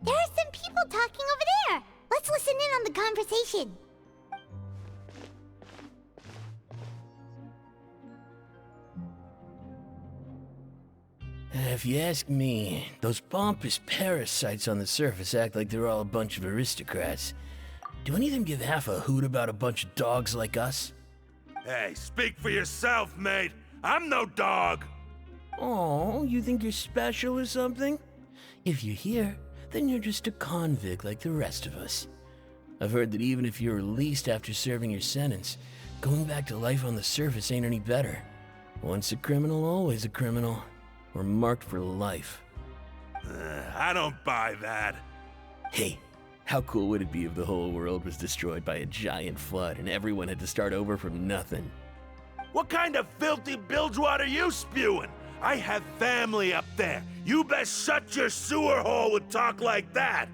There are some people talking over there. Let's listen in on the conversation. If you ask me, those pompous parasites on the surface act like they're all a bunch of aristocrats. Do any of them give half a hoot about a bunch of dogs like us? Hey, speak for yourself, mate. I'm no dog. Oh, you think you're special or something? If you're here, then you're just a convict like the rest of us. I've heard that even if you're released after serving your sentence, going back to life on the surface ain't any better. Once a criminal, always a criminal. We're marked for life. I don't buy that. Hey, how cool would it be if the whole world was destroyed by a giant flood and everyone had to start over from nothing? What kind of filthy bilge water you spewing? I have family up there. You best shut your sewer hole with talk like that.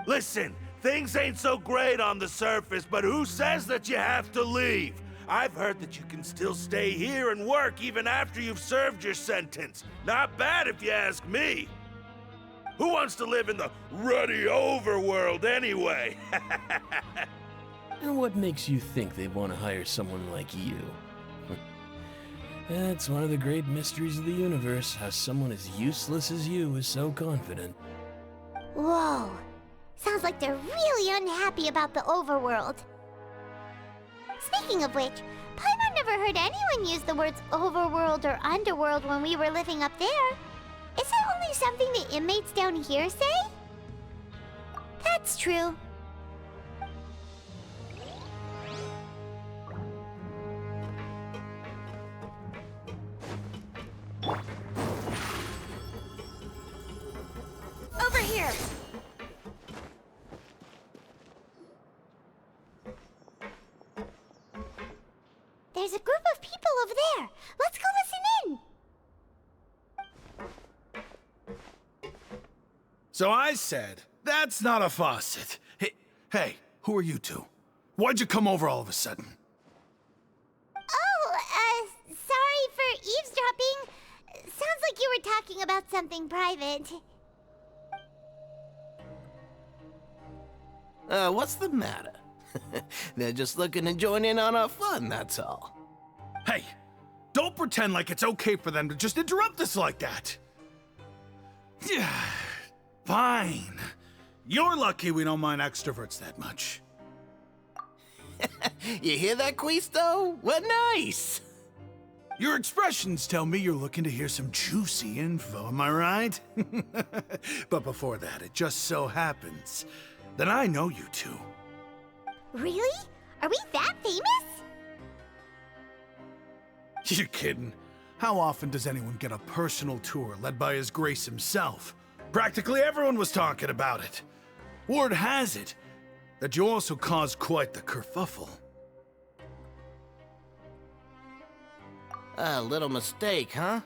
Listen, things ain't so great on the surface, but who says that you have to leave? I've heard that you can still stay here and work even after you've served your sentence. Not bad if you ask me. Who wants to live in the ruddy overworld anyway? And what makes you think they want to hire someone like you? That's one of the great mysteries of the universe, how someone as useless as you is so confident. Whoa. Sounds like they're really unhappy about the overworld. Speaking of which, Paimon never heard anyone use the words overworld or underworld when we were living up there. Is it only something the inmates down here say? That's true. Over here! There's a group of people over there. Let's go listen in. So I said, that's not a faucet. Hey, who are you two? Why'd you come over all of a sudden? Oh, sorry for eavesdropping. Sounds like you were talking about something private. What's the matter? They're just looking to join in on our fun, that's all. Hey, don't pretend like it's okay for them to just interrupt us like that. Yeah, fine. You're lucky we don't mind extroverts that much. You hear that, Quisto? What nice! Your expressions tell me you're looking to hear some juicy info, am I right? But before that, it just so happens that I know you two. Really? Are we that famous? You're kidding. How often does anyone get a personal tour led by His Grace himself? Practically everyone was talking about it. Word has it that you also caused quite the kerfuffle. A little mistake, huh?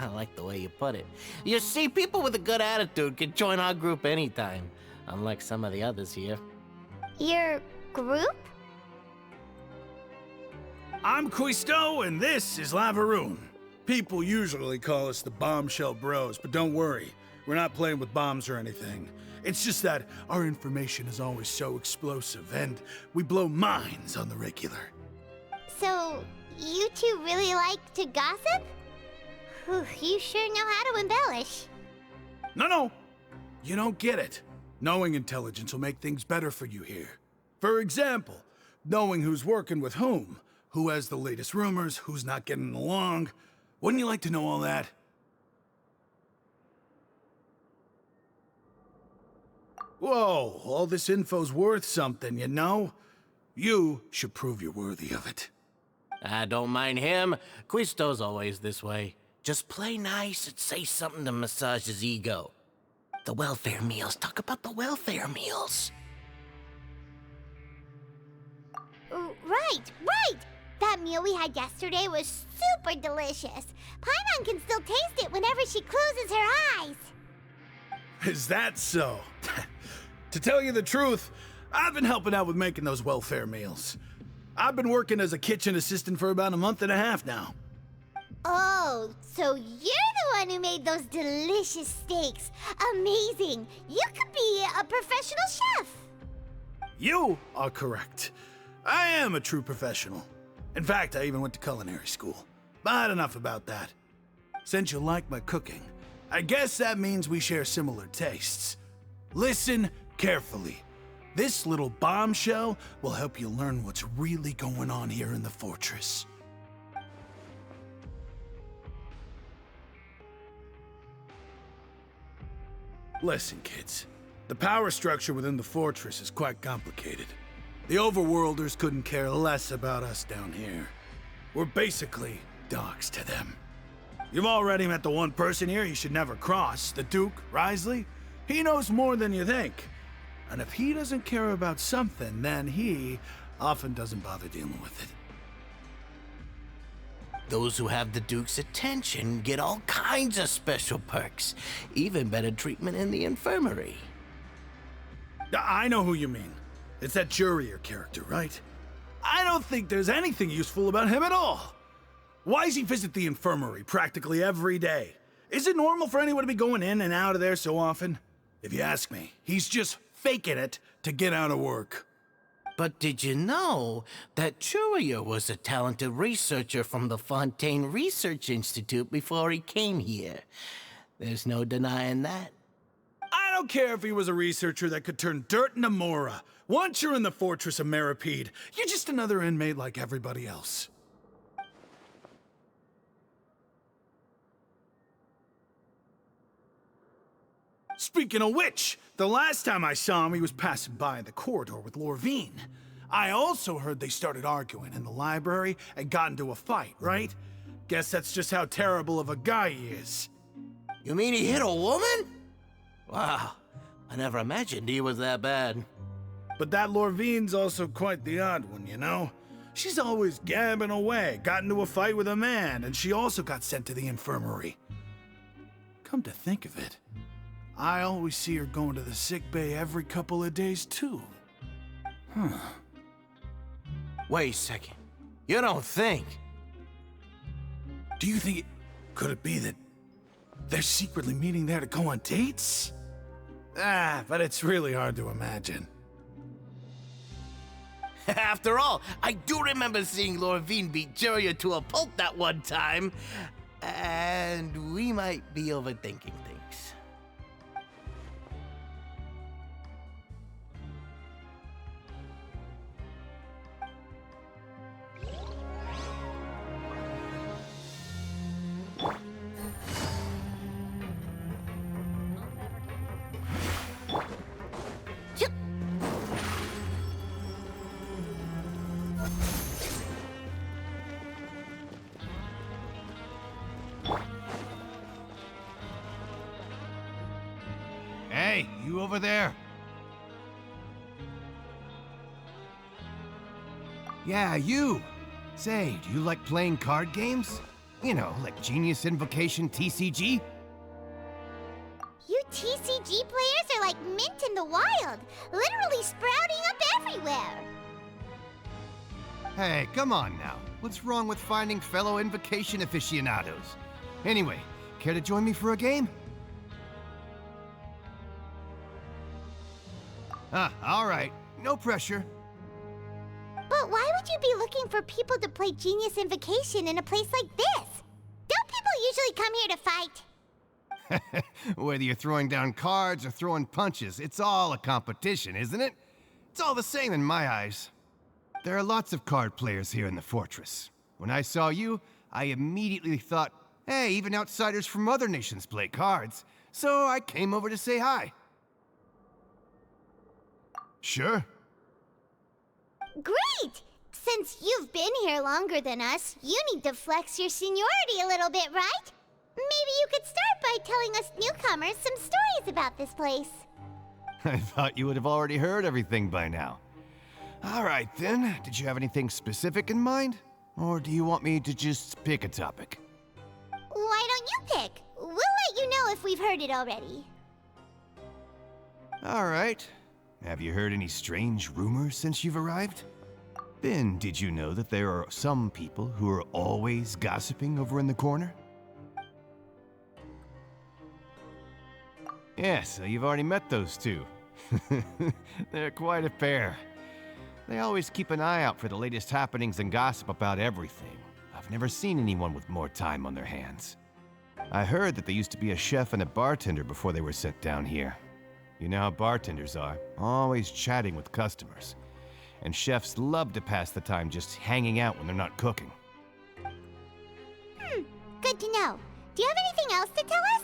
I like the way you put it. You see, people with a good attitude can join our group anytime, unlike some of the others here. Your group? I'm Quisto, and this is Lavaroon. People usually call us the Bombshell Bros, but don't worry, we're not playing with bombs or anything. It's just that our information is always so explosive, and we blow minds on the regular. So, you two really like to gossip? Whew, you sure know how to embellish. No, you don't get it. Knowing intelligence will make things better for you here. For example, knowing who's working with whom, who has the latest rumors, who's not getting along. Wouldn't you like to know all that? Whoa, all this info's worth something, you know? You should prove you're worthy of it. I don't mind him. Quisto's always this way. Just play nice and say something to massage his ego. The welfare meals. Talk about the welfare meals. Right! That meal we had yesterday was super delicious. Paimon can still taste it whenever she closes her eyes. Is that so? To tell you the truth, I've been helping out with making those welfare meals. I've been working as a kitchen assistant for about a month and a half now. Oh, so you're the one who made those delicious steaks. Amazing! You could be a professional chef. You are correct. I am a true professional. In fact, I even went to culinary school. But enough about that. Since you like my cooking, I guess that means we share similar tastes. Listen carefully. This little bombshell will help you learn what's really going on here in the fortress. Listen, kids. The power structure within the fortress is quite complicated. The overworlders couldn't care less about us down here. We're basically dogs to them. You've already met the one person here you should never cross, the Duke, Risley. He knows more than you think. And if he doesn't care about something, then he often doesn't bother dealing with it. Those who have the Duke's attention get all kinds of special perks, even better treatment in the infirmary. I know who you mean. It's that Jurier character, right? I don't think there's anything useful about him at all. Why does he visit the infirmary practically every day? Is it normal for anyone to be going in and out of there so often? If you ask me, he's just faking it to get out of work. But did you know that Jurier was a talented researcher from the Fontaine Research Institute before he came here? There's no denying that. I don't care if he was a researcher that could turn dirt into Mora. Once you're in the fortress of Meripede, you're just another inmate like everybody else. Speaking of which, the last time I saw him, he was passing by in the corridor with Lorvine. I also heard they started arguing in the library and got into a fight, right? Guess that's just how terrible of a guy he is. You mean he hit a woman? Wow, I never imagined he was that bad. But that Lorvine's also quite the odd one, you know? She's always gabbing away, got into a fight with a man, and she also got sent to the infirmary. Come to think of it, I always see her going to the sick bay every couple of days, too. Huh. Wait a second. You don't think? Do you think could it be that they're secretly meeting there to go on dates? But it's really hard to imagine. After all, I do remember seeing Lorvine beat Jurier to a pulp that one time. And we might be overthinking things. Hey, you over there? Yeah, you. Say, do you like playing card games? You know, like Genius Invocation TCG? You TCG players are like mint in the wild, literally sprouting up everywhere. Hey, come on now. What's wrong with finding fellow Invocation aficionados? Anyway, care to join me for a game? All right. No pressure. But why would you be looking for people to play Genius Invocation in a place like this? Don't people usually come here to fight? Whether you're throwing down cards or throwing punches, it's all a competition, isn't it? It's all the same in my eyes. There are lots of card players here in the fortress. When I saw you, I immediately thought, hey, even outsiders from other nations play cards. So I came over to say hi. Sure. Great! Since you've been here longer than us, you need to flex your seniority a little bit, right? Maybe you could start by telling us newcomers some stories about this place. I thought you would have already heard everything by now. All right, then. Did you have anything specific in mind? Or do you want me to just pick a topic? Why don't you pick? We'll let you know if we've heard it already. All right. Have you heard any strange rumors since you've arrived? Then, did you know that there are some people who are always gossiping over in the corner? Yeah, so you've already met those two. They're quite a pair. They always keep an eye out for the latest happenings and gossip about everything. I've never seen anyone with more time on their hands. I heard that they used to be a chef and a bartender before they were sent down here. You know how bartenders are, always chatting with customers. And chefs love to pass the time just hanging out when they're not cooking. Good to know. Do you have anything else to tell us?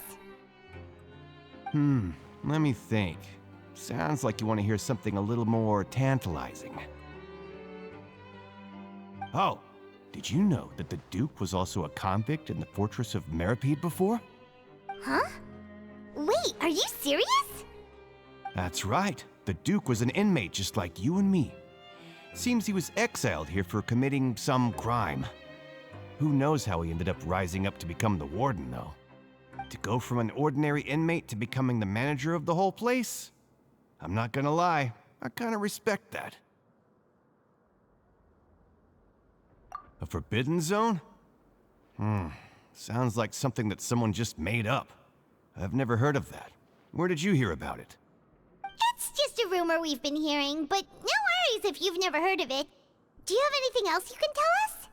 Let me think. Sounds like you want to hear something a little more tantalizing. Oh, did you know that the Duke was also a convict in the fortress of Meripede before? Huh? Wait, are you serious? That's right. The Duke was an inmate just like you and me. Seems he was exiled here for committing some crime. Who knows how he ended up rising up to become the warden, though. To go from an ordinary inmate to becoming the manager of the whole place? I'm not gonna lie, I kinda respect that. A forbidden zone? Sounds like something that someone just made up. I've never heard of that. Where did you hear about it? It's just a rumor we've been hearing, but no worries if you've never heard of it. Do you have anything else you can tell us?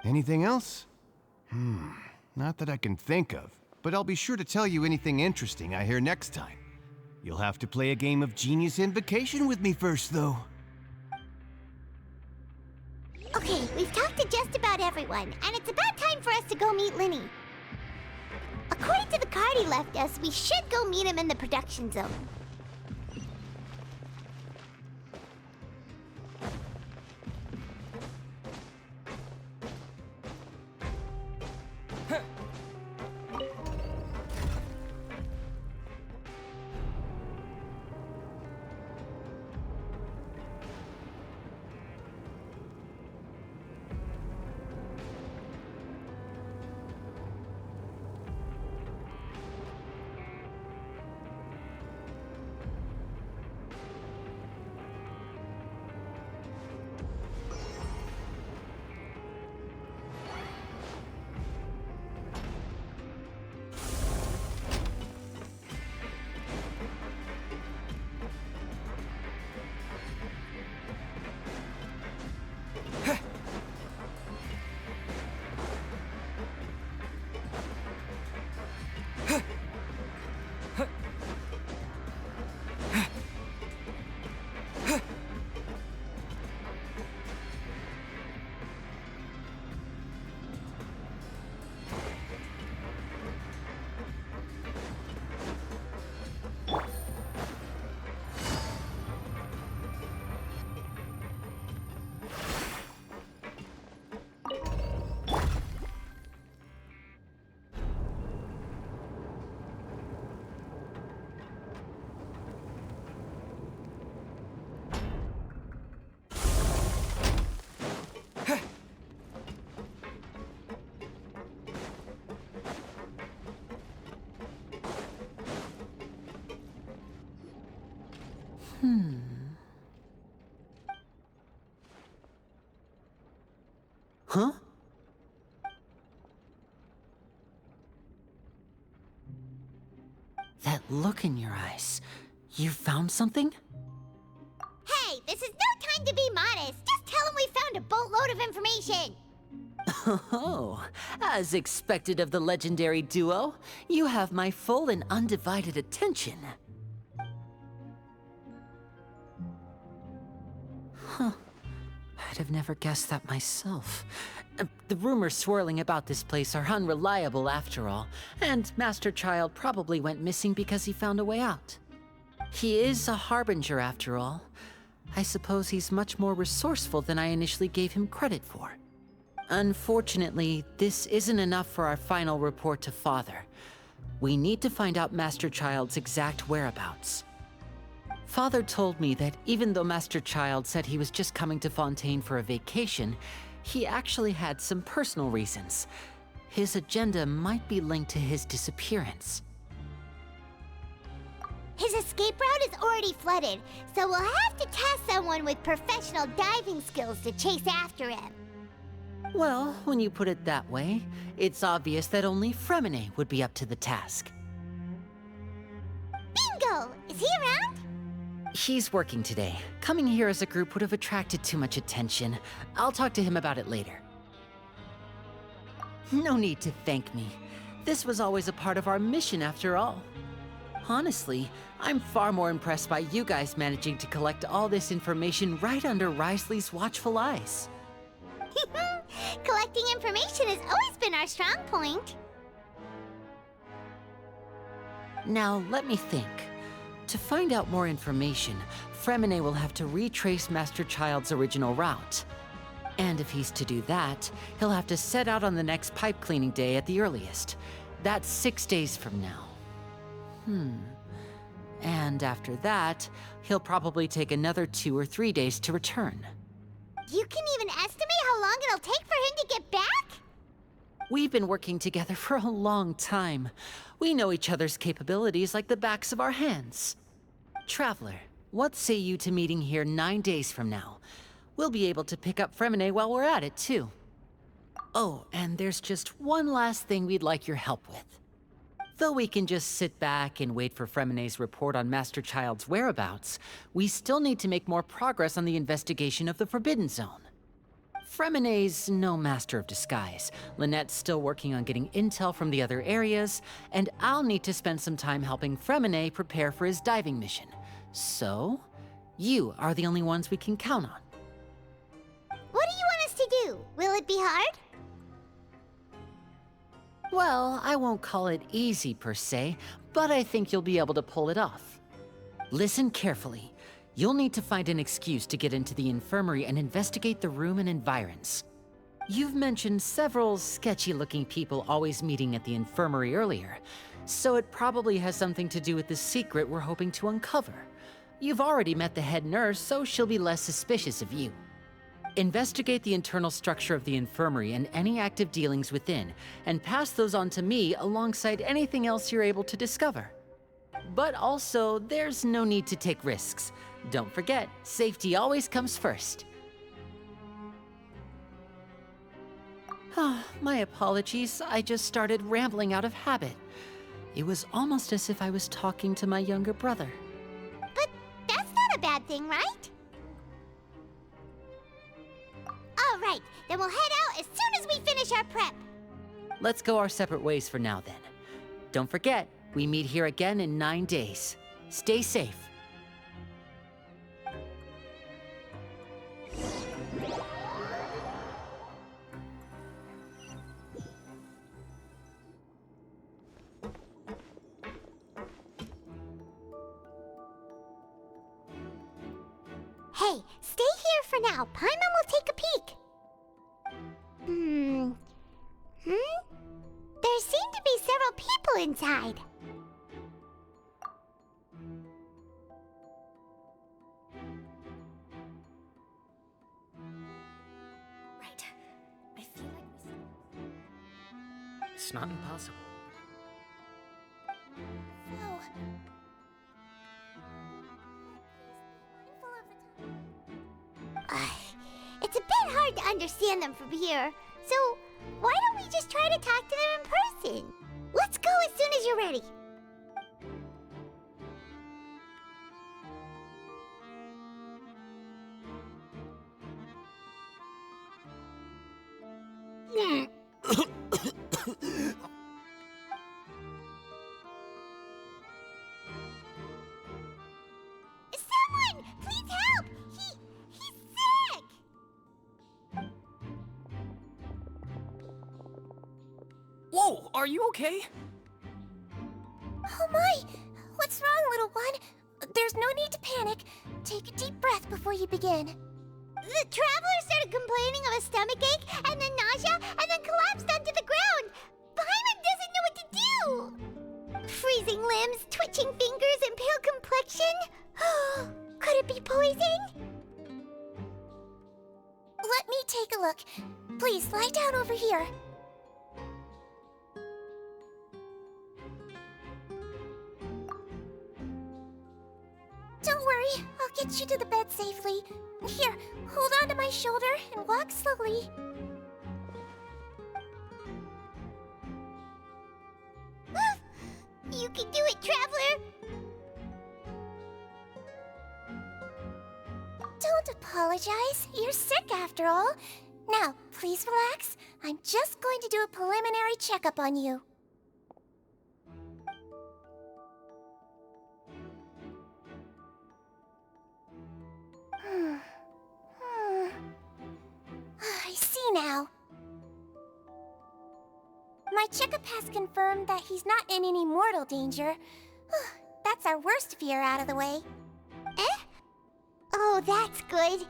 Anything else? Not that I can think of, but I'll be sure to tell you anything interesting I hear next time. You'll have to play a game of Genius Invocation with me first, though. Okay, we've talked to just about everyone, and it's about time for us to go meet Linny. According to the card he left us, we should go meet him in the production zone. Huh? That look in your eyes. You found something? Hey, this is no time to be modest. Just tell him we found a boatload of information. Oh, as expected of the legendary duo, you have my full and undivided attention. Huh. I'd have never guessed that myself. The rumors swirling about this place are unreliable after all, and Master Child probably went missing because he found a way out. He is a harbinger after all. I suppose he's much more resourceful than I initially gave him credit for. Unfortunately, this isn't enough for our final report to Father. We need to find out Master Child's exact whereabouts. Father told me that even though Master Child said he was just coming to Fontaine for a vacation, he actually had some personal reasons. His agenda might be linked to his disappearance. His escape route is already flooded, so we'll have to task someone with professional diving skills to chase after him. Well, when you put it that way, it's obvious that only Fremine would be up to the task. Is he around? He's working today. Coming here as a group would have attracted too much attention. I'll talk to him about it later. No need to thank me. This was always a part of our mission after all. Honestly, I'm far more impressed by you guys managing to collect all this information right under Wriothesley's watchful eyes. Collecting information has always been our strong point. Now, let me think. To find out more information, Fremine will have to retrace Master Child's original route. And if he's to do that, he'll have to set out on the next pipe cleaning day at the earliest. That's 6 days from now. And after that, he'll probably take another 2 or 3 days to return. You can even estimate how long it'll take for him to get back? We've been working together for a long time. We know each other's capabilities like the backs of our hands. Traveler, what say you to meeting here 9 days from now? We'll be able to pick up Fremine while we're at it, too. Oh, and there's just one last thing we'd like your help with. Though we can just sit back and wait for Fremine's report on Master Child's whereabouts, we still need to make more progress on the investigation of the Forbidden Zone. Fremine's no master of disguise, Lynette's still working on getting intel from the other areas, and I'll need to spend some time helping Fremine prepare for his diving mission. So, you are the only ones we can count on. What do you want us to do? Will it be hard? Well, I won't call it easy per se, but I think you'll be able to pull it off. Listen carefully. You'll need to find an excuse to get into the infirmary and investigate the room and environs. You've mentioned several sketchy-looking people always meeting at the infirmary earlier, so it probably has something to do with the secret we're hoping to uncover. You've already met the head nurse, so she'll be less suspicious of you. Investigate the internal structure of the infirmary and any active dealings within, and pass those on to me alongside anything else you're able to discover. But also, there's no need to take risks. Don't forget, safety always comes first. My apologies, I just started rambling out of habit. It was almost as if I was talking to my younger brother. But that's not a bad thing, right? All right, then we'll head out as soon as we finish our prep. Let's go our separate ways for now then. Don't forget, we meet here again in 9 days. Stay safe. Hey, stay here for now. Paimon will take a peek. There seem to be several people inside. Right. I feel like It's not impossible. Oh. It's a bit hard to understand them from here, so why don't we just try to talk to them in person? Let's go as soon as you're ready. Someone, please help! He's sick! Whoa, are you okay? Oh my! What's wrong, little one? There's no need to panic. Take a deep breath before you begin. The traveler started complaining of a stomachache, and then nausea, and then collapsed onto the ground. Paimon doesn't know what to do. Freezing limbs, twitching fingers, and pale complexion. Could it be poison? Let me take a look. Please, lie down over here. Don't worry, I'll get you to the bed safely. Here, hold on to my shoulder and walk slowly. You can do it, traveler! apologize. You're sick after all. Now, please relax. I'm just going to do a preliminary checkup on you. I see now. My checkup has confirmed that he's not in any mortal danger. That's our worst fear out of the way. Eh? Oh, that's good.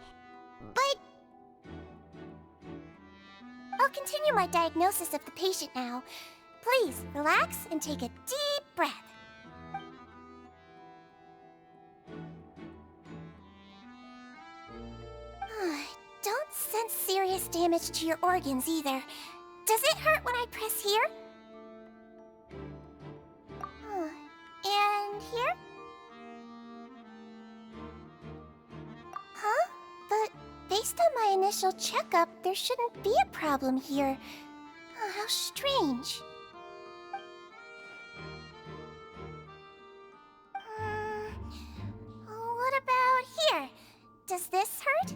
But... I'll continue my diagnosis of the patient now. Please, relax and take a deep breath. Don't sense serious damage to your organs either. Does it hurt when I press here? And here? Huh? But based on my initial checkup, there shouldn't be a problem here. How strange. What about here? Does this hurt?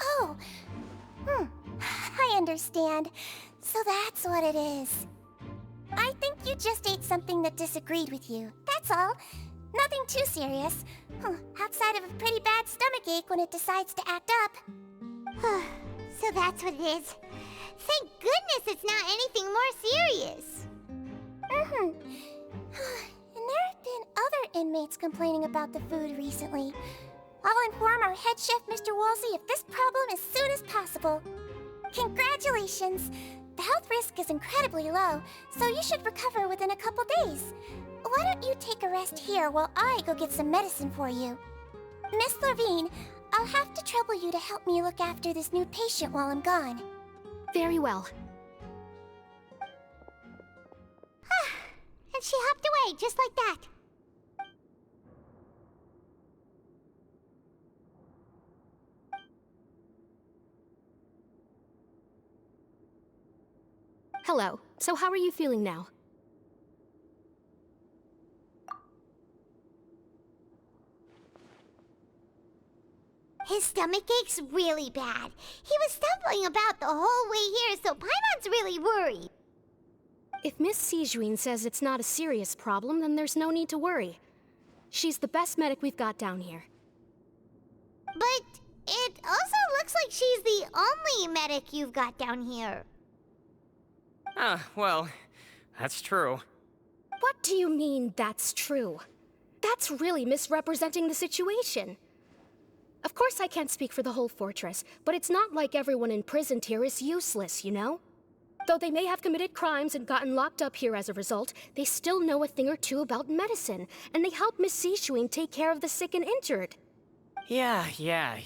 Oh, I understand. So that's what it is. I think you just ate something that disagreed with you. That's all. Nothing too serious. Outside of a pretty bad stomachache when it decides to act up. So that's what it is. Thank goodness it's not anything more serious. And there have been other inmates complaining about the food recently. I'll inform our head chef, Mr. Wolsey, of this problem as soon as possible. Congratulations! The health risk is incredibly low, so you should recover within a couple days. Why don't you take a rest here while I go get some medicine for you? Miss Levine, I'll have to trouble you to help me look after this new patient while I'm gone. Very well. And she hopped away just like that. Hello. So how are you feeling now? His stomach ache's really bad. He was stumbling about the whole way here, so Paimon's really worried. If Miss Sijuin says it's not a serious problem, then there's no need to worry. She's the best medic we've got down here. But it also looks like she's the only medic you've got down here. Well, that's true. What do you mean, that's true? That's really misrepresenting the situation. Of course I can't speak for the whole fortress, but it's not like everyone imprisoned here is useless, you know? Though they may have committed crimes and gotten locked up here as a result, they still know a thing or two about medicine, and they help Miss Sishuin take care of the sick and injured. Yeah,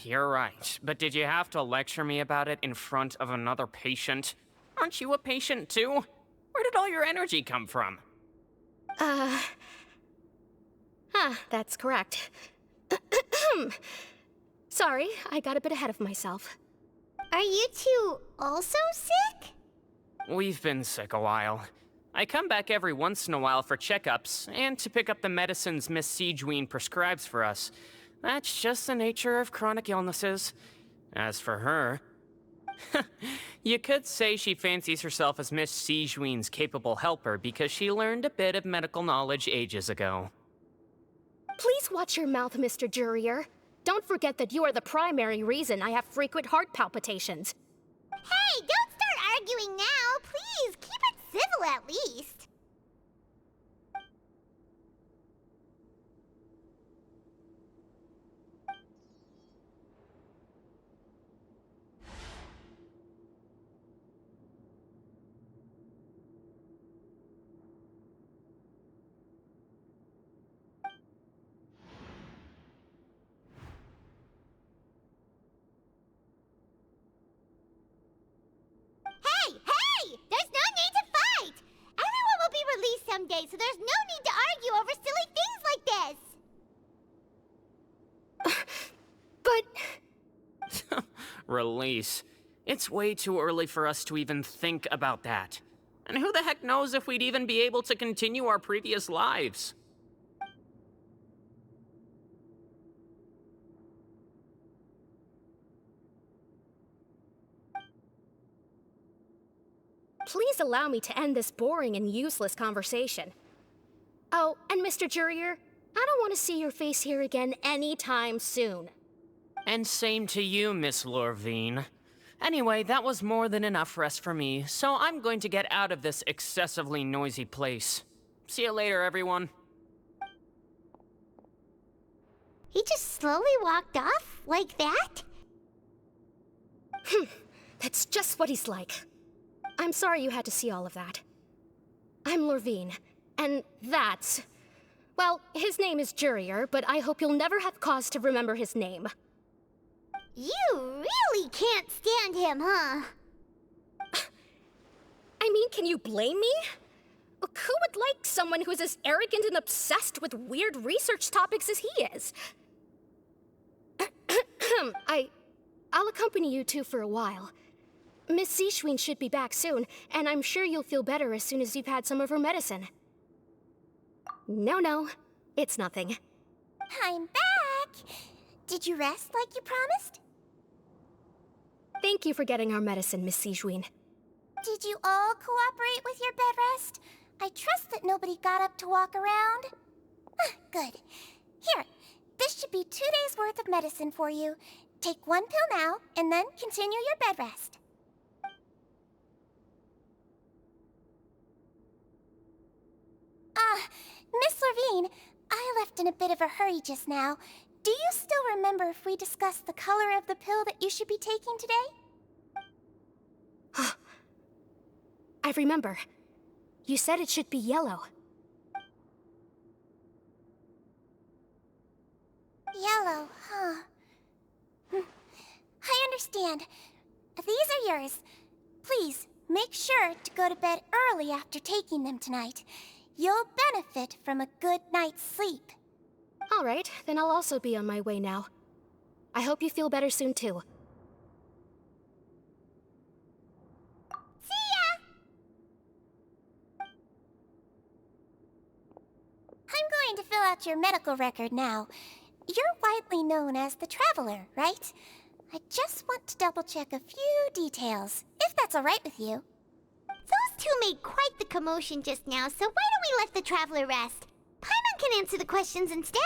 you're right. But did you have to lecture me about it in front of another patient? Aren't you a patient too? Where did all your energy come from? That's correct. Sorry, I got a bit ahead of myself. Are you two also sick? We've been sick a while. I come back every once in a while for checkups, and to pick up the medicines Miss Sijuin prescribes for us. That's just the nature of chronic illnesses. As for her... you could say she fancies herself as Miss Sijuin's capable helper because she learned a bit of medical knowledge ages ago. Please watch your mouth, Mr. Jurier. Don't forget that you are the primary reason I have frequent heart palpitations. Hey, don't start arguing now! Please, keep it civil at least. Hey! There's no need to fight! Everyone will be released someday, so there's no need to argue over silly things like this! But... Release. It's way too early for us to even think about that. And who the heck knows if we'd even be able to continue our previous lives? Please allow me to end this boring and useless conversation. Oh, and Mr. Jurier, I don't want to see your face here again anytime soon. And same to you, Miss Lorvine. Anyway, that was more than enough rest for me, so I'm going to get out of this excessively noisy place. See you later, everyone. He just slowly walked off like that? That's just what he's like. I'm sorry you had to see all of that. I'm Lorvine, and that's... Well, his name is Jurier, but I hope you'll never have cause to remember his name. You really can't stand him, huh? I mean, can you blame me? Who would like someone who's as arrogant and obsessed with weird research topics as he is? I'll accompany you two for a while. Miss Seishween should be back soon, and I'm sure you'll feel better as soon as you've had some of her medicine. No, it's nothing. I'm back! Did you rest like you promised? Thank you for getting our medicine, Miss Seishween. Did you all cooperate with your bed rest? I trust that nobody got up to walk around. Good. Here, this should be 2 days' worth of medicine for you. Take 1 pill now, and then continue your bed rest. Miss Lorvine, I left in a bit of a hurry just now. Do you still remember if we discussed the color of the pill that you should be taking today? I remember. You said it should be yellow. Yellow, huh? I understand. These are yours. Please, make sure to go to bed early after taking them tonight. You'll benefit from a good night's sleep. All right, then I'll also be on my way now. I hope you feel better soon, too. See ya! I'm going to fill out your medical record now. You're widely known as the Traveler, right? I just want to double-check a few details, if that's all right with you. Those two made quite the commotion just now, so why don't we let the Traveler rest? Paimon can answer the questions instead.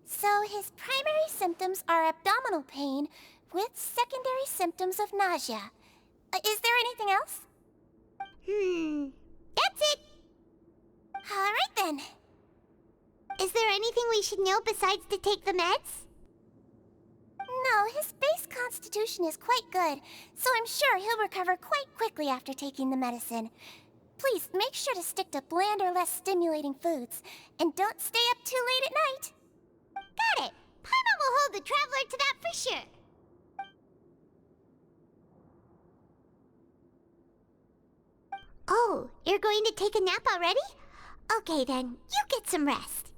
So his primary symptoms are abdominal pain with secondary symptoms of nausea. Is there anything else? That's it. All right then. Is there anything we should know besides to take the meds? No, his base constitution is quite good, so I'm sure he'll recover quite quickly after taking the medicine. Please, make sure to stick to bland or less stimulating foods, and don't stay up too late at night. Got it. Paimon will hold the Traveler to that for sure. Oh, you're going to take a nap already? Okay then, you get some rest.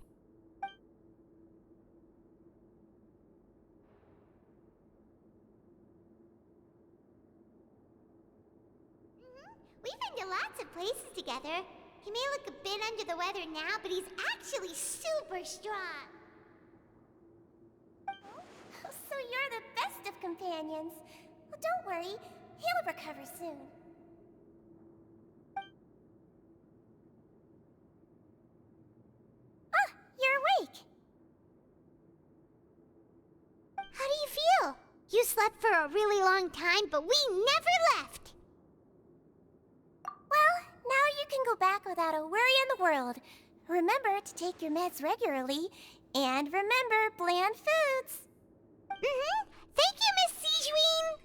We've been to lots of places together. He may look a bit under the weather now, but he's actually super strong. So you're the best of companions. Well, don't worry, he'll recover soon. You're awake. How do you feel? You slept for a really long time, but we never left. Well, now you can go back without a worry in the world. Remember to take your meds regularly, and remember bland foods. Thank you, Miss Seishween.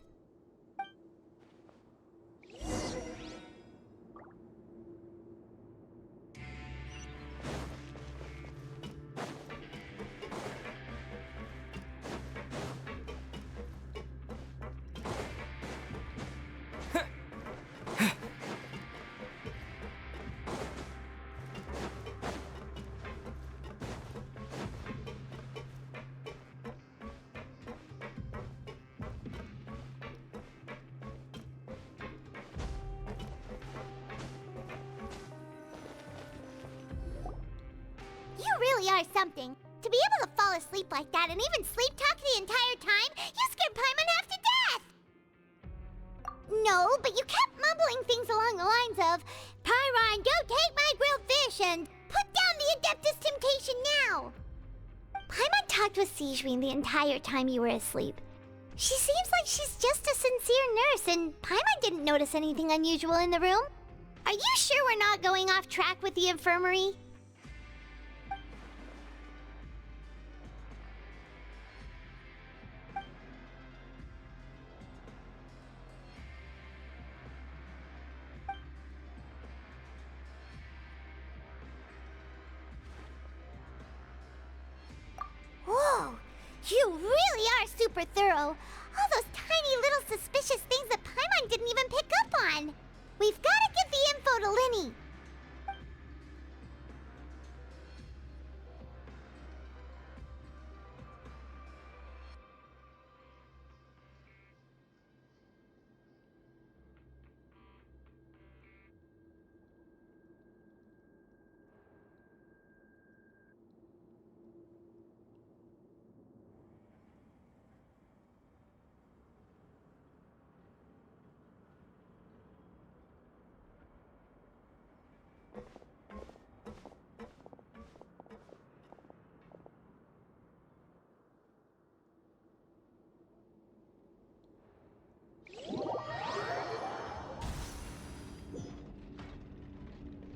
You really are something. To be able to fall asleep like that and even sleep talk the entire time, you scared Paimon half to death! No, know, but you kept mumbling things along the lines of, Pyron, go take my grilled fish and put down the Adeptus Temptation now. Paimon talked with Sigewinne the entire time you were asleep. She seems like she's just a sincere nurse, and Paimon didn't notice anything unusual in the room. Are you sure we're not going off track with the infirmary? Whoa, you really are super thorough. All those tiny little suspicious things that Paimon didn't even pick up on. We've got to give the info to Linny.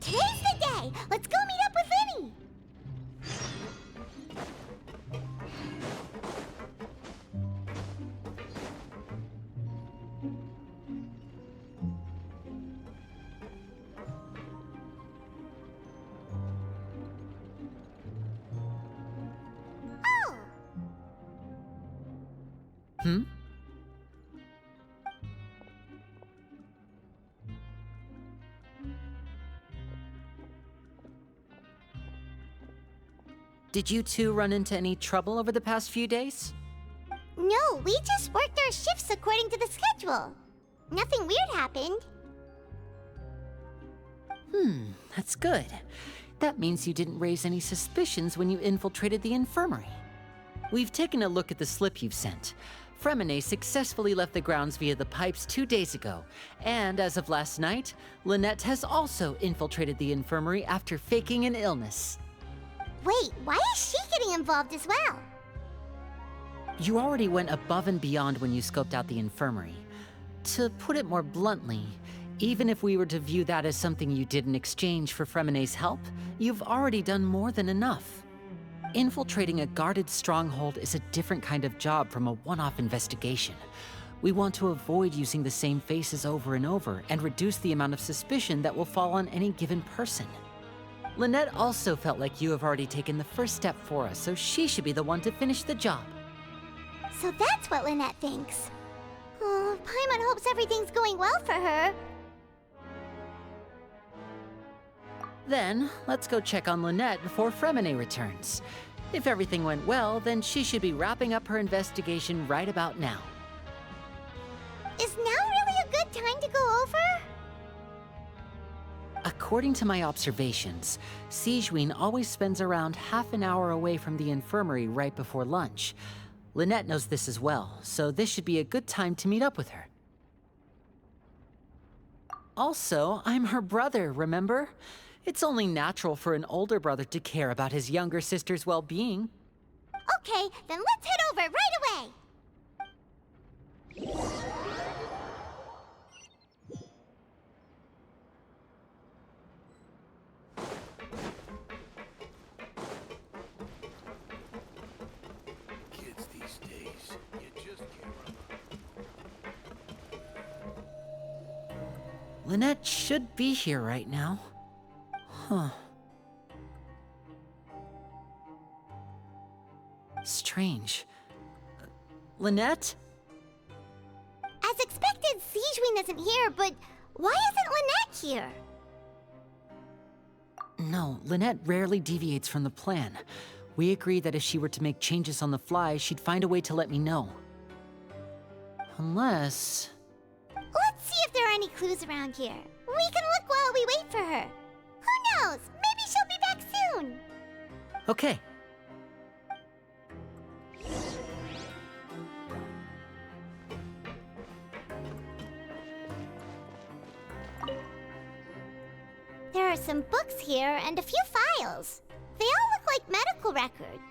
Today's the day! Let's go meet up with Linny! Oh! Hmm? Did you two run into any trouble over the past few days? No, we just worked our shifts according to the schedule. Nothing weird happened. That's good. That means you didn't raise any suspicions when you infiltrated the infirmary. We've taken a look at the slip you've sent. Fremine successfully left the grounds via the pipes 2 days ago, and as of last night, Lynette has also infiltrated the infirmary after faking an illness. Wait, why is she getting involved as well? You already went above and beyond when you scoped out the infirmary. To put it more bluntly, even if we were to view that as something you did in exchange for Fremine's help, you've already done more than enough. Infiltrating a guarded stronghold is a different kind of job from a one-off investigation. We want to avoid using the same faces over and over and reduce the amount of suspicion that will fall on any given person. Lynette also felt like you have already taken the first step for us, so she should be the one to finish the job. So that's what Lynette thinks. Oh, Paimon hopes everything's going well for her. Then, let's go check on Lynette before Fremine returns. If everything went well, then she should be wrapping up her investigation right about now. Is now really a good time to go over? According to my observations, Sigewinne always spends around half an hour away from the infirmary right before lunch. Lynette knows this as well, so this should be a good time to meet up with her. Also, I'm her brother, remember? It's only natural for an older brother to care about his younger sister's well-being. Okay, then let's head over right away! Kids these days, you just can't run. Lynette should be here right now. Huh. Strange. Lynette? As expected, Sigewinne isn't here, but why isn't Lynette here? No, Lynette rarely deviates from the plan. We agreed that if she were to make changes on the fly, she'd find a way to let me know. Unless... Let's see if there are any clues around here. We can look while we wait for her. Who knows? Maybe she'll be back soon. Okay. are some books here and a few files. They all look like medical records.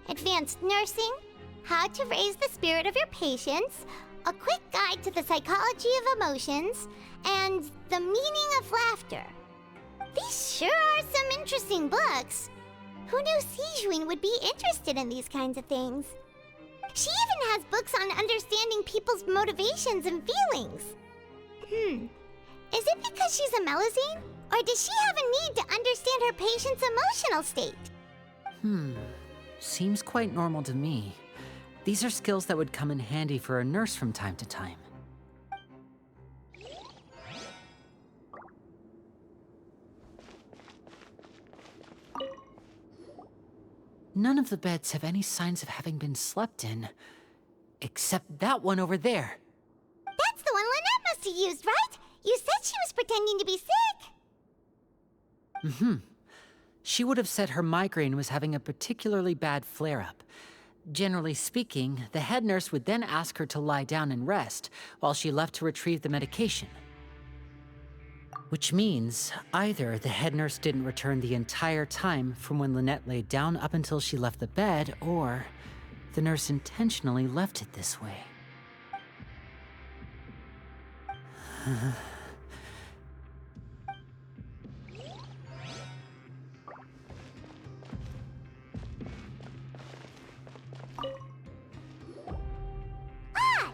Advanced nursing, how to raise the spirit of your patients, a quick guide to the psychology of emotions, and the meaning of laughter. These sure are some interesting books. Who knew Sijuin would be interested in these kinds of things? She even has books on understanding people's motivations and feelings. Is it because she's a Melusine? Or does she have a need to understand her patient's emotional state? Seems quite normal to me. These are skills that would come in handy for a nurse from time to time. None of the beds have any signs of having been slept in. Except that one over there. That's the one Lynette must have used, right? You said she was pretending to be sick. She would have said her migraine was having a particularly bad flare-up. Generally speaking, the head nurse would then ask her to lie down and rest, while she left to retrieve the medication. Which means, either the head nurse didn't return the entire time from when Lynette laid down up until she left the bed, or the nurse intentionally left it this way.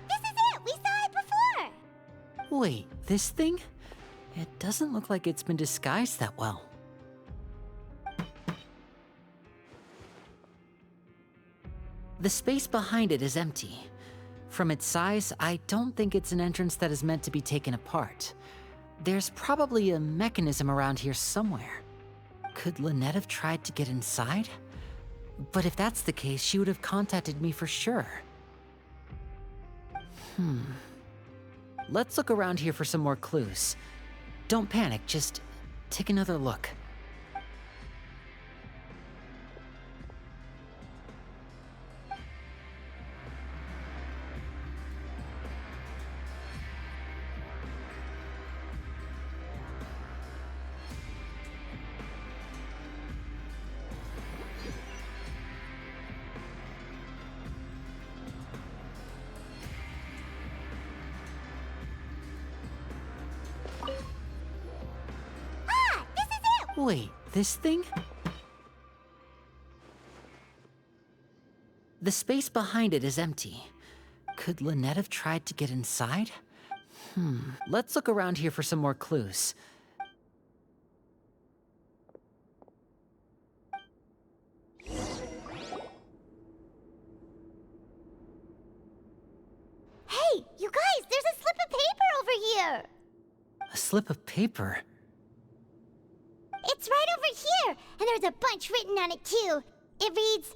This is it! We saw it before! Wait, this thing? It doesn't look like it's been disguised that well. The space behind it is empty. From its size, I don't think it's an entrance that is meant to be taken apart. There's probably a mechanism around here somewhere. Could Lynette have tried to get inside? But if that's the case, she would have contacted me for sure. Let's look around here for some more clues. Don't panic, just take another look. Wait, this thing? The space behind it is empty. Could Lynette have tried to get inside? Let's look around here for some more clues. Hey, you guys, there's a slip of paper over here! A slip of paper? It's right over here, and there's a bunch written on it too. It reads,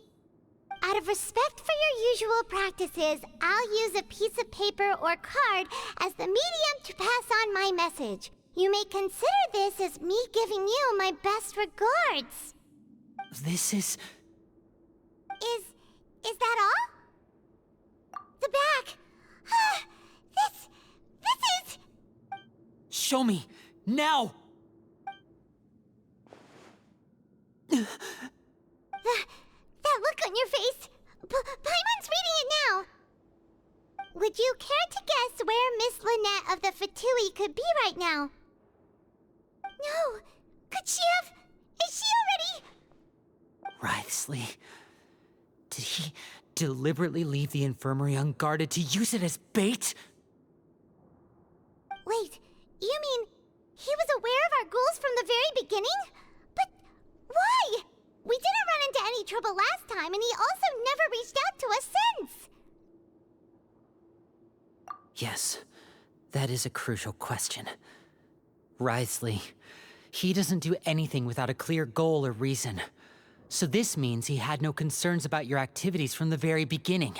"Out of respect for your usual practices, I'll use a piece of paper or card as the medium to pass on my message. You may consider this as me giving you my best regards." This is... Is that all? The back! This is... Show me! Now! That look on your face! Paimon's reading it now! Would you care to guess where Miss Lynette of the Fatui could be right now? No! Could she have... Is she already... Writhsley. Did he deliberately leave the infirmary unguarded to use it as bait? Wait, you mean he was aware of our goals from the very beginning? But why? We didn't run into any trouble last time, and he also never reached out to us since. Yes, that is a crucial question. Writhsley, he doesn't do anything without a clear goal or reason. So this means he had no concerns about your activities from the very beginning.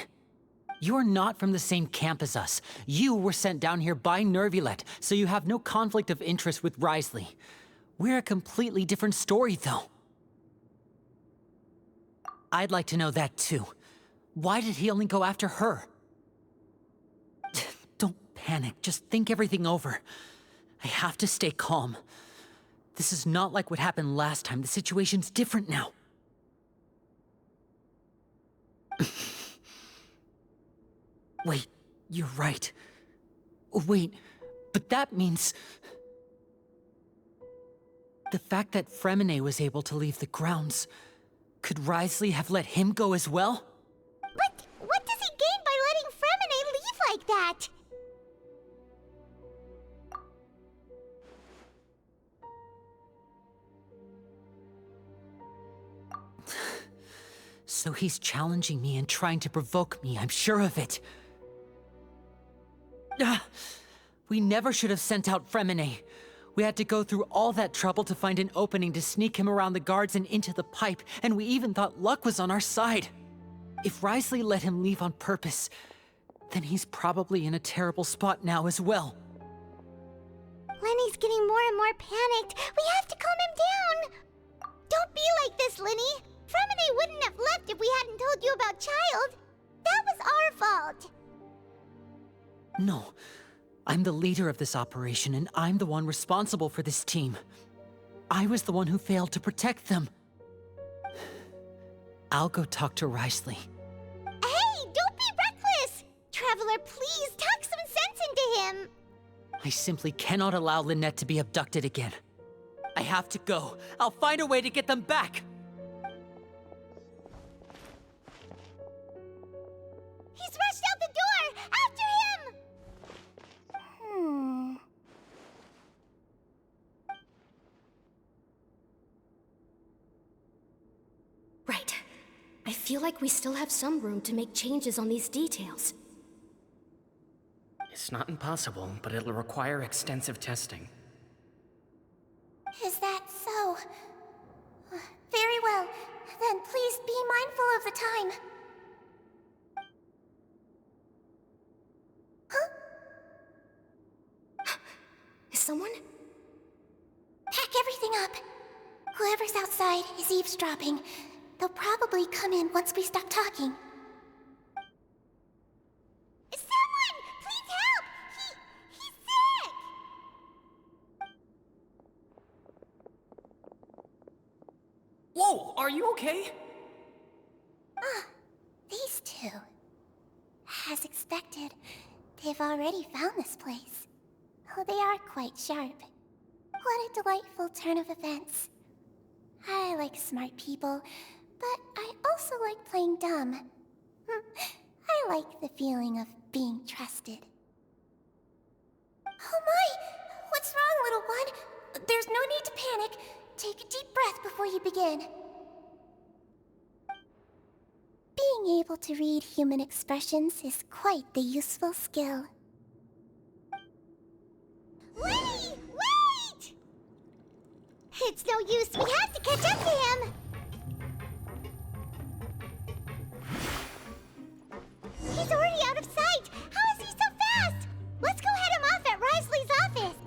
You're not from the same camp as us. You were sent down here by Nervulet, so you have no conflict of interest with Writhsley. We're a completely different story, though. I'd like to know that, too. Why did he only go after her? Don't panic, just think everything over. I have to stay calm. This is not like what happened last time. The situation's different now. Wait, you're right. Wait, but that means... The fact that Fremine was able to leave the grounds, could Wriothesley have let him go as well? But what does he gain by letting Fremine leave like that? So he's challenging me and trying to provoke me, I'm sure of it. We never should have sent out Fremine. We had to go through all that trouble to find an opening to sneak him around the guards and into the pipe, and we even thought luck was on our side. If Wriothesley let him leave on purpose, then he's probably in a terrible spot now as well. Lenny's getting more and more panicked. We have to calm him down. Don't be like this, Lenny. Fremine wouldn't have left if we hadn't told you about Child. That was our fault. No. I'm the leader of this operation, and I'm the one responsible for this team. I was the one who failed to protect them. I'll go talk to Wriothesley. Hey, don't be reckless! Traveler, please, talk some sense into him! I simply cannot allow Lynette to be abducted again. I have to go. I'll find a way to get them back! He's rushed out the door! After him! Right. I feel like we still have some room to make changes on these details. It's not impossible, but it'll require extensive testing. Is that so? Very well. Then please be mindful of the time. Huh? Is someone? Pack everything up. Whoever's outside is eavesdropping. They'll probably come in once we stop talking. Someone! Please help! He's sick! Whoa, are you okay? These two. As expected, they've already found this place. Oh, they are quite sharp. What a delightful turn of events. I like smart people, but I also like playing dumb. I like the feeling of being trusted. Oh my! What's wrong, little one? There's no need to panic. Take a deep breath before you begin. Being able to read human expressions is quite the useful skill. Lenny! Wait! It's no use. We have to catch up to him. He's already out of sight. How is he so fast? Let's go head him off at Wriothesley's office.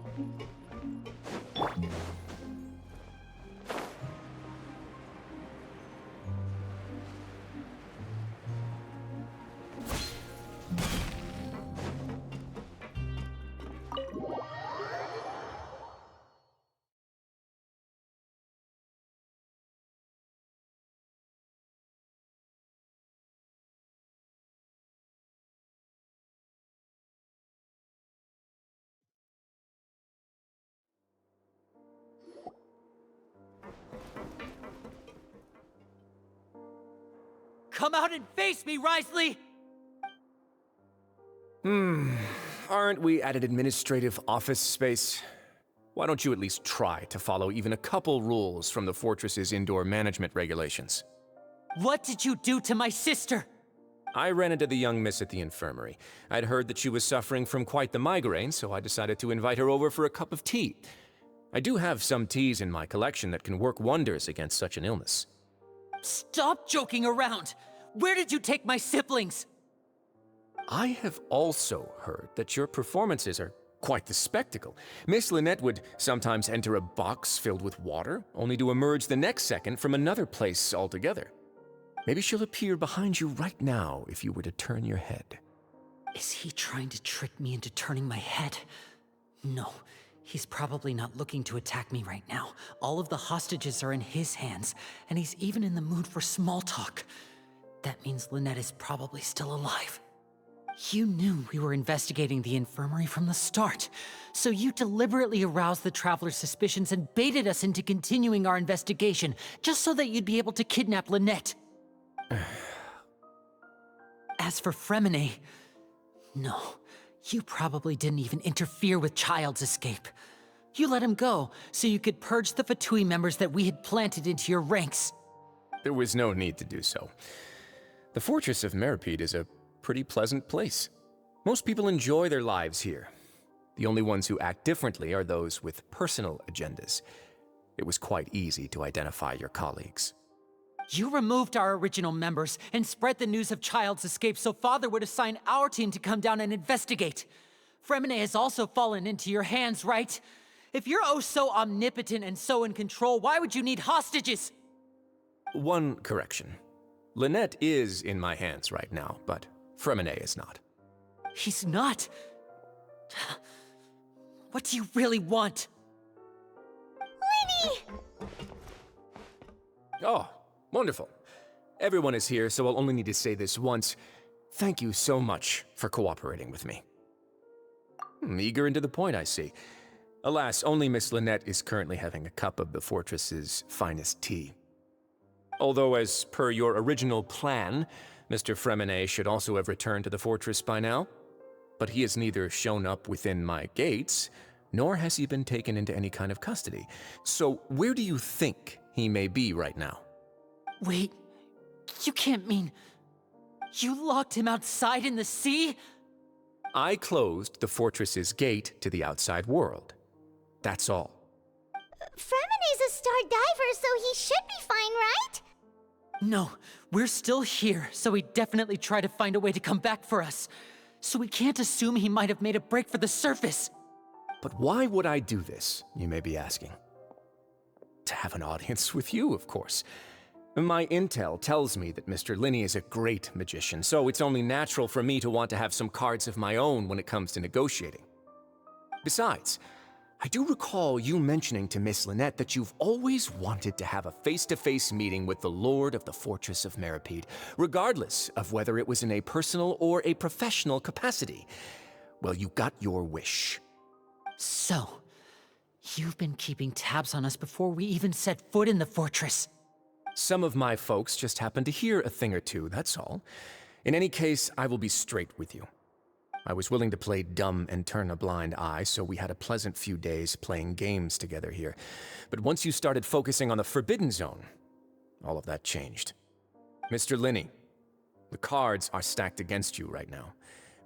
Come out and face me, Wriothesley! Aren't we at an administrative office space? Why don't you at least try to follow even a couple rules from the fortress's indoor management regulations? What did you do to my sister? I ran into the young miss at the infirmary. I'd heard that she was suffering from quite the migraine, so I decided to invite her over for a cup of tea. I do have some teas in my collection that can work wonders against such an illness. Stop joking around! Where did you take my siblings? I have also heard that your performances are quite the spectacle. Miss Lynette would sometimes enter a box filled with water, only to emerge the next second from another place altogether. Maybe she'll appear behind you right now if you were to turn your head. Is he trying to trick me into turning my head? No, He's probably not looking to attack me right now. All of the hostages are in his hands, and he's even in the mood for small talk. That means Lynette is probably still alive. You knew we were investigating the infirmary from the start, so you deliberately aroused the Traveler's suspicions and baited us into continuing our investigation, just so that you'd be able to kidnap Lynette. As for Fremine, no, you probably didn't even interfere with Child's escape. You let him go, so you could purge the Fatui members that we had planted into your ranks. There was no need to do so. The Fortress of Meripede is a pretty pleasant place. Most people enjoy their lives here. The only ones who act differently are those with personal agendas. It was quite easy to identify your colleagues. You removed our original members and spread the news of Child's escape so Father would assign our team to come down and investigate. Fremine has also fallen into your hands, right? If you're oh so omnipotent and so in control, why would you need hostages? One correction. Lynette is in my hands right now, but Fremine is not. He's not? What do you really want? Lyney! Oh, wonderful. Everyone is here, so I'll only need to say this once. Thank you so much for cooperating with me. Eager and to the point, I see. Alas, only Miss Lynette is currently having a cup of the fortress's finest tea. Although, as per your original plan, Mr. Fremine should also have returned to the fortress by now. But he has neither shown up within my gates, nor has he been taken into any kind of custody. So where do you think he may be right now? Wait, you can't mean... You locked him outside in the sea? I closed the fortress's gate to the outside world. That's all. Fremine's a star diver, so he should be fine, right? No, we're still here, so he definitely tried to find a way to come back for us. So we can't assume he might have made a break for the surface. But why would I do this, you may be asking? To have an audience with you, of course. My intel tells me that Mr. Linney is a great magician, so it's only natural for me to want to have some cards of my own when it comes to negotiating. Besides, I do recall you mentioning to Miss Lynette that you've always wanted to have a face-to-face meeting with the Lord of the Fortress of Meripede, regardless of whether it was in a personal or a professional capacity. Well, you got your wish. So, you've been keeping tabs on us before we even set foot in the fortress. Some of my folks just happened to hear a thing or two, that's all. In any case, I will be straight with you. I was willing to play dumb and turn a blind eye, so we had a pleasant few days playing games together here. But once you started focusing on the Forbidden Zone, all of that changed. Mr. Linney, the cards are stacked against you right now.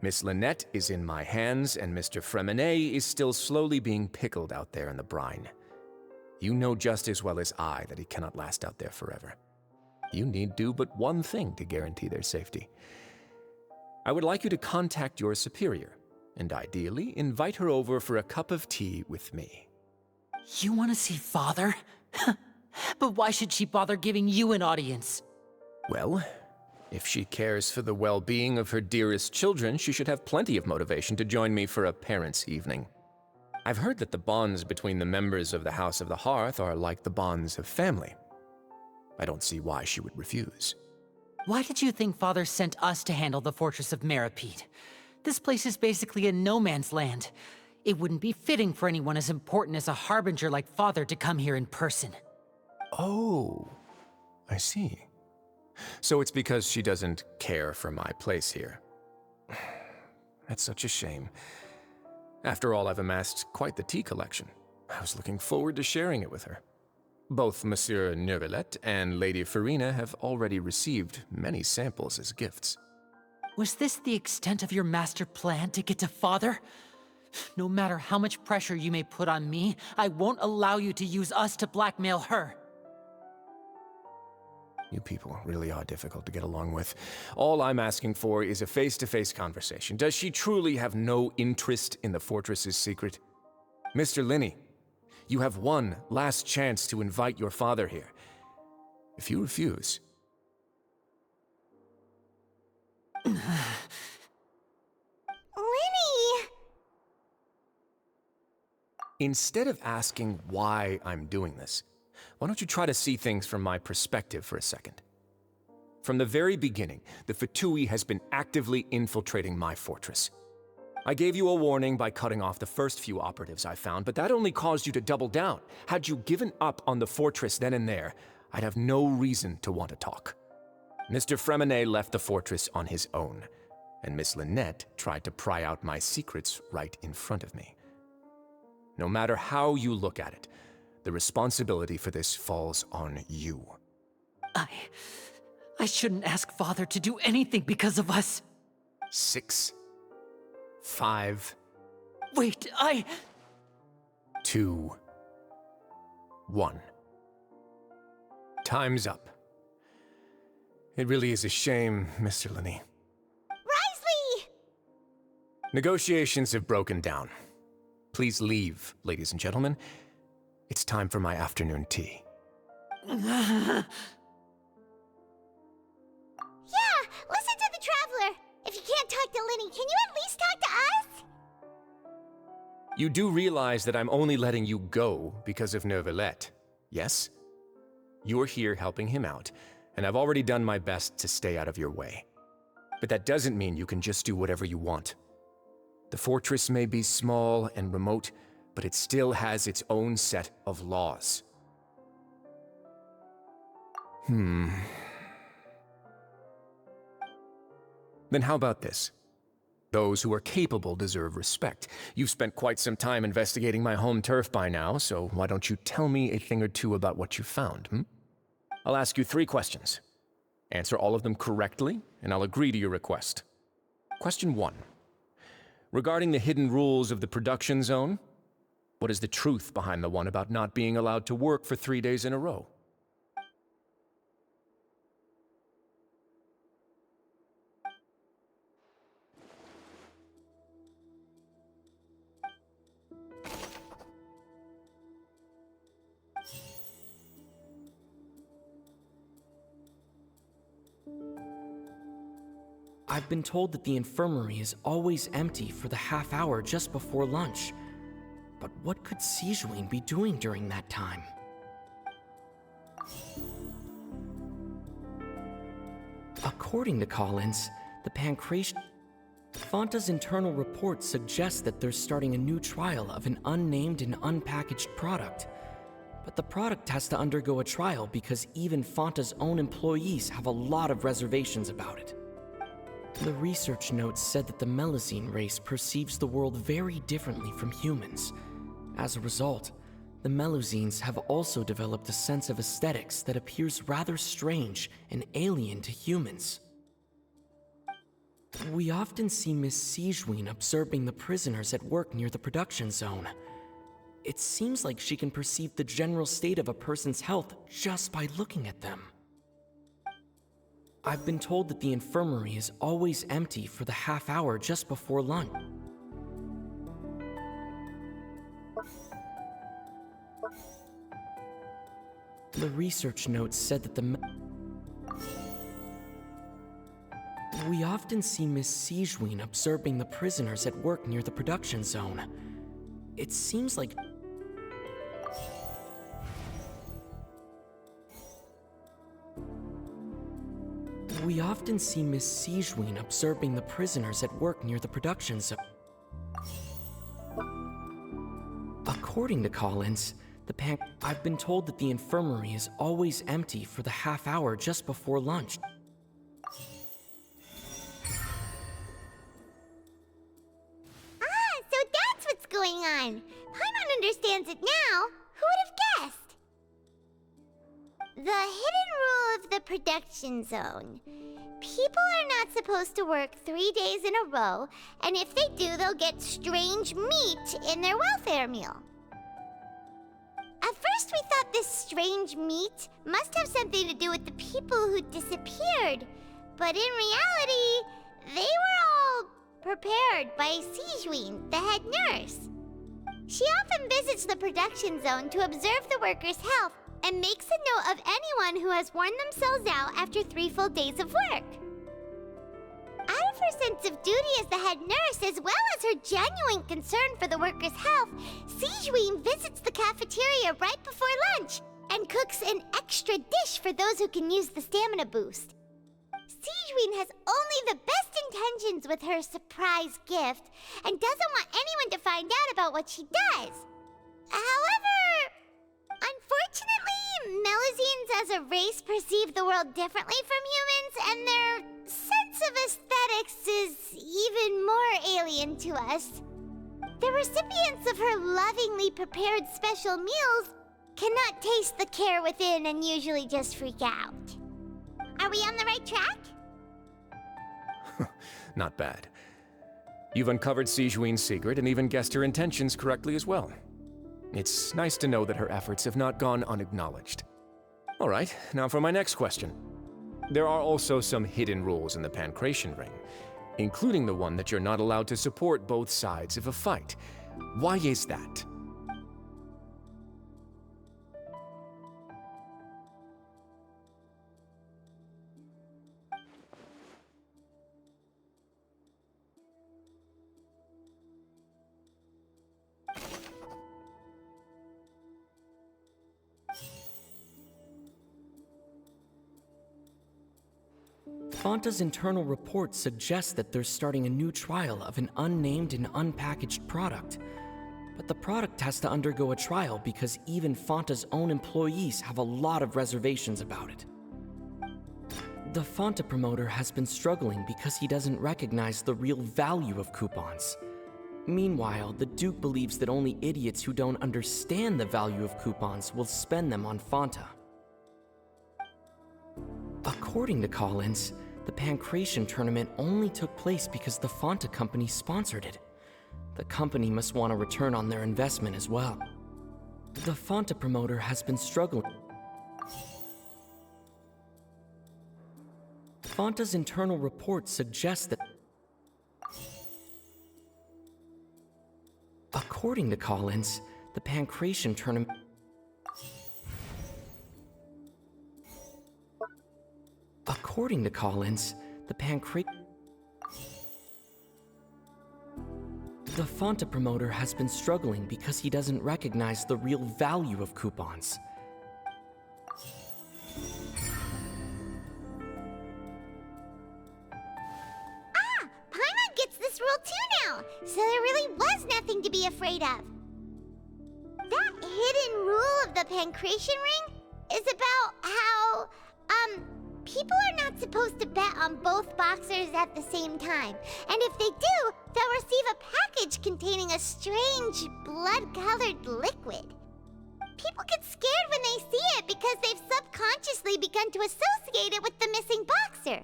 Miss Lynette is in my hands, and Mr. Fremine is still slowly being pickled out there in the brine. You know just as well as I that he cannot last out there forever. You need do but one thing to guarantee their safety. I would like you to contact your superior, and ideally invite her over for a cup of tea with me. You want to see Father? But why should she bother giving you an audience? Well, if she cares for the well-being of her dearest children, she should have plenty of motivation to join me for a parents' evening. I've heard that the bonds between the members of the House of the Hearth are like the bonds of family. I don't see why she would refuse. Why did you think Father sent us to handle the Fortress of Meripede? This place is basically a no-man's land. It wouldn't be fitting for anyone as important as a harbinger like Father to come here in person. Oh, I see. So it's because she doesn't care for my place here. That's such a shame. After all, I've amassed quite the tea collection. I was looking forward to sharing it with her. Both Monsieur Neuvillette and Lady Farina have already received many samples as gifts. Was this the extent of your master plan to get to Father? No matter how much pressure you may put on me, I won't allow you to use us to blackmail her. You people really are difficult to get along with. All I'm asking for is a face-to-face conversation. Does she truly have no interest in the fortress's secret? Mr. Linney, you have one last chance to invite your father here. If you refuse... Lyney! instead of asking why I'm doing this, why don't you try to see things from my perspective for a second? From the very beginning, the Fatui has been actively infiltrating my fortress. I gave you a warning by cutting off the first few operatives I found, but that only caused you to double down. Had you given up on the fortress then and there, I'd have no reason to want to talk. Mr. Fremenet left the fortress on his own, and Miss Lynette tried to pry out my secrets right in front of me. No matter how you look at it, the responsibility for this falls on you. I shouldn't ask Father to do anything because of us. 6, 5... Wait, 2, 1. Time's up. It really is a shame, Mr. Linney. Risley! Negotiations have broken down. Please leave, ladies and gentlemen. It's time for my afternoon tea. Yeah, listen to the Traveler. If you can't talk to Linny, can you at least talk to us? You do realize that I'm only letting you go because of Neuvillette, yes? You're here helping him out, and I've already done my best to stay out of your way. But that doesn't mean you can just do whatever you want. The fortress may be small and remote, but it still has its own set of laws. Then how about this? Those who are capable deserve respect. You've spent quite some time investigating my home turf by now, so why don't you tell me a thing or two about what you found, I'll ask you 3 questions. Answer all of them correctly, and I'll agree to your request. Question 1. Regarding the hidden rules of the production zone, what is the truth behind the one about not being allowed to work for 3 days in a row? I've been told that the infirmary is always empty for the half hour just before lunch. But what could Sijuin be doing during that time? According to Collins, the pancreas... Fonta's internal report suggests that they're starting a new trial of an unnamed and unpackaged product. But the product has to undergo a trial because even Fonta's own employees have a lot of reservations about it. The research notes said that the Melusine race perceives the world very differently from humans. As a result, the Melusines have also developed a sense of aesthetics that appears rather strange and alien to humans. We often see Miss Sijuin observing the prisoners at work near the production zone. It seems like she can perceive the general state of a person's health just by looking at them. I've been told that the infirmary is always empty for the half hour just before lunch. The research notes said that we often see Miss Sijuin observing the prisoners at work near the production zone. It seems like... We often see Miss Sijuin observing the prisoners at work near the production zone. According to Collins, I've been told that the infirmary is always empty for the half hour just before lunch. So that's what's going on. Paimon understands it now. Who would have guessed? The hidden rule of the production zone. People are not supposed to work 3 days in a row, and if they do, they'll get strange meat in their welfare meal. At first we thought this strange meat must have something to do with the people who disappeared, but in reality, they were all prepared by Sijuin, the head nurse. She often visits the production zone to observe the workers' health and makes a note of anyone who has worn themselves out after 3 full days of work. Out of of her sense of duty as the head nurse, as well as her genuine concern for the workers' health, Sigewinne visits the cafeteria right before lunch and cooks an extra dish for those who can use the stamina boost. Sigewinne has only the best intentions with her surprise gift and doesn't want anyone to find out about what she does. However, unfortunately, Melusines as a race perceive the world differently from humans, and their sense of aesthetics is even more alien to us. The recipients of her lovingly prepared special meals cannot taste the care within and usually just freak out. Are we on the right track? Not bad. You've uncovered Sigewinne's secret and even guessed her intentions correctly as well. It's nice to know that her efforts have not gone unacknowledged. All right, now for my next question. There are also some hidden rules in the Pancration Ring, including the one that you're not allowed to support both sides of a fight. Why is that? Fonta's internal report suggests that they're starting a new trial of an unnamed and unpackaged product. But the product has to undergo a trial because even Fonta's own employees have a lot of reservations about it. The Fonta promoter has been struggling because he doesn't recognize the real value of coupons. Meanwhile, the Duke believes that only idiots who don't understand the value of coupons will spend them on Fonta. According to Collins, the Pancration tournament only took place because the Fonta company sponsored it. The company must want a return on their investment as well. The Fonta promoter has been struggling. Fonta's internal report suggests that... According to Collins, the Pancration tournament... According to Collins, the Fonta promoter has been struggling because he doesn't recognize the real value of coupons. Paimon gets this rule too now, so there really was nothing to be afraid of. That hidden rule of the Pancration Ring is about how, people are not supposed to bet on both boxers at the same time. And if they do, they'll receive a package containing a strange, blood-colored liquid. People get scared when they see it because they've subconsciously begun to associate it with the missing boxer.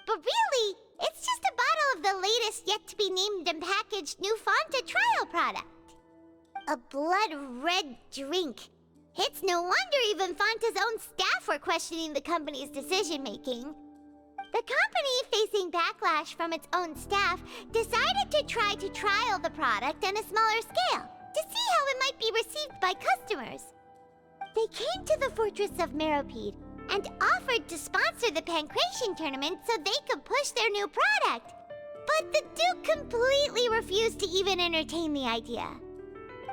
But really, it's just a bottle of the latest yet-to-be-named and packaged new Fonta trial product. A blood-red drink. It's no wonder even Fonta's own staff were questioning the company's decision-making. The company, facing backlash from its own staff, decided to try to trial the product on a smaller scale to see how it might be received by customers. They came to the fortress of Meropide and offered to sponsor the Pancration tournament so they could push their new product. But the Duke completely refused to even entertain the idea.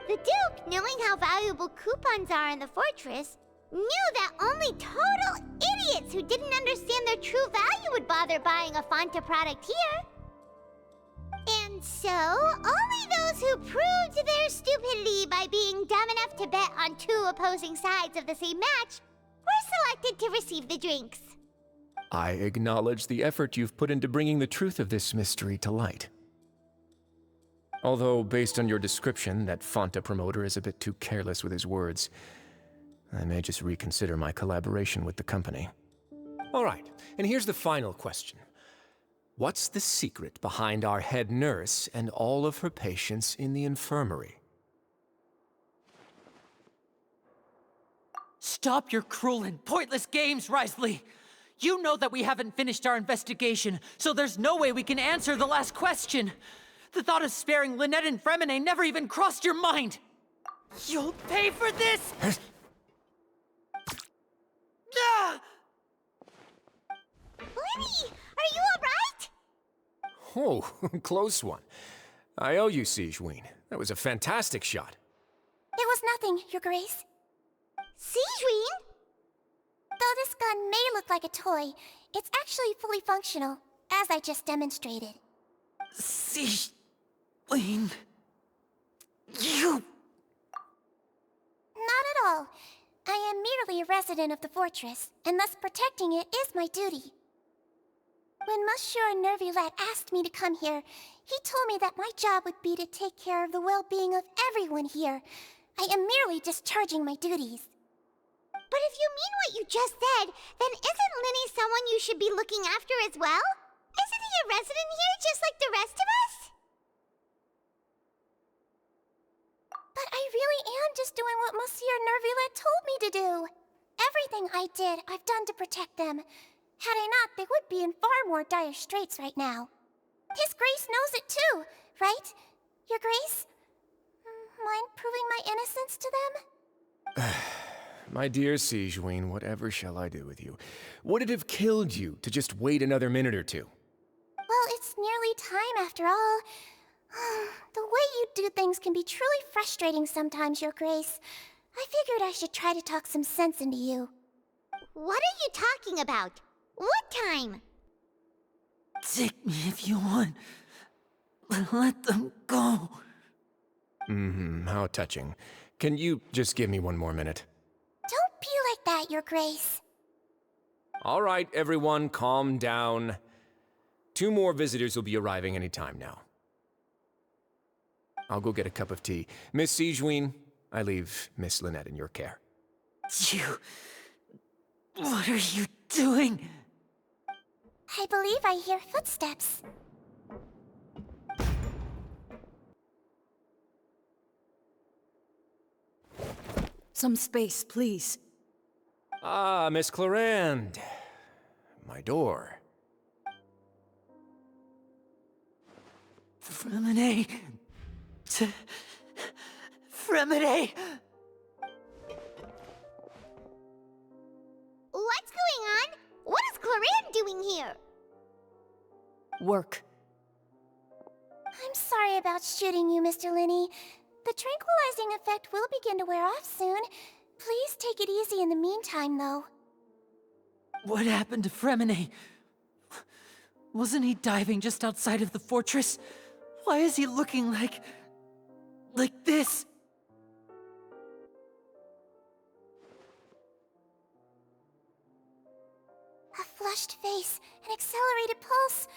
The Duke, knowing how valuable coupons are in the fortress, knew that only total idiots who didn't understand their true value would bother buying a Fonta product here. And so, only those who proved their stupidity by being dumb enough to bet on two opposing sides of the same match were selected to receive the drinks. I acknowledge the effort you've put into bringing the truth of this mystery to light. Although, based on your description, that Fonta promoter is a bit too careless with his words, I may just reconsider my collaboration with the company. All right, and here's the final question. What's the secret behind our head nurse and all of her patients in the infirmary? Stop your cruel and pointless games, Risley! You know that we haven't finished our investigation, so there's no way we can answer the last question! The thought of sparing Lynette and Fremine never even crossed your mind! You'll pay for this! Ah! Lenny, Are you alright? Oh, close one. I owe you, Sigewinne. That was a fantastic shot. It was nothing, Your Grace. Sigewinne? Though this gun may look like a toy, it's actually fully functional, as I just demonstrated. Sigewinne... You... Not at all. I am merely a resident of the fortress, and thus protecting it is my duty. When Monsieur Nervilette asked me to come here, he told me that my job would be to take care of the well-being of everyone here. I am merely discharging my duties. But if you mean what you just said, then isn't Linny someone you should be looking after as well? Isn't he a resident here just like the rest of us? But I really am just doing what Monsieur Nervilette told me to do. Everything I did, I've done to protect them. Had I not, they would be in far more dire straits right now. His Grace knows it too, right? Your Grace? Mind proving my innocence to them? My dear Sigewinne, whatever shall I do with you? Would it have killed you to just wait another minute or two? Well, it's nearly time after all. The way you do things can be truly frustrating sometimes, Your Grace. I figured I should try to talk some sense into you. What are you talking about? What time? Take me if you want. But let them go. How touching. Can you just give me one more minute? Don't be like that, Your Grace. All right, everyone, calm down. 2 more visitors will be arriving any time now. I'll go get a cup of tea. Miss Sigewinne, I leave Miss Lynette in your care. You... What are you doing? I believe I hear footsteps. Some space, please. Ah, Miss Clarande. My door. Fremine... Fremine... What's going on? What is Clarande doing here? Work. I'm sorry about shooting you, Mr. Linny. The tranquilizing effect will begin to wear off soon. Please take it easy in the meantime, though. What happened to Fremine? Wasn't he diving just outside of the fortress? Why is he looking like this? A flushed face, an accelerated pulse.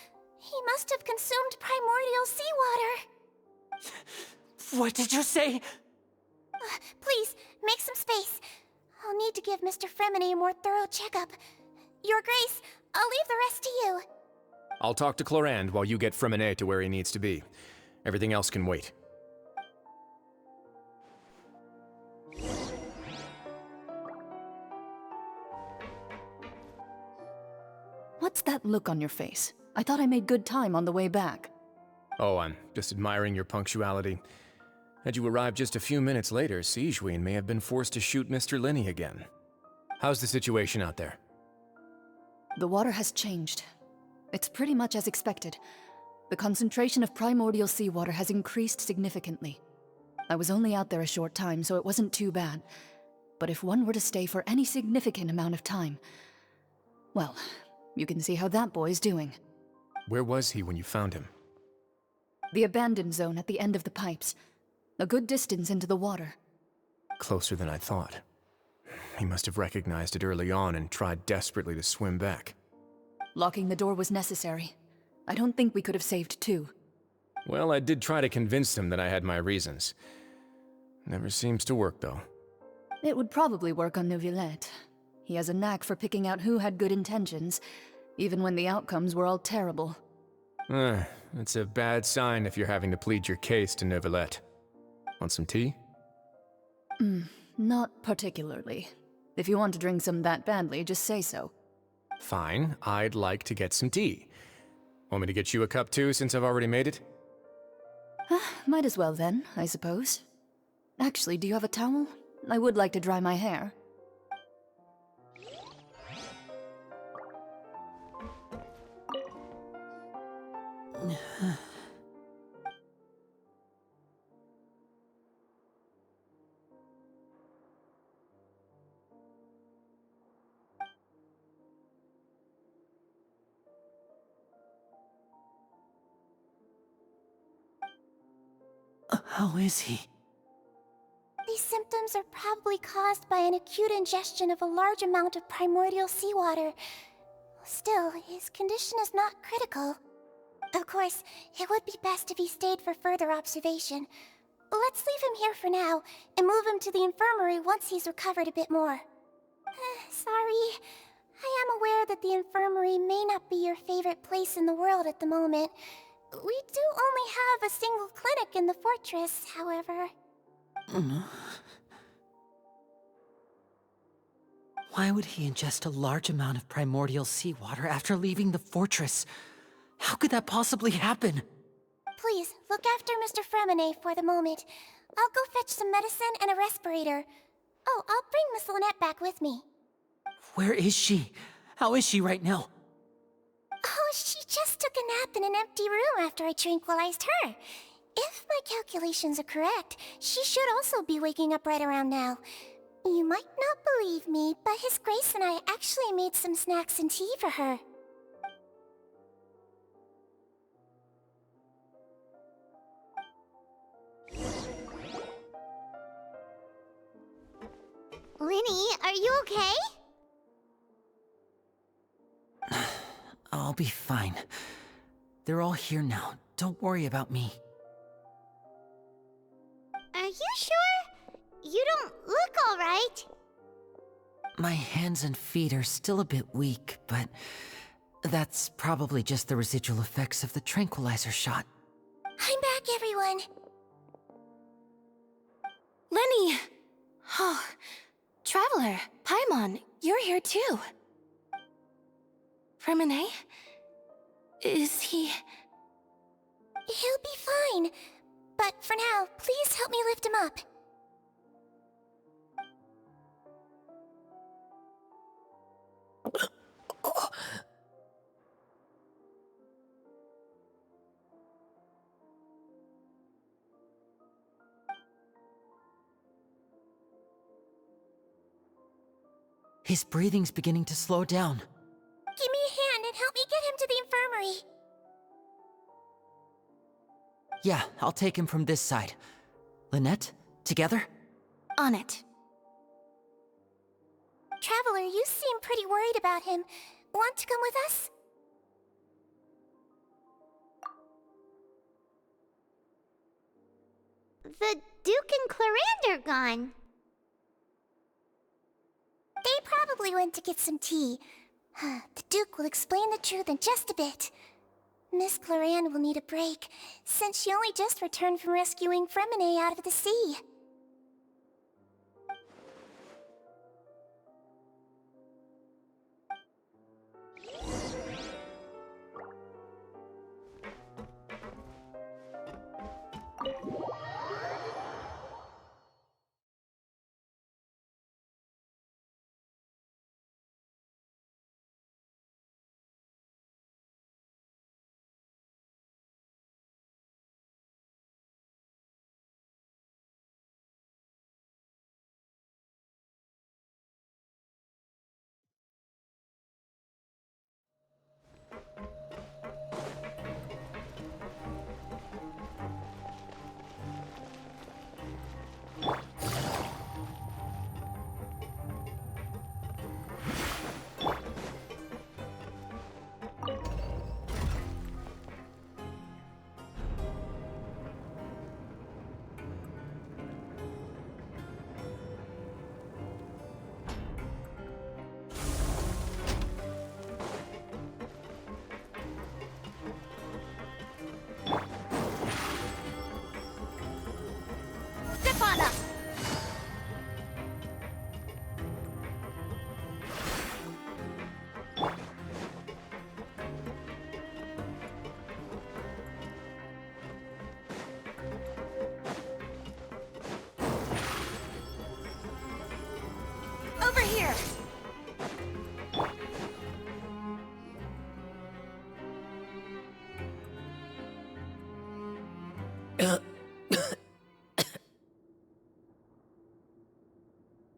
He must have consumed primordial seawater. What did you say? Please, make some space. I'll need to give Mr. Fremine a more thorough checkup. Your Grace, I'll leave the rest to you. I'll talk to Clarande while you get Fremine to where he needs to be. Everything else can wait. What's that look on your face? I thought I made good time on the way back. Oh, I'm just admiring your punctuality. Had you arrived just a few minutes later, Sigewinne may have been forced to shoot Mr. Linny again. How's the situation out there? The water has changed. It's pretty much as expected. The concentration of primordial seawater has increased significantly. I was only out there a short time, so it wasn't too bad. But if one were to stay for any significant amount of time... well, you can see how that boy's doing. Where was he when you found him? The abandoned zone at the end of the pipes. A good distance into the water. Closer than I thought. He must have recognized it early on and tried desperately to swim back. Locking the door was necessary. I don't think we could have saved 2. Well, I did try to convince him that I had my reasons. Never seems to work, though. It would probably work on Neuvillette. He has a knack for picking out who had good intentions, even when the outcomes were all terrible. It's a bad sign if you're having to plead your case to Neuvillette. Want some tea? Not particularly. If you want to drink some that badly, just say so. Fine, I'd like to get some tea. Want me to get you a cup too, since I've already made it? Might as well then, I suppose. Actually, do you have a towel? I would like to dry my hair. How is he? These symptoms are probably caused by an acute ingestion of a large amount of primordial seawater. Still, his condition is not critical. Of course, it would be best if he stayed for further observation. Let's leave him here for now, and move him to the infirmary once he's recovered a bit more. Sorry. I am aware that the infirmary may not be your favorite place in the world at the moment. We do only have a single clinic in the fortress, however. Why would he ingest a large amount of primordial seawater after leaving the fortress? How could that possibly happen? Please, look after Mr. Fremine for the moment. I'll go fetch some medicine and a respirator. Oh, I'll bring Miss Lynette back with me. Where is she? How is she right now? Oh, she just took a nap in an empty room after I tranquilized her. If my calculations are correct, she should also be waking up right around now. You might not believe me, but His Grace and I actually made some snacks and tea for her. Linny, are you okay? I'll be fine. They're all here now. Don't worry about me. Are you sure? You don't look alright. My hands and feet are still a bit weak, but that's probably just the residual effects of the tranquilizer shot. I'm back, everyone. Lenny! Oh, Traveler, Paimon, you're here too. Fremine? Is he... He'll be fine. But for now, please help me lift him up. His breathing's beginning to slow down. Give me a hand and help me get him to the infirmary. Yeah, I'll take him from this side. Lynette, together? On it. Traveler, you seem pretty worried about him. Want to come with us? The Duke and Clarande are gone. They probably went to get some tea. The Duke will explain the truth in just a bit. Miss Clarande will need a break, since she only just returned from rescuing Fremine out of the sea.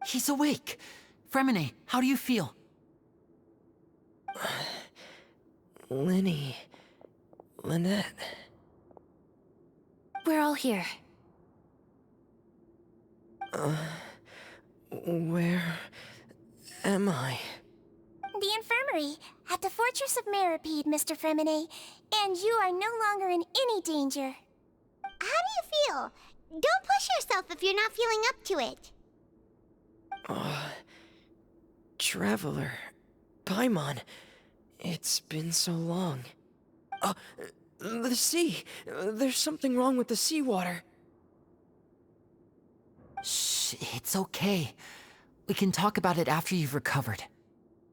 He's awake. Fremine, how do you feel? Lynette. We're all here. Where am I? The infirmary, at the Fortress of Meripede, Mr. Fremine. And you are no longer in any danger. How do you feel? Don't push yourself if you're not feeling up to it. Traveler. Paimon. It's been so long. The sea. There's something wrong with the seawater. Shh, it's okay. We can talk about it after you've recovered.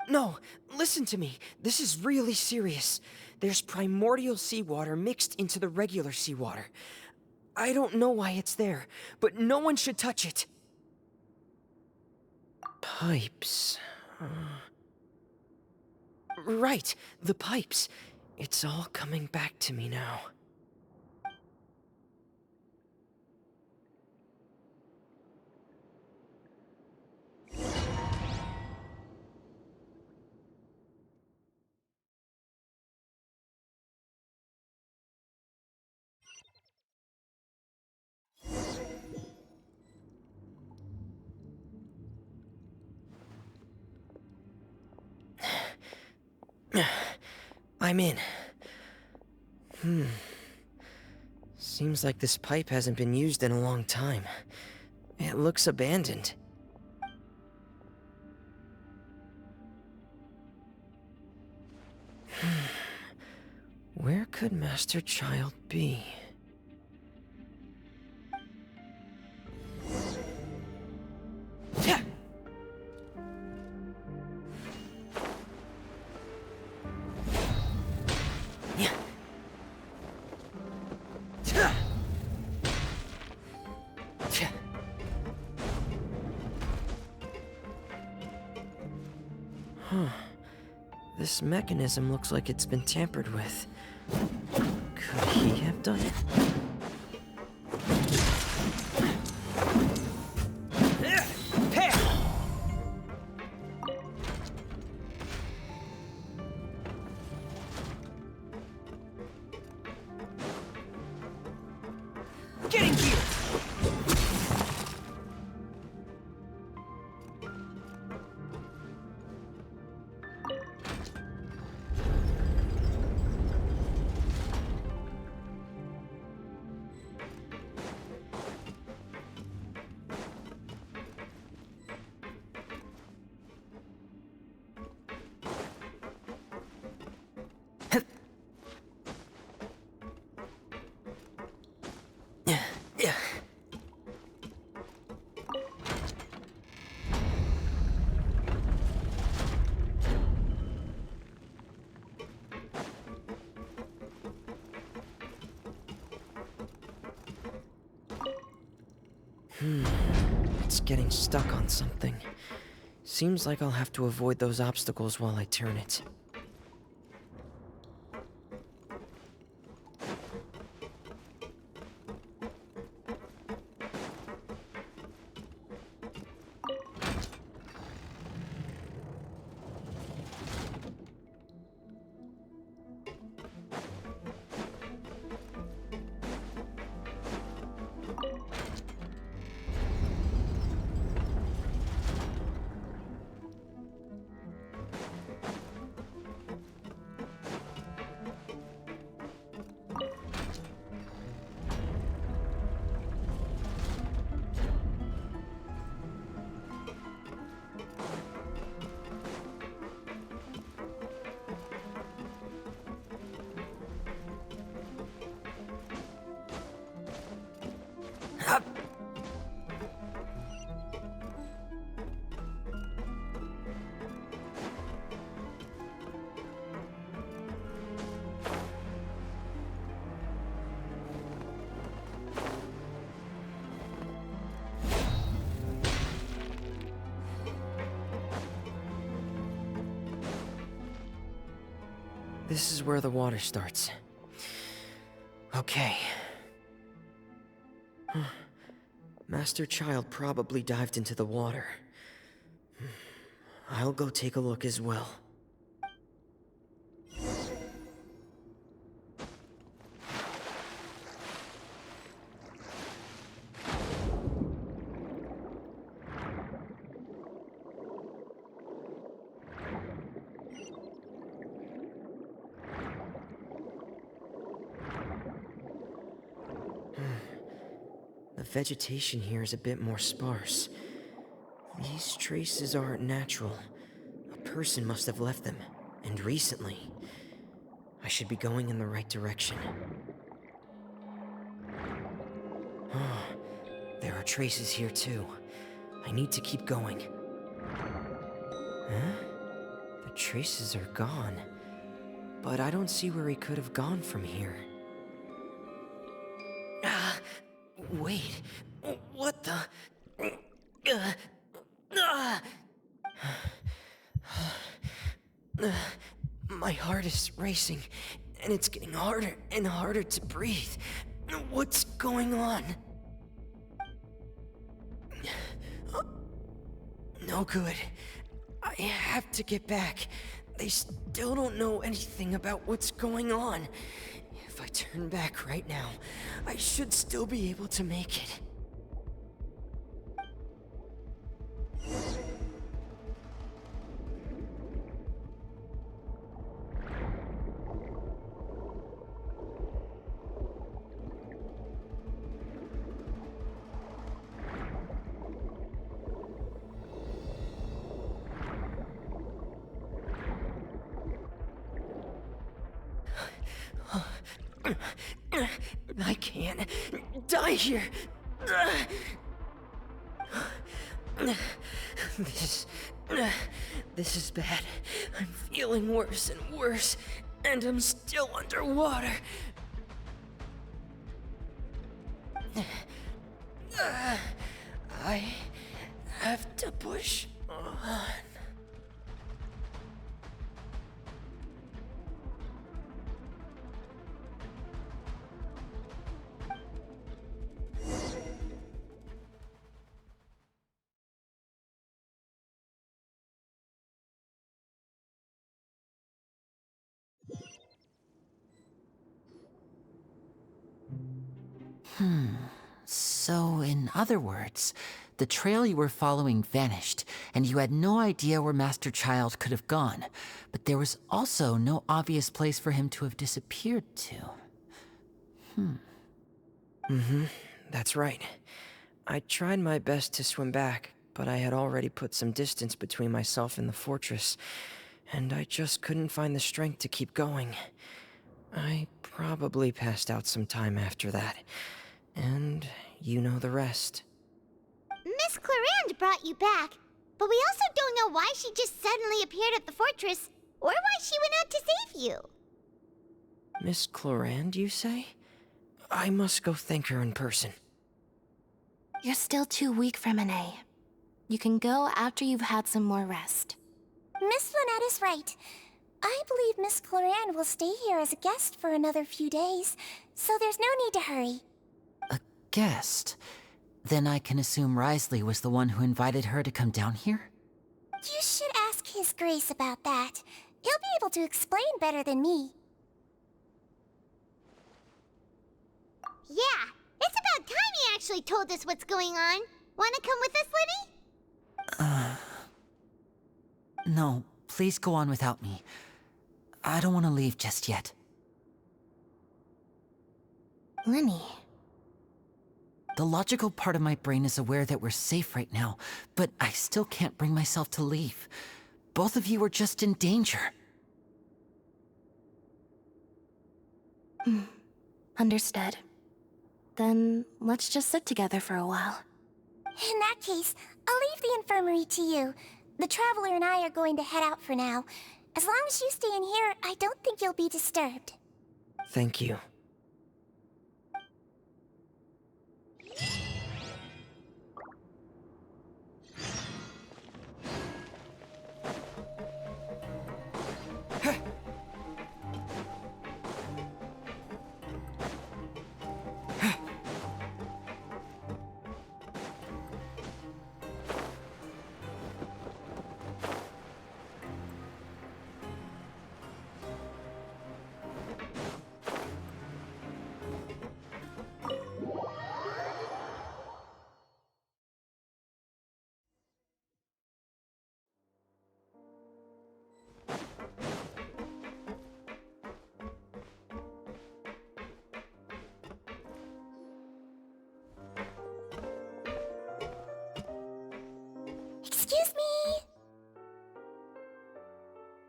No, listen to me. This is really serious. There's primordial seawater mixed into the regular seawater. I don't know why it's there, but no one should touch it. Pipes. Right, the pipes. It's all coming back to me now. I'm in. Seems like this pipe hasn't been used in a long time. It looks abandoned. Where could Master Child be? This mechanism looks like it's been tampered with. Could he have done it? Get in gear! It's getting stuck on something. Seems like I'll have to avoid those obstacles while I turn it. This is where the water starts. Okay. Master Child probably dived into the water. I'll go take a look as well. The vegetation here is a bit more sparse. These traces aren't natural. A person must have left them, and recently. I should be going in the right direction. Oh, there are traces here too. I need to keep going. Huh? The traces are gone. But I don't see where he could have gone from here. Wait, what the? My heart is racing, and it's getting harder and harder to breathe. What's going on? No good. I have to get back. They still don't know anything about what's going on. If I turn back right now, I should still be able to make it. I can't die here. This is bad. I'm feeling worse and worse, and I'm still underwater. I have to push on. So, in other words, the trail you were following vanished, and you had no idea where Master Child could have gone, but there was also no obvious place for him to have disappeared to. That's right. I tried my best to swim back, but I had already put some distance between myself and the fortress, and I just couldn't find the strength to keep going. I probably passed out some time after that, and you know the rest. Miss Clarande brought you back, but we also don't know why she just suddenly appeared at the fortress, or why she went out to save you. Miss Clarande, you say? I must go thank her in person. You're still too weak for Monet. You can go after you've had some more rest. Miss Lynette is right. I believe Miss Clarande will stay here as a guest for another few days, so there's no need to hurry. A guest? Then I can assume Risley was the one who invited her to come down here? You should ask His Grace about that. He'll be able to explain better than me. Yeah, it's about time he actually told us what's going on. Wanna come with us, Lenny? No, please go on without me. I don't want to leave just yet. Lenny. The logical part of my brain is aware that we're safe right now, but I still can't bring myself to leave. Both of you are just in danger. Understood. Then let's just sit together for a while. In that case, I'll leave the infirmary to you. The Traveler and I are going to head out for now. As long as you stay in here, I don't think you'll be disturbed. Thank you.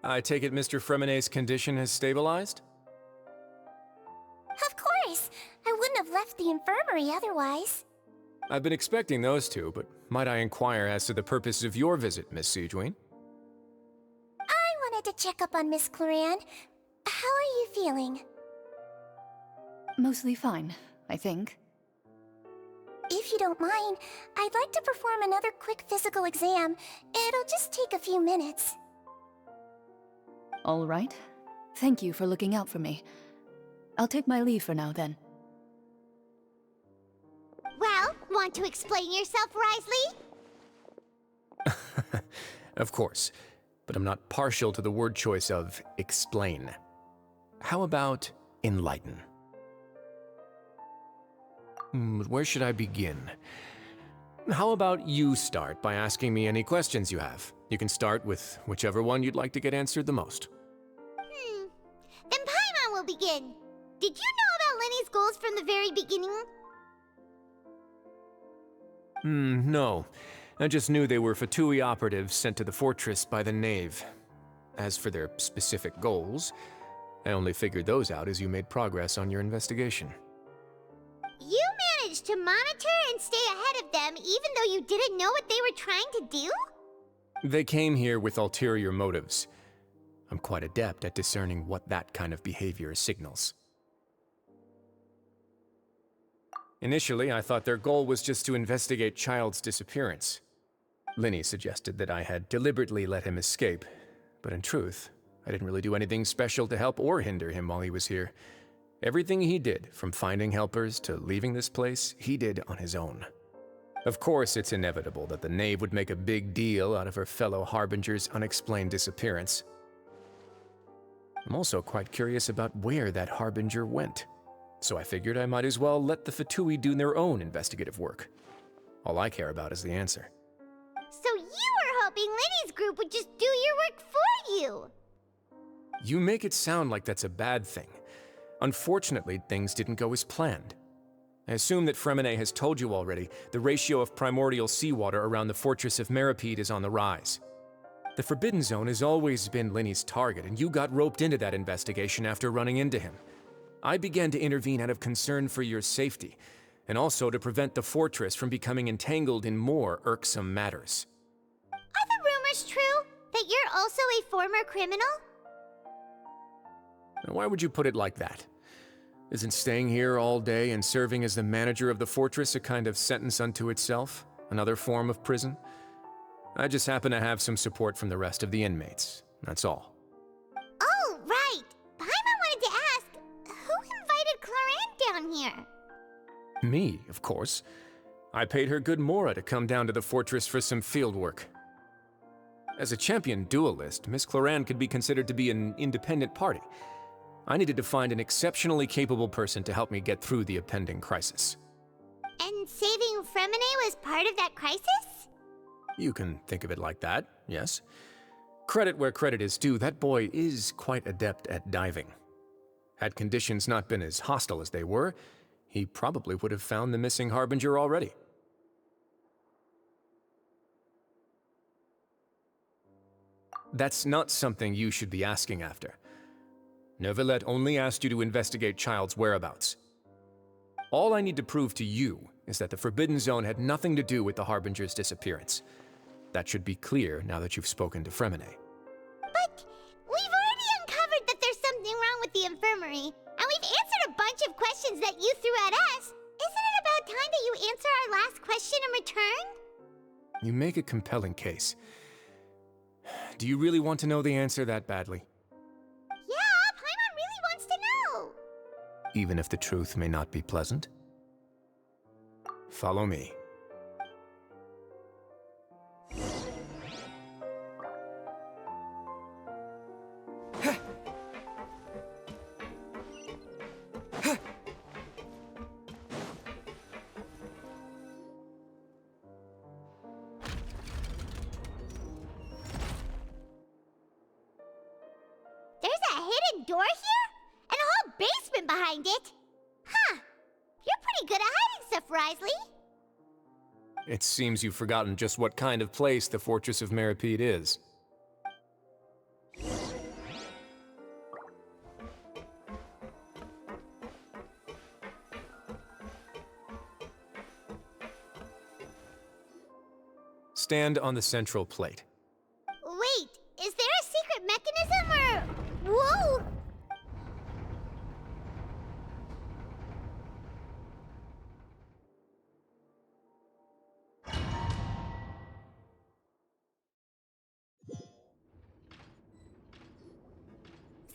I take it Mr. Fremonet's condition has stabilized? Of course! I wouldn't have left the infirmary otherwise. I've been expecting those two, but might I inquire as to the purpose of your visit, Miss Siegeween? I wanted to check up on Miss Cloran. How are you feeling? Mostly fine, I think. If you don't mind, I'd like to perform another quick physical exam. It'll just take a few minutes. All right. Thank you for looking out for me. I'll take my leave for now, then. Well, want to explain yourself, Risley? Of course, but I'm not partial to the word choice of explain. How about enlighten? Where should I begin? How about you start by asking me any questions you have? You can start with whichever one you'd like to get answered the most. Then Paimon will begin. Did you know about Lenny's goals from the very beginning? No. I just knew they were Fatui operatives sent to the fortress by the Knave. As for their specific goals, I only figured those out as you made progress on your investigation. You managed to monitor and stay ahead of them even though you didn't know what they were trying to do? They came here with ulterior motives. I'm quite adept at discerning what that kind of behavior signals. Initially, I thought their goal was just to investigate Child's disappearance. Linny suggested that I had deliberately let him escape, but in truth, I didn't really do anything special to help or hinder him while he was here. Everything he did, from finding helpers to leaving this place, he did on his own. Of course, it's inevitable that the Knave would make a big deal out of her fellow Harbinger's unexplained disappearance. I'm also quite curious about where that Harbinger went, so I figured I might as well let the Fatui do their own investigative work. All I care about is the answer. So you were hoping Lenny's group would just do your work for you! You make it sound like that's a bad thing. Unfortunately, things didn't go as planned. I assume that Fremonet has told you already, the ratio of primordial seawater around the fortress of Meripede is on the rise. The Forbidden Zone has always been Linny's target, and you got roped into that investigation after running into him. I began to intervene out of concern for your safety, and also to prevent the fortress from becoming entangled in more irksome matters. Are the rumors true? That you're also a former criminal? Why would you put it like that? Isn't staying here all day and serving as the manager of the fortress a kind of sentence unto itself? Another form of prison? I just happen to have some support from the rest of the inmates, that's all. Oh, right! Paimon wanted to ask, who invited Cloran down here? Me, of course. I paid her good mora to come down to the fortress for some field work. As a champion duelist, Miss Cloran could be considered to be an independent party. I needed to find an exceptionally capable person to help me get through the impending crisis. And saving Fremonet was part of that crisis? You can think of it like that, yes. Credit where credit is due, that boy is quite adept at diving. Had conditions not been as hostile as they were, he probably would have found the missing Harbinger already. That's not something you should be asking after. Neuvillette only asked you to investigate Child's whereabouts. All I need to prove to you is that the Forbidden Zone had nothing to do with the Harbinger's disappearance. That should be clear now that you've spoken to Fremonet. But we've already uncovered that there's something wrong with the infirmary, and we've answered a bunch of questions that you threw at us. Isn't it about time that you answer our last question in return? You make a compelling case. Do you really want to know the answer that badly? Yeah, Paimon really wants to know! Even if the truth may not be pleasant? Follow me. There's a hidden door here? And a whole basement behind it? Huh. You're pretty good at hiding stuff, Risley. It seems you've forgotten just what kind of place the Fortress of Meripede is. Stand on the central plate. Wait, is there a secret mechanism or... Whoa!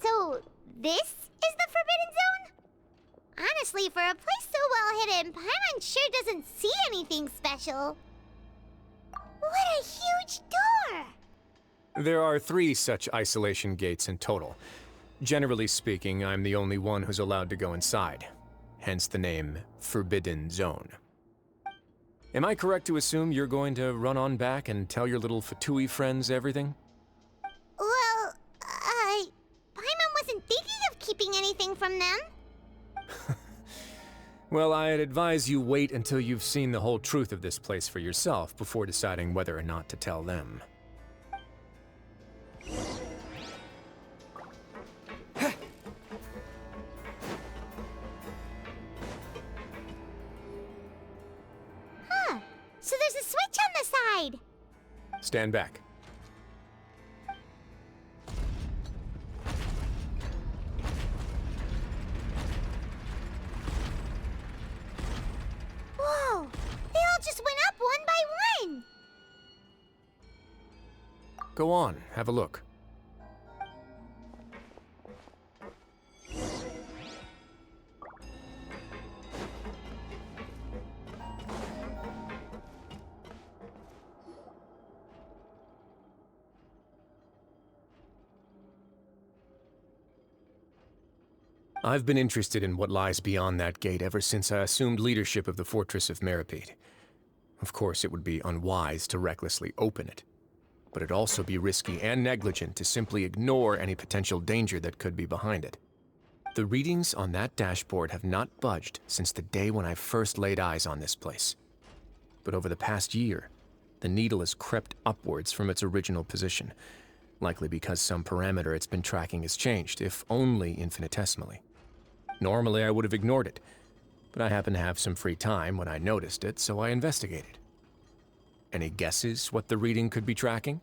So, this is the Forbidden Zone? Honestly, for a place so well hidden, Paimon sure doesn't see anything special. What a huge door! There are 3 such isolation gates in total. Generally speaking, I'm the only one who's allowed to go inside. Hence the name Forbidden Zone. Am I correct to assume you're going to run on back and tell your little Fatui friends everything? Well, Paimon wasn't thinking of keeping anything from them. Well, I'd advise you wait until you've seen the whole truth of this place for yourself before deciding whether or not to tell them. Huh. So there's a switch on the side. Stand back. Whoa! They all just went up one by one! Go on, have a look. I've been interested in what lies beyond that gate ever since I assumed leadership of the Fortress of Meripede. Of course, it would be unwise to recklessly open it, but it'd also be risky and negligent to simply ignore any potential danger that could be behind it. The readings on that dashboard have not budged since the day when I first laid eyes on this place. But over the past year, the needle has crept upwards from its original position, likely because some parameter it's been tracking has changed, if only infinitesimally. Normally, I would have ignored it, but I happened to have some free time when I noticed it, so I investigated. Any guesses what the reading could be tracking?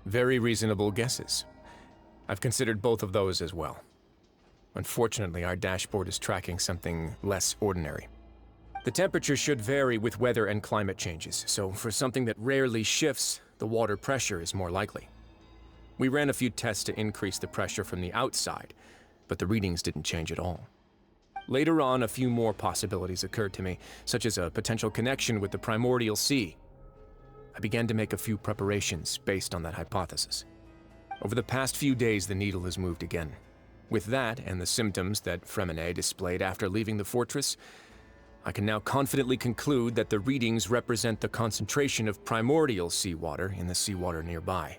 Very reasonable guesses. I've considered both of those as well. Unfortunately, our dashboard is tracking something less ordinary. The temperature should vary with weather and climate changes, so for something that rarely shifts, the water pressure is more likely. We ran a few tests to increase the pressure from the outside, but the readings didn't change at all. Later on, a few more possibilities occurred to me, such as a potential connection with the primordial sea. I began to make a few preparations based on that hypothesis. Over the past few days, the needle has moved again. With that, and the symptoms that Fremine displayed after leaving the fortress, I can now confidently conclude that the readings represent the concentration of primordial seawater in the seawater nearby.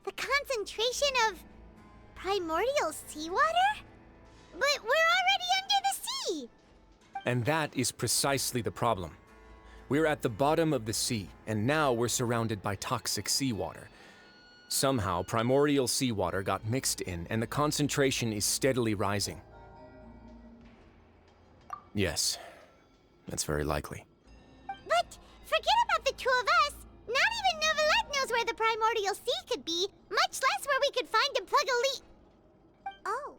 The concentration of primordial seawater? But we're already under the sea! And that is precisely the problem. We're at the bottom of the sea, and now we're surrounded by toxic seawater. Somehow, primordial seawater got mixed in, and the concentration is steadily rising. Yes, that's very likely. But forget about the two of us! Not even Neuvillette knows where the primordial sea could be, much less where we could find and plug a leak. Oh.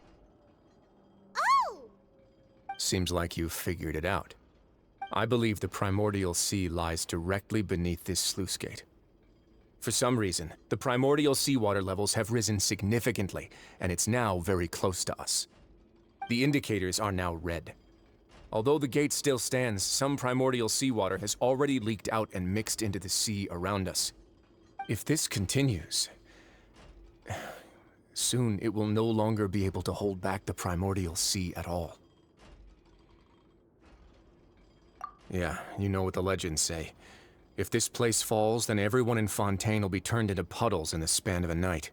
Oh! Seems like you've figured it out. I believe the primordial sea lies directly beneath this sluice gate. For some reason, the primordial seawater levels have risen significantly, and it's now very close to us. The indicators are now red. Although the gate still stands, some primordial seawater has already leaked out and mixed into the sea around us. If this continues, soon it will no longer be able to hold back the primordial sea at all. Yeah, you know what the legends say. If this place falls, then everyone in Fontaine will be turned into puddles in the span of a night.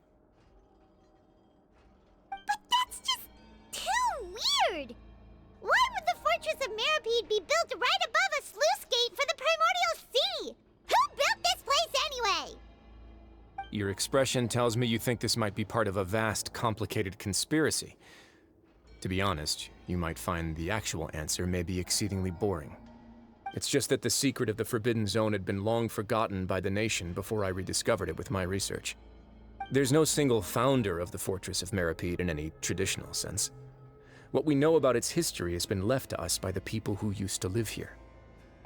But that's just too weird! Why would the Fortress of Meripede be built right above a sluice gate for the primordial sea? Who built this place anyway? Your expression tells me you think this might be part of a vast, complicated conspiracy. To be honest, you might find the actual answer may be exceedingly boring. It's just that the secret of the Forbidden Zone had been long forgotten by the nation before I rediscovered it with my research. There's no single founder of the Fortress of Meripede in any traditional sense. What we know about its history has been left to us by the people who used to live here.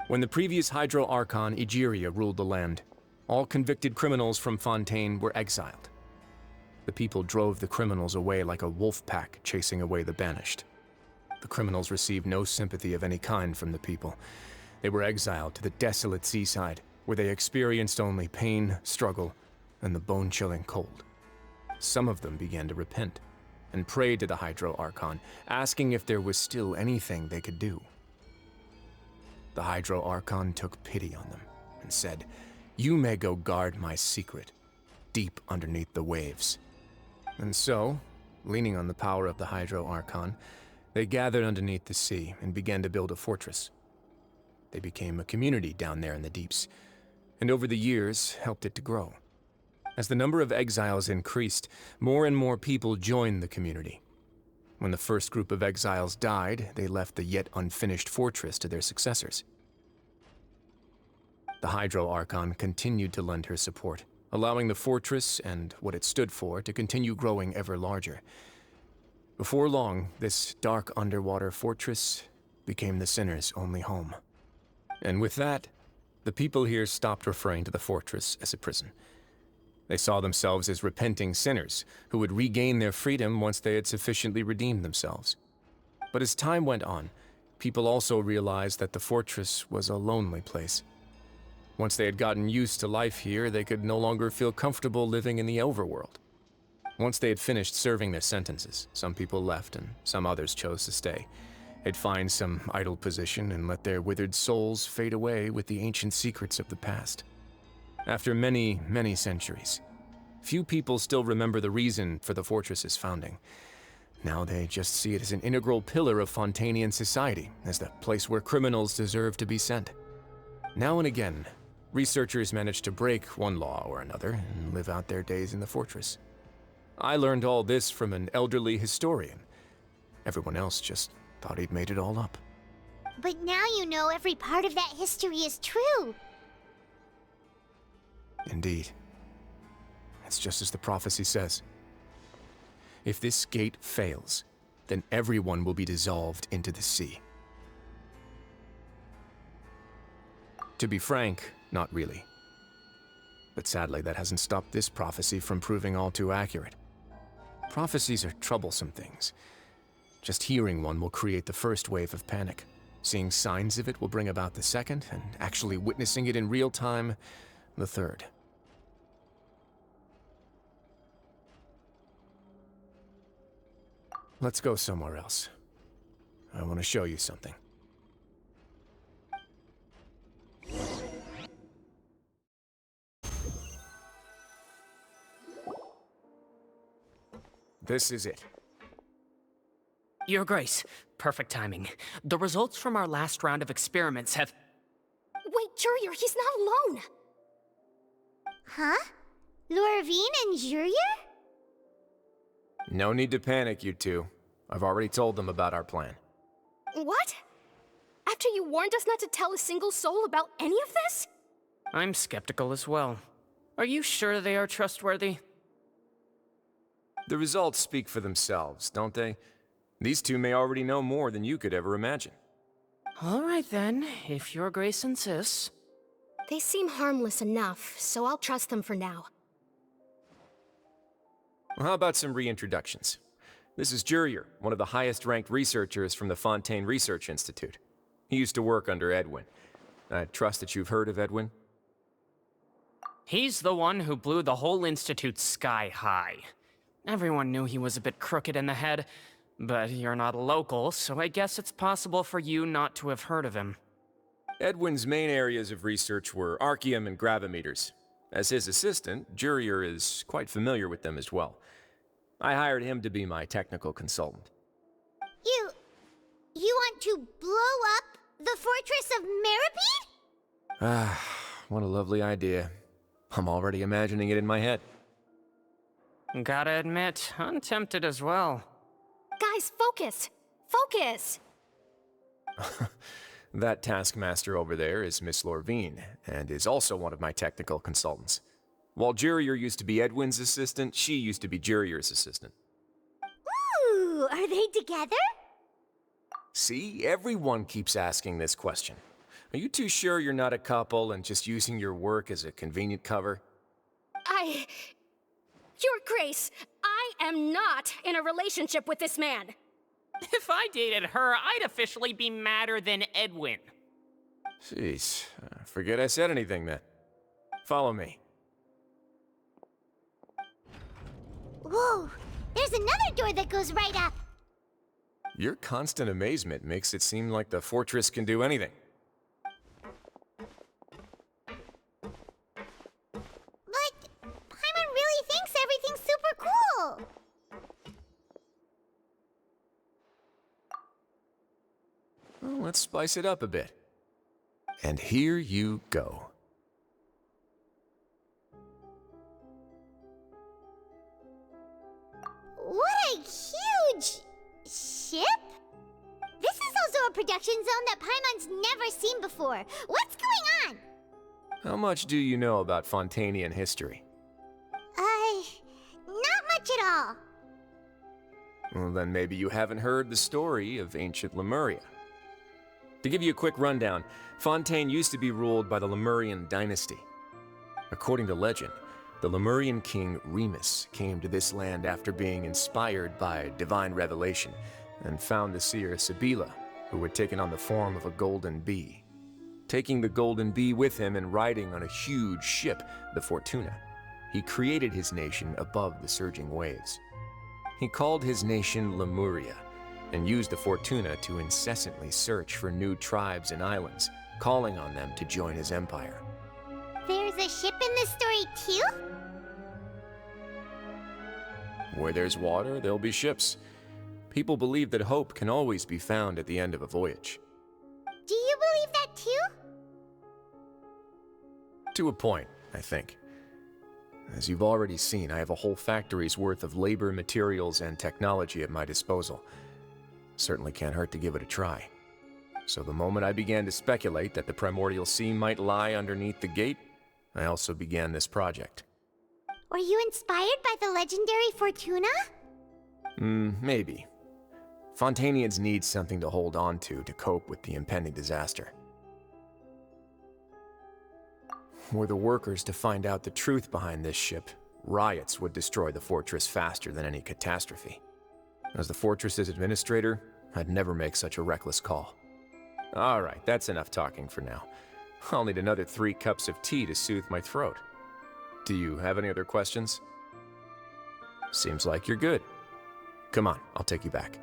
When the previous Hydro Archon Egeria ruled the land, all convicted criminals from Fontaine were exiled. The people drove the criminals away like a wolf pack chasing away the banished. The criminals received no sympathy of any kind from the people. They were exiled to the desolate seaside, where they experienced only pain, struggle, and the bone-chilling cold. Some of them began to repent, and prayed to the Hydro Archon, asking if there was still anything they could do. The Hydro Archon took pity on them, and said, "You may go guard my secret, deep underneath the waves." And so, leaning on the power of the Hydro Archon, they gathered underneath the sea and began to build a fortress. They became a community down there in the deeps, and over the years helped it to grow. As the number of exiles increased, more and more people joined the community. When the first group of exiles died, they left the yet unfinished fortress to their successors. The Hydro Archon continued to lend her support, allowing the fortress and what it stood for to continue growing ever larger. Before long, this dark underwater fortress became the Sinner's only home. And with that, the people here stopped referring to the fortress as a prison. They saw themselves as repenting sinners who would regain their freedom once they had sufficiently redeemed themselves. But as time went on, people also realized that the fortress was a lonely place. Once they had gotten used to life here, they could no longer feel comfortable living in the overworld. Once they had finished serving their sentences, some people left and some others chose to stay. They'd find some idle position and let their withered souls fade away with the ancient secrets of the past. After many, many centuries, few people still remember the reason for the fortress's founding. Now they just see it as an integral pillar of Fontainian society, as the place where criminals deserve to be sent. Now and again, researchers manage to break one law or another and live out their days in the fortress. I learned all this from an elderly historian. Everyone else just thought he'd made it all up. But now you know every part of that history is true. Indeed. It's just as the prophecy says. If this gate fails, then everyone will be dissolved into the sea. To be frank, not really. But sadly, that hasn't stopped this prophecy from proving all too accurate. Prophecies are troublesome things. Just hearing one will create the first wave of panic. Seeing signs of it will bring about the second, and actually witnessing it in real time, the third. Let's go somewhere else. I want to show you something. This is it. Your Grace, perfect timing. The results from our last round of experiments have... Wait, Jurier, he's not alone! Huh? Lorvine and Jurier? No need to panic, you two. I've already told them about our plan. What? After you warned us not to tell a single soul about any of this? I'm skeptical as well. Are you sure they are trustworthy? The results speak for themselves, don't they? These two may already know more than you could ever imagine. All right then, if Your Grace insists. They seem harmless enough, so I'll trust them for now. Well, how about some reintroductions? This is Jurier, one of the highest-ranked researchers from the Fontaine Research Institute. He used to work under Edwin. I trust that you've heard of Edwin? He's the one who blew the whole institute sky high. Everyone knew he was a bit crooked in the head, but you're not a local, so I guess it's possible for you not to have heard of him. Edwin's main areas of research were archaeum and gravimeters. As his assistant, Jurier is quite familiar with them as well. I hired him to be my technical consultant. You want to blow up the Fortress of Meripede? Ah, what a lovely idea. I'm already imagining it in my head. Gotta admit, I'm tempted as well. Guys, focus! Focus! That taskmaster over there is Miss Lorvine, and is also one of my technical consultants. While Jurier used to be Edwin's assistant, she used to be Jurier's assistant. Ooh, are they together? See, everyone keeps asking this question. Are you too sure you're not a couple and just using your work as a convenient cover? Your Grace, I am not in a relationship with this man. If I dated her, I'd officially be madder than Edwin. Jeez, forget I said anything then. Follow me. Whoa, there's another door that goes right up. Your constant amazement makes it seem like the fortress can do anything. But Paimon really thinks everything's super cool. Well, let's spice it up a bit. And here you go. What a huge ship? This is also a production zone that Paimon's never seen before. What's going on? How much do you know about Fontainian history? Not much at all. Well, then maybe you haven't heard the story of ancient Lemuria. To give you a quick rundown, Fontaine used to be ruled by the Lemurian dynasty. According to legend, the Lemurian king Remus came to this land after being inspired by divine revelation and found the seer Sibila, who had taken on the form of a golden bee. Taking the golden bee with him and riding on a huge ship, the Fortuna, he created his nation above the surging waves. He called his nation Lemuria and used the Fortuna to incessantly search for new tribes and islands, calling on them to join his empire. There's a ship in this story too? Where there's water, there'll be ships. People believe that hope can always be found at the end of a voyage. Do you believe that too? To a point, I think. As you've already seen, I have a whole factory's worth of labor, materials, and technology at my disposal. Certainly can't hurt to give it a try. So the moment I began to speculate that the primordial sea might lie underneath the gate, I also began this project. Were you inspired by the legendary Fortuna? Maybe. Fontainians need something to hold on to cope with the impending disaster. Were the workers to find out the truth behind this ship, riots would destroy the fortress faster than any catastrophe. As the fortress's administrator, I'd never make such a reckless call. All right, that's enough talking for now. I'll need another 3 cups of tea to soothe my throat. Do you have any other questions? Seems like you're good. Come on, I'll take you back.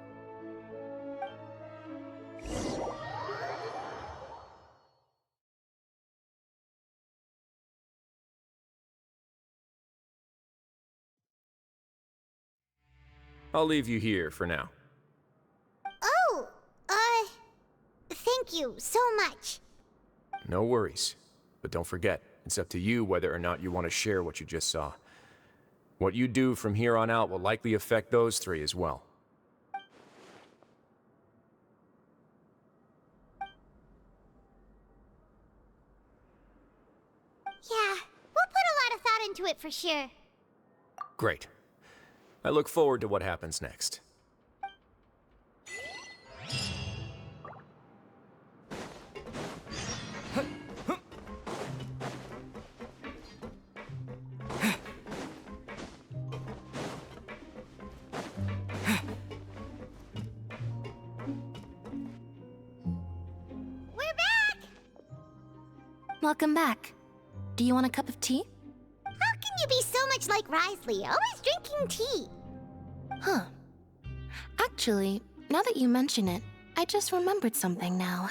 I'll leave you here for now. Oh, thank you so much. No worries. But don't forget, it's up to you whether or not you want to share what you just saw. What you do from here on out will likely affect those 3 as well. Yeah, we'll put a lot of thought into it for sure. Great. I look forward to what happens next. We're back! Welcome back. Do you want a cup of tea? How can you be so much like Risley, always drinking tea? Huh. Actually, now that you mention it, I just remembered something now.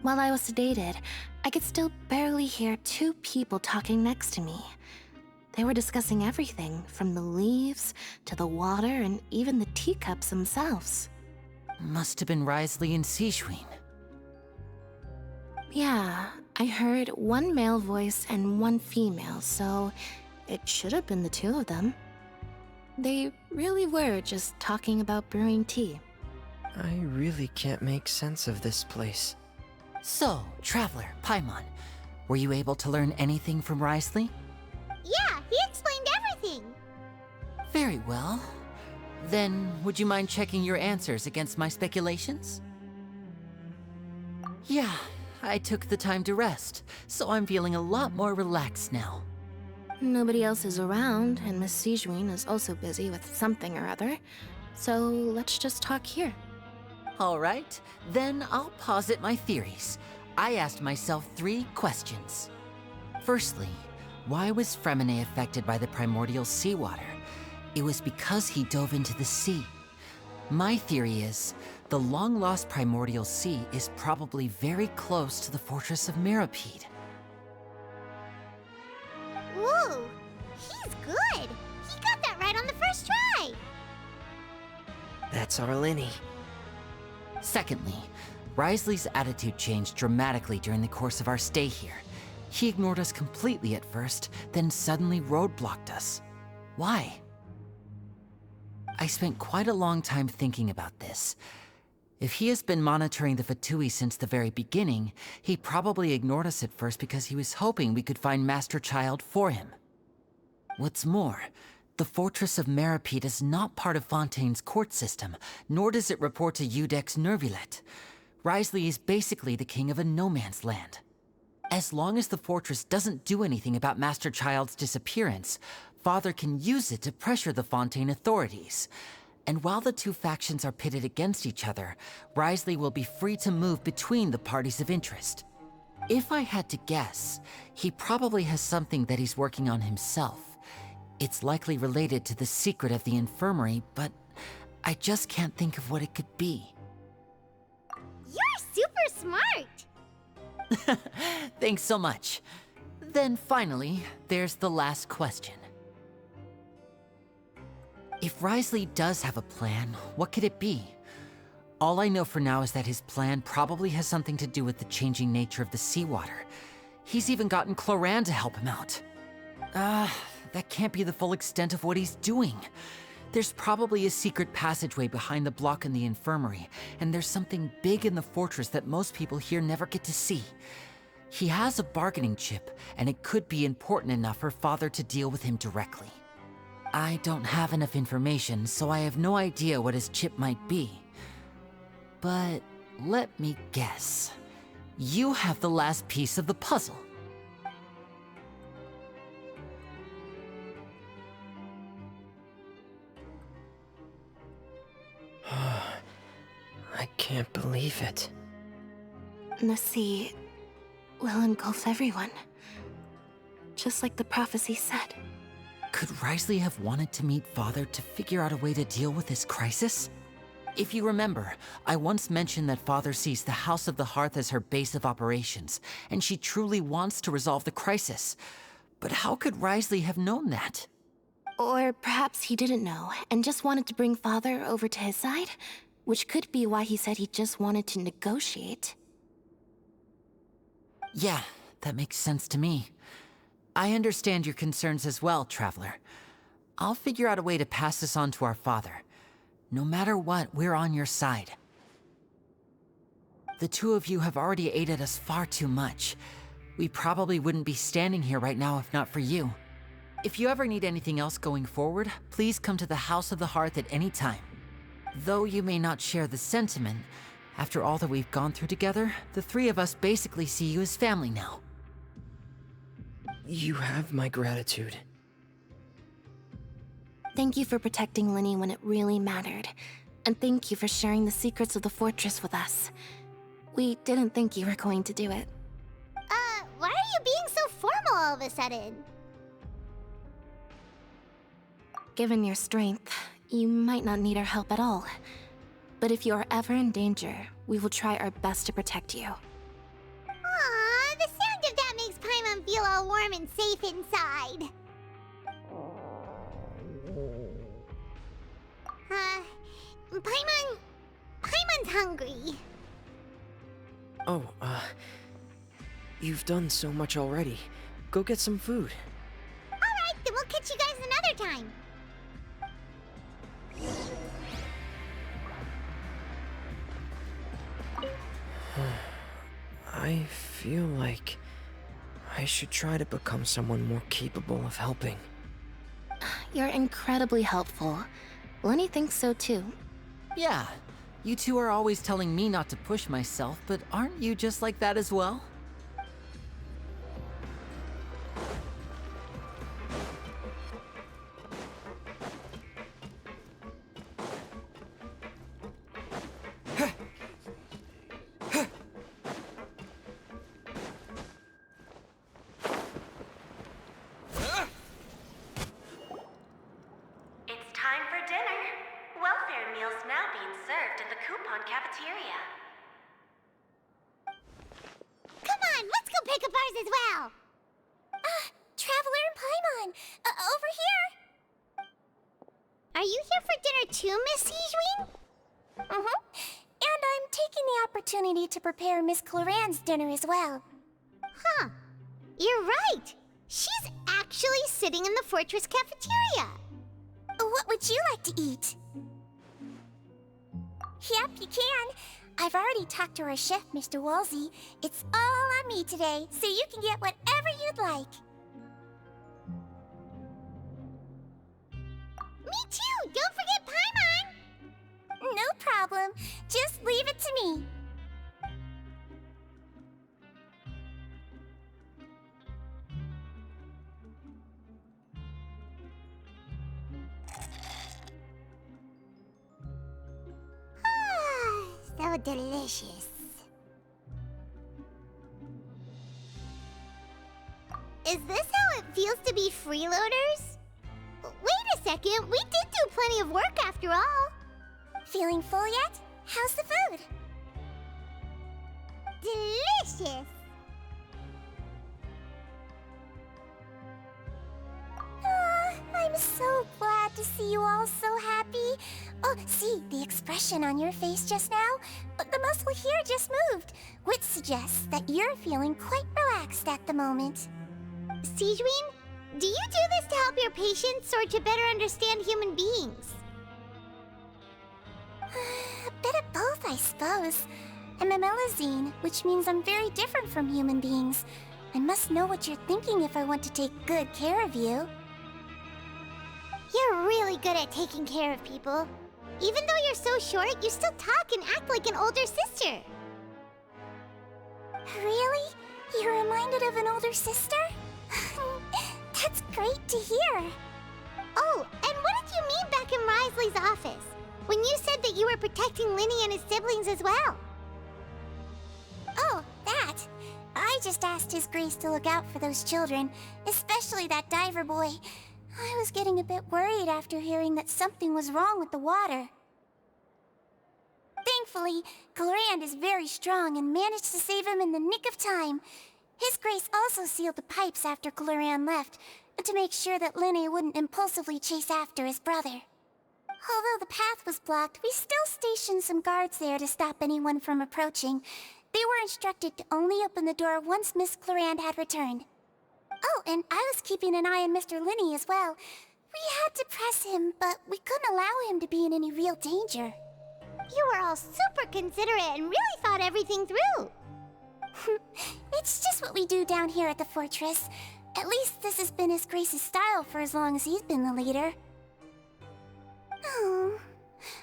While I was sedated, I could still barely hear 2 people talking next to me. They were discussing everything, from the leaves to the water and even the teacups themselves. Must have been Risley and Sijween. Yeah, I heard 1 male voice and 1 female, so it should have been the 2 of them. They really were just talking about brewing tea. I really can't make sense of this place. So, Traveler, Paimon, were you able to learn anything from Wriothesley? Yeah, he explained everything. Very well. Then, would you mind checking your answers against my speculations? Yeah, I took the time to rest, so I'm feeling a lot more relaxed now. Nobody else is around, and Miss Sigewin is also busy with something or other. So let's just talk here. All right, then I'll posit my theories. I asked myself 3 questions. Firstly, why was Fremine affected by the primordial seawater? It was because he dove into the sea. My theory is, the long-lost primordial sea is probably very close to the fortress of Mirapede. Ooh, he's good. He got that right on the first try. That's our Linny. Secondly, Wriothesley's attitude changed dramatically during the course of our stay here. He ignored us completely at first, then suddenly roadblocked us. Why? I spent quite a long time thinking about this. If he has been monitoring the Fatui since the very beginning, he probably ignored us at first because he was hoping we could find Master Child for him. What's more, the Fortress of Mirapede is not part of Fontaine's court system, nor does it report to Udex Nervulet. Wriothesley is basically the king of a no-man's land. As long as the fortress doesn't do anything about Master Child's disappearance, Father can use it to pressure the Fontaine authorities. And while the 2 factions are pitted against each other, Wriothesley will be free to move between the parties of interest. If I had to guess, he probably has something that he's working on himself. It's likely related to the secret of the infirmary, but I just can't think of what it could be. You're super smart. Thanks so much. Then finally, there's the last question. If Wriothesley does have a plan, what could it be? All I know for now is that his plan probably has something to do with the changing nature of the seawater. He's even gotten Cloran to help him out. That can't be the full extent of what he's doing. There's probably a secret passageway behind the block in the infirmary, and there's something big in the fortress that most people here never get to see. He has a bargaining chip, and it could be important enough for Father to deal with him directly. I don't have enough information, so I have no idea what his chip might be. But let me guess. You have the last piece of the puzzle. I can't believe it. The sea will engulf everyone. Just like the prophecy said. Could Wriothesley have wanted to meet Father to figure out a way to deal with this crisis? If you remember, I once mentioned that Father sees the House of the Hearth as her base of operations, and she truly wants to resolve the crisis. But how could Wriothesley have known that? Or perhaps he didn't know, and just wanted to bring Father over to his side? Which could be why he said he just wanted to negotiate. Yeah, that makes sense to me. I understand your concerns as well, Traveler. I'll figure out a way to pass this on to our father. No matter what, we're on your side. The 2 of you have already aided us far too much. We probably wouldn't be standing here right now if not for you. If you ever need anything else going forward, please come to the House of the Hearth at any time. Though you may not share the sentiment, after all that we've gone through together, the 3 of us basically see you as family now. You have my gratitude. Thank you for protecting Linny when it really mattered. And thank you for sharing the secrets of the fortress with us. We didn't think you were going to do it. Why are you being so formal all of a sudden? Given your strength, you might not need our help at all. But if you are ever in danger, we will try our best to protect you. Aww, the sound of that makes Paimon feel all warm and safe inside. Paimon's hungry. Oh, you've done so much already. Go get some food. Alright, then we'll catch you guys another time. I feel like I should try to become someone more capable of helping. You're incredibly helpful. Lenny thinks so too. Yeah, you two are always telling me not to push myself, but aren't you just like that as well? It's time for dinner. Welfare meals now being served in the coupon cafeteria. Come on, let's go pick up ours as well. Traveler and Paimon, over here. Are you here for dinner too, Miss Sijween? Mm-hmm. And I'm taking the opportunity to prepare Miss Cloran's dinner as well. Huh. You're right. She's actually sitting in the fortress cafeteria. What would you like to eat? Yep, you can. I've already talked to our chef, Mr. Wolsey. It's all on me today, so you can get whatever you'd like. Me too! Don't forget Paimon! No problem. Just leave it to me. So delicious. Is this how it feels to be freeloaders? Wait a second, we did do plenty of work after all. Feeling full yet? How's the food? Delicious. I'm so glad to see you all so happy. Oh, see, the expression on your face just now? The muscle here just moved, which suggests that you're feeling quite relaxed at the moment. Sijween, do you do this to help your patients or to better understand human beings? A bit of both, I suppose. I'm a Melazine, which means I'm very different from human beings. I must know what you're thinking if I want to take good care of you. You're really good at taking care of people. Even though you're so short, you still talk and act like an older sister. Really? You're reminded of an older sister? That's great to hear. Oh, and what did you mean back in Risley's office? When you said that you were protecting Linny and his siblings as well? Oh, that. I just asked His Grace to look out for those children, especially that diver boy. I was getting a bit worried after hearing that something was wrong with the water. Thankfully, Clorand is very strong and managed to save him in the nick of time. His Grace also sealed the pipes after Clorand left, to make sure that Linny wouldn't impulsively chase after his brother. Although the path was blocked, we still stationed some guards there to stop anyone from approaching. They were instructed to only open the door once Miss Clorand had returned. Oh, and I was keeping an eye on Mr. Linny as well. We had to press him, but we couldn't allow him to be in any real danger. You were all super considerate and really thought everything through. It's just what we do down here at the fortress. At least this has been His Grace's style for as long as he's been the leader. Oh,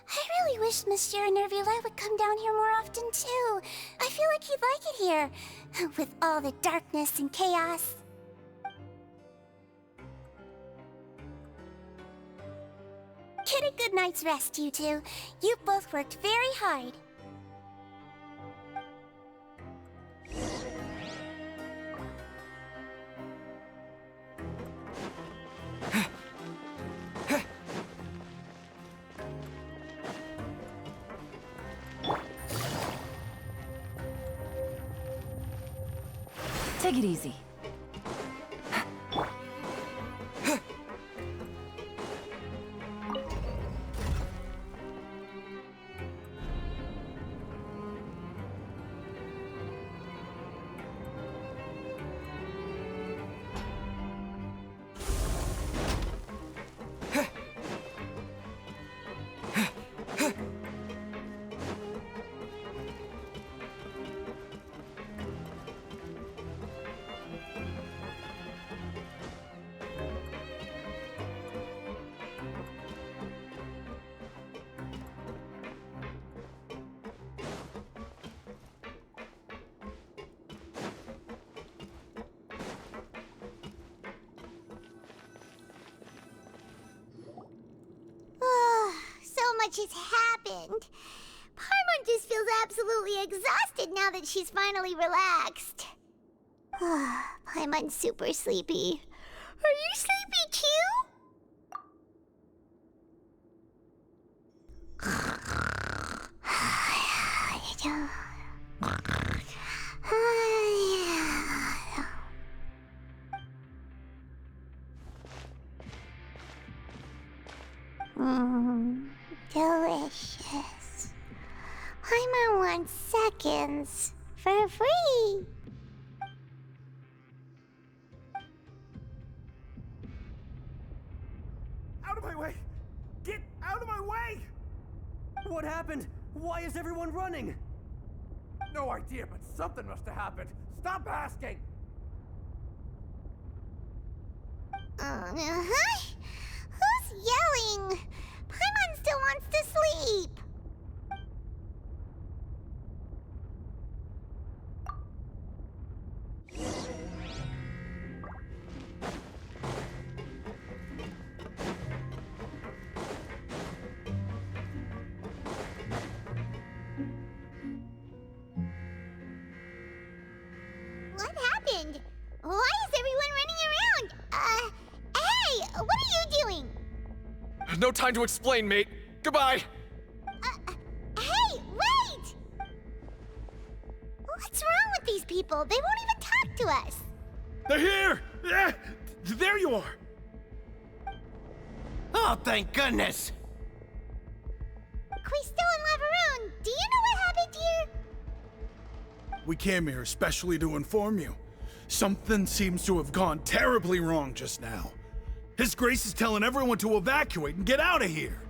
I really wish Monsieur Nervula would come down here more often too. I feel like he'd like it here, with all the darkness and chaos. Get a good night's rest, you two. You both worked very hard. Take it easy. much has happened. Paimon just feels absolutely exhausted now that she's finally relaxed. Paimon's super sleepy. Are you sleepy too? Delicious. Paimon wants seconds for free. Out of my way! Get out of my way! What happened? Why is everyone running? No idea, but something must have happened. Stop asking! Who's yelling? Paimon still wants to sleep. What happened? Why is everyone running around? Hey, what are you doing? No time to explain, mate. Goodbye. Hey, wait! What's wrong with these people? They won't even talk to us. They're here! There you are! Oh, thank goodness! Quisto and Laveroon, do you know what happened here? We came here especially to inform you. Something seems to have gone terribly wrong just now. His Grace is telling everyone to evacuate and get out of here.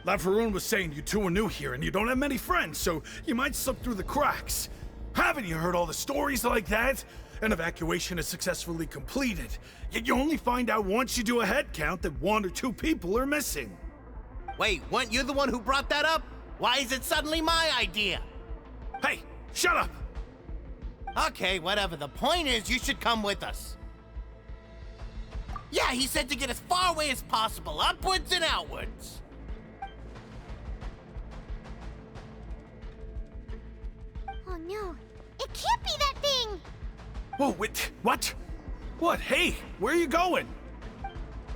Laveroon was saying you two are new here and you don't have many friends, so you might slip through the cracks. Haven't you heard all the stories like that? An evacuation is successfully completed, yet you only find out once you do a head count that 1 or 2 people are missing. Wait, weren't you the one who brought that up? Why is it suddenly my idea? Hey, shut up! Okay, whatever. The point is, you should come with us. Yeah, he said to get as far away as possible, upwards and outwards. Oh no, it can't be that thing! Whoa, wait, what? What? Hey, where are you going?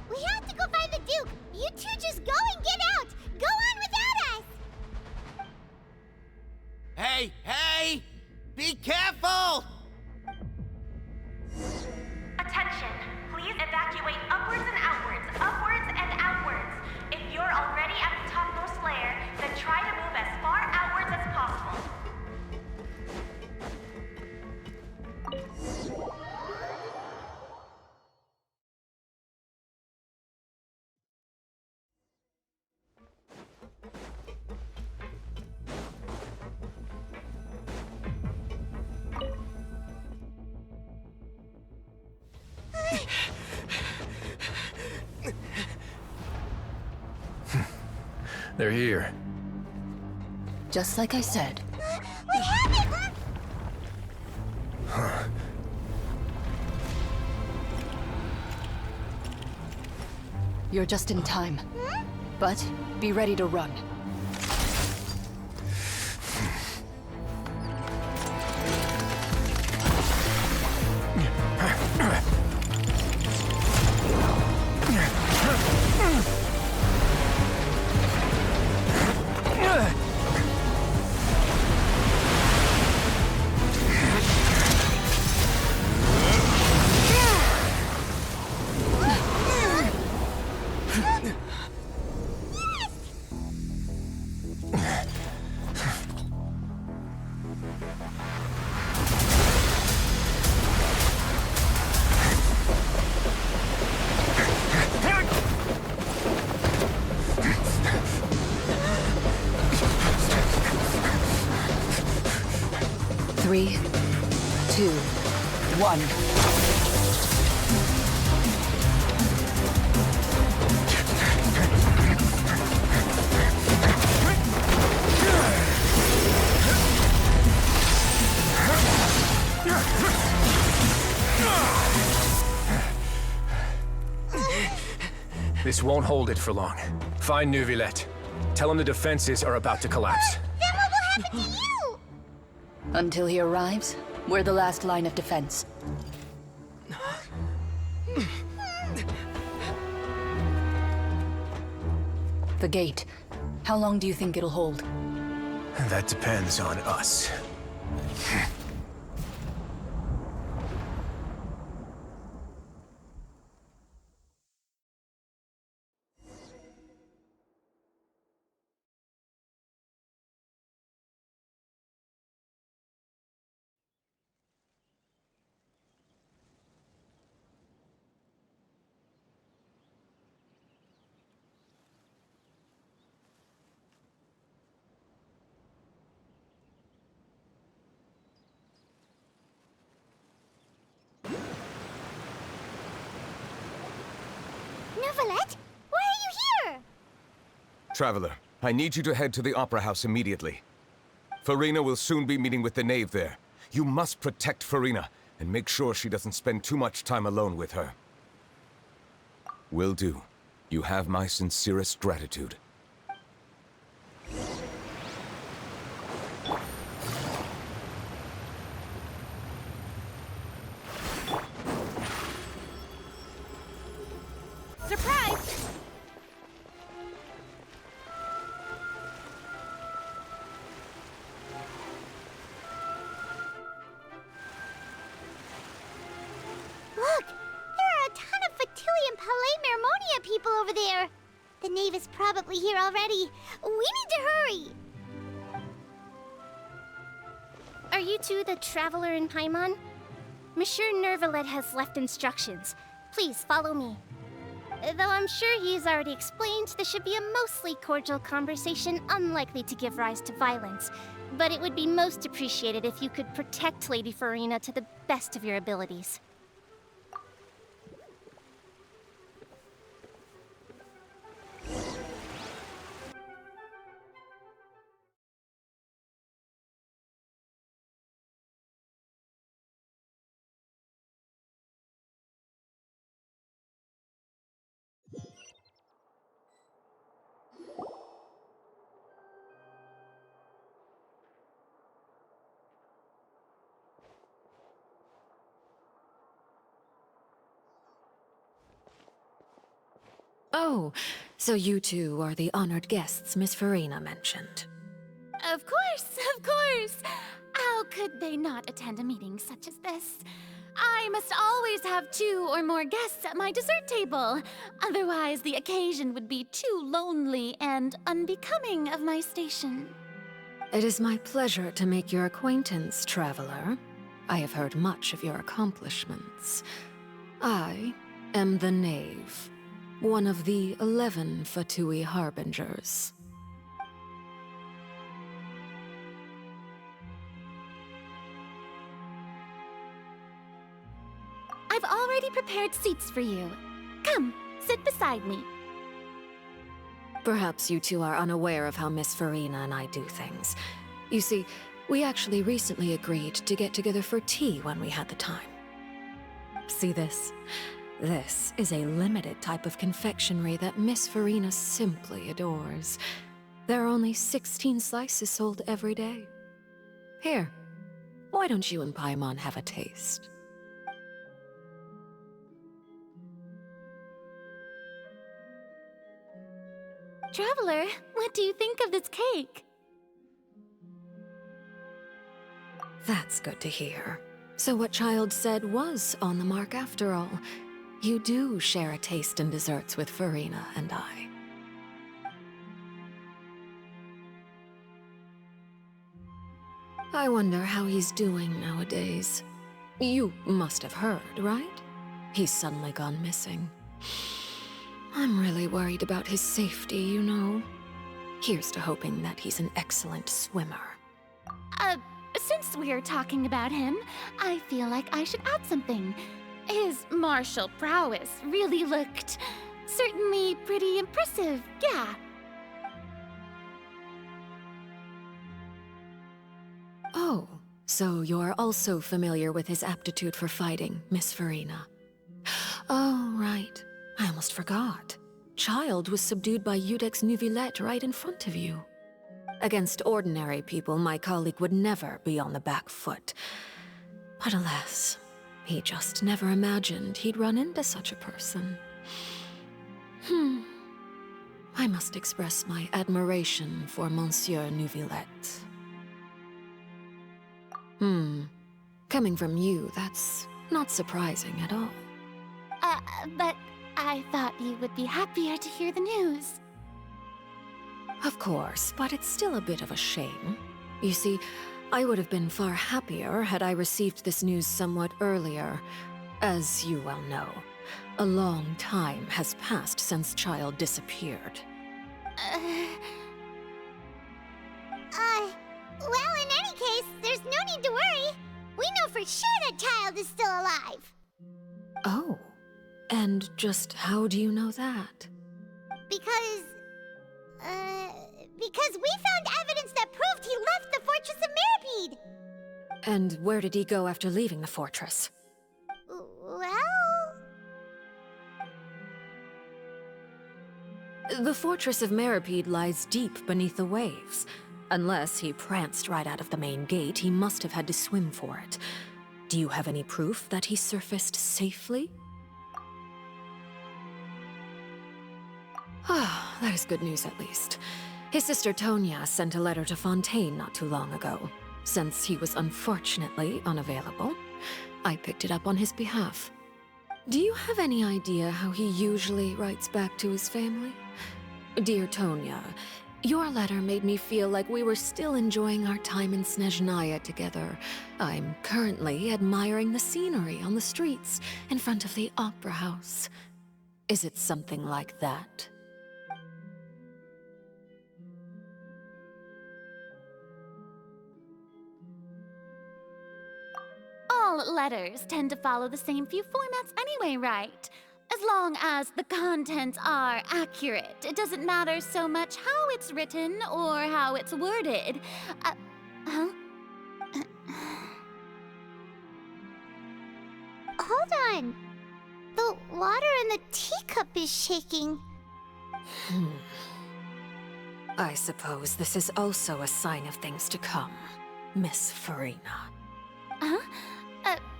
We have to go find the Duke! You two just go and get out! Go on without us! Hey, hey! Be careful! Attention! Please evacuate upwards and outwards, upwards and outwards. If you're already at the topmost layer, then try to move as far outwards as possible. They're here. Just like I said. What happened? Huh. You're just in time. But be ready to run. Three, 2, 1. This won't hold it for long. Find Neuvillette. Tell him the defenses are about to collapse. Then what will happen to you? Until he arrives, we're the last line of defense. The gate. How long do you think it'll hold? That depends on us. Neuvillette? Why are you here? Traveler, I need you to head to the Opera House immediately. Farina will soon be meeting with the knave there. You must protect Farina, and make sure she doesn't spend too much time alone with her. Will do. You have my sincerest gratitude. Surprise! Look! There are a ton of Fatilian Palais Mermonia people over there! The knave is probably here already. We need to hurry! Are you two the traveler in Paimon? Monsieur Neuvillette has left instructions. Please follow me. Though I'm sure he's already explained, this should be a mostly cordial conversation, unlikely to give rise to violence. But it would be most appreciated if you could protect Lady Farina to the best of your abilities. Oh, so you two are the honored guests Miss Farina mentioned. Of course, of course! How could they not attend a meeting such as this? I must always have 2 or more guests at my dessert table. Otherwise, the occasion would be too lonely and unbecoming of my station. It is my pleasure to make your acquaintance, traveler. I have heard much of your accomplishments. I am the Knave, one of the 11 Fatui Harbingers. I've already prepared seats for you. Come, sit beside me. Perhaps you two are unaware of how Miss Farina and I do things. You see, we actually recently agreed to get together for tea when we had the time. See this? This is a limited type of confectionery that Miss Farina simply adores. There are only 16 slices sold every day. Here, why don't you and Paimon have a taste? Traveler, what do you think of this cake? That's good to hear. So what Child said was on the mark after all. You do share a taste in desserts with Farina and I. I wonder how he's doing nowadays. You must have heard, right? He's suddenly gone missing. I'm really worried about his safety, you know. Here's to hoping that he's an excellent swimmer. Since we're talking about him, I feel like I should add something. His martial prowess really looked certainly pretty impressive, yeah. Oh, so you're also familiar with his aptitude for fighting, Miss Farina. Oh, right. I almost forgot. Child was subdued by Udex Nuvillette right in front of you. Against ordinary people, my colleague would never be on the back foot. But alas, he just never imagined he'd run into such a person. I must express my admiration for Monsieur Nuvillette. Coming from you, that's not surprising at all. But I thought you would be happier to hear the news. Of course, but it's still a bit of a shame. You see, I would have been far happier had I received this news somewhat earlier. As you well know, a long time has passed since Child disappeared. Well, in any case, there's no need to worry. We know for sure that Child is still alive. Oh, and just how do you know that? Because we found evidence that proved he left the Fortress of Meripede. And where did he go after leaving the fortress? Well... The Fortress of Meripede lies deep beneath the waves. Unless he pranced right out of the main gate, he must have had to swim for it. Do you have any proof that he surfaced safely? Ah, that is good news at least. His sister Tonya sent a letter to Fontaine not too long ago. Since he was unfortunately unavailable, I picked it up on his behalf. Do you have any idea how he usually writes back to his family? Dear Tonya, your letter made me feel like we were still enjoying our time in Snezhnaya together. I'm currently admiring the scenery on the streets in front of the opera house. Is it something like that? All letters tend to follow the same few formats anyway, right? As long as the contents are accurate, it doesn't matter so much how it's written or how it's worded. Hold on. The water in the teacup is shaking. I suppose this is also a sign of things to come, Miss Farina.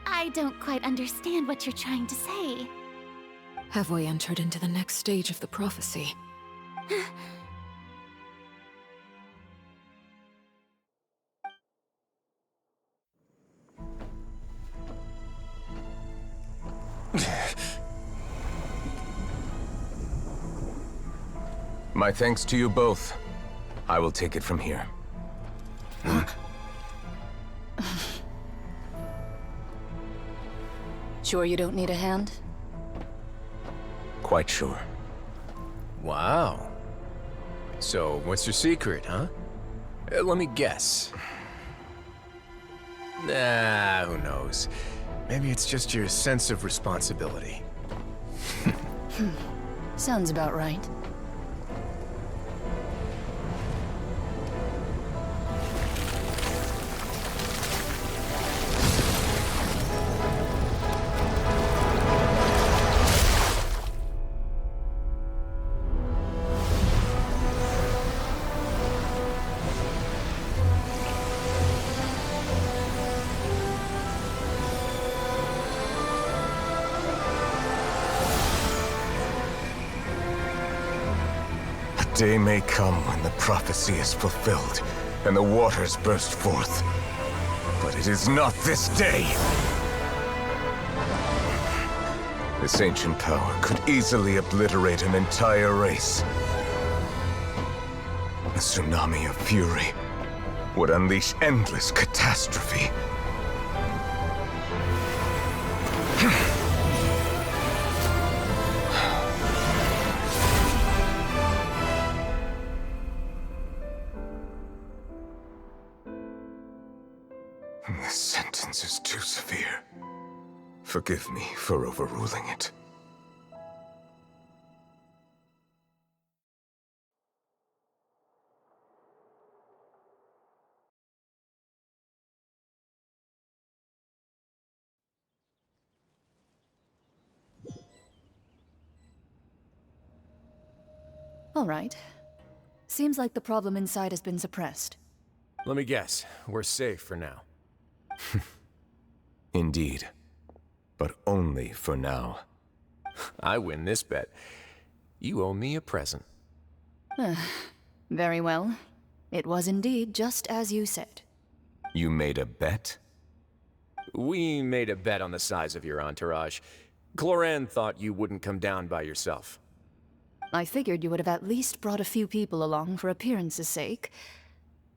I don't quite understand what you're trying to say. Have we entered into the next stage of the prophecy? My thanks to you both. I will take it from here. Sure you don't need a hand? Quite sure. Wow. So, what's your secret, huh? Let me guess. Nah, who knows? Maybe it's just your sense of responsibility. Sounds about right. Day may come when the prophecy is fulfilled, and the waters burst forth. But it is not this day! This ancient power could easily obliterate an entire race. A tsunami of fury would unleash endless catastrophe. This sentence is too severe. Forgive me for overruling it. All right. Seems like the problem inside has been suppressed. Let me guess, we're safe for now. Indeed. But only for now. I win this bet. You owe me a present. Very well. It was indeed just as you said. You made a bet? We made a bet on the size of your entourage. Cloran thought you wouldn't come down by yourself. I figured you would have at least brought a few people along for appearance's sake.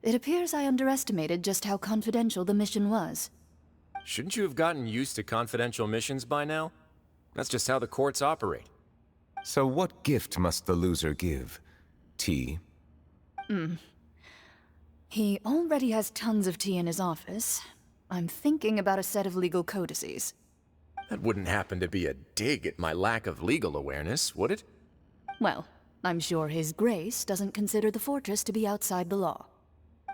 It appears I underestimated just how confidential the mission was. Shouldn't you have gotten used to confidential missions by now? That's just how the courts operate. So what gift must the loser give? Tea? He already has tons of tea in his office. I'm thinking about a set of legal codices. That wouldn't happen to be a dig at my lack of legal awareness, would it? Well, I'm sure His Grace doesn't consider the fortress to be outside the law.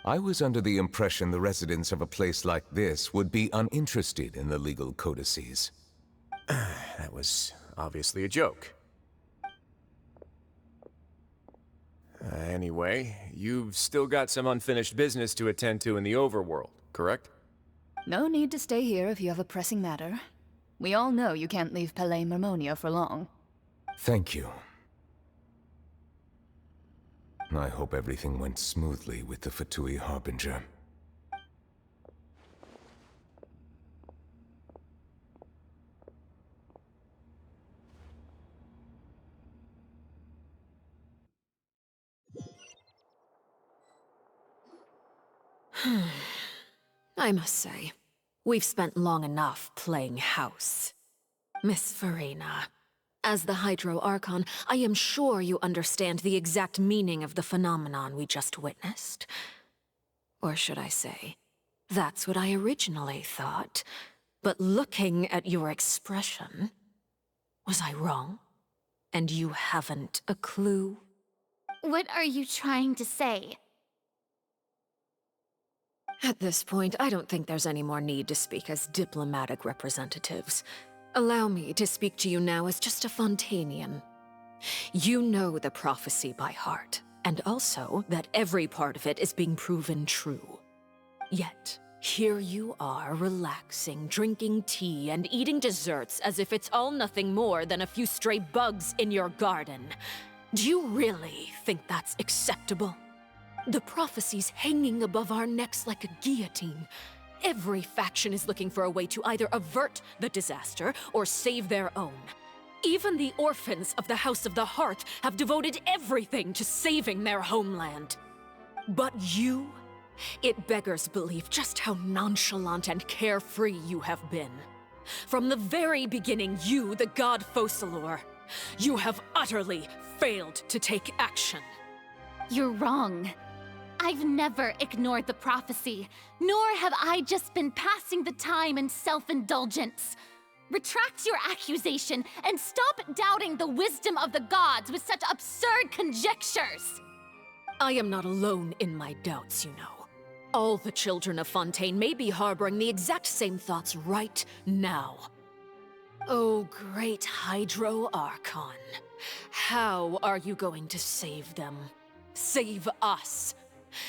I was under the impression the residents of a place like this would be uninterested in the legal codices. That was obviously a joke. Anyway, you've still got some unfinished business to attend to in the overworld, correct? No need to stay here if you have a pressing matter. We all know you can't leave Palais Mermonia for long. Thank you. I hope everything went smoothly with the Fatui Harbinger. I must say, we've spent long enough playing house. Miss Farina, as the Hydro Archon, I am sure you understand the exact meaning of the phenomenon we just witnessed. Or should I say, that's what I originally thought. But looking at your expression, was I wrong? And you haven't a clue? What are you trying to say? At this point, I don't think there's any more need to speak as diplomatic representatives. Allow me to speak to you now as just a Fontainian. You know the prophecy by heart, and also that every part of it is being proven true. Yet, here you are relaxing, drinking tea, and eating desserts as if it's all nothing more than a few stray bugs in your garden. Do you really think that's acceptable? The prophecy's hanging above our necks like a guillotine. Every faction is looking for a way to either avert the disaster or save their own. Even the orphans of the House of the Hearth have devoted everything to saving their homeland. But you? It beggars belief just how nonchalant and carefree you have been. From the very beginning, you, the god Focalor, you have utterly failed to take action. You're wrong. I've never ignored the prophecy, nor have I just been passing the time in self-indulgence. Retract your accusation and stop doubting the wisdom of the gods with such absurd conjectures! I am not alone in my doubts, you know. All the children of Fontaine may be harboring the exact same thoughts right now. Oh, great Hydro Archon. How are you going to save them? Save us?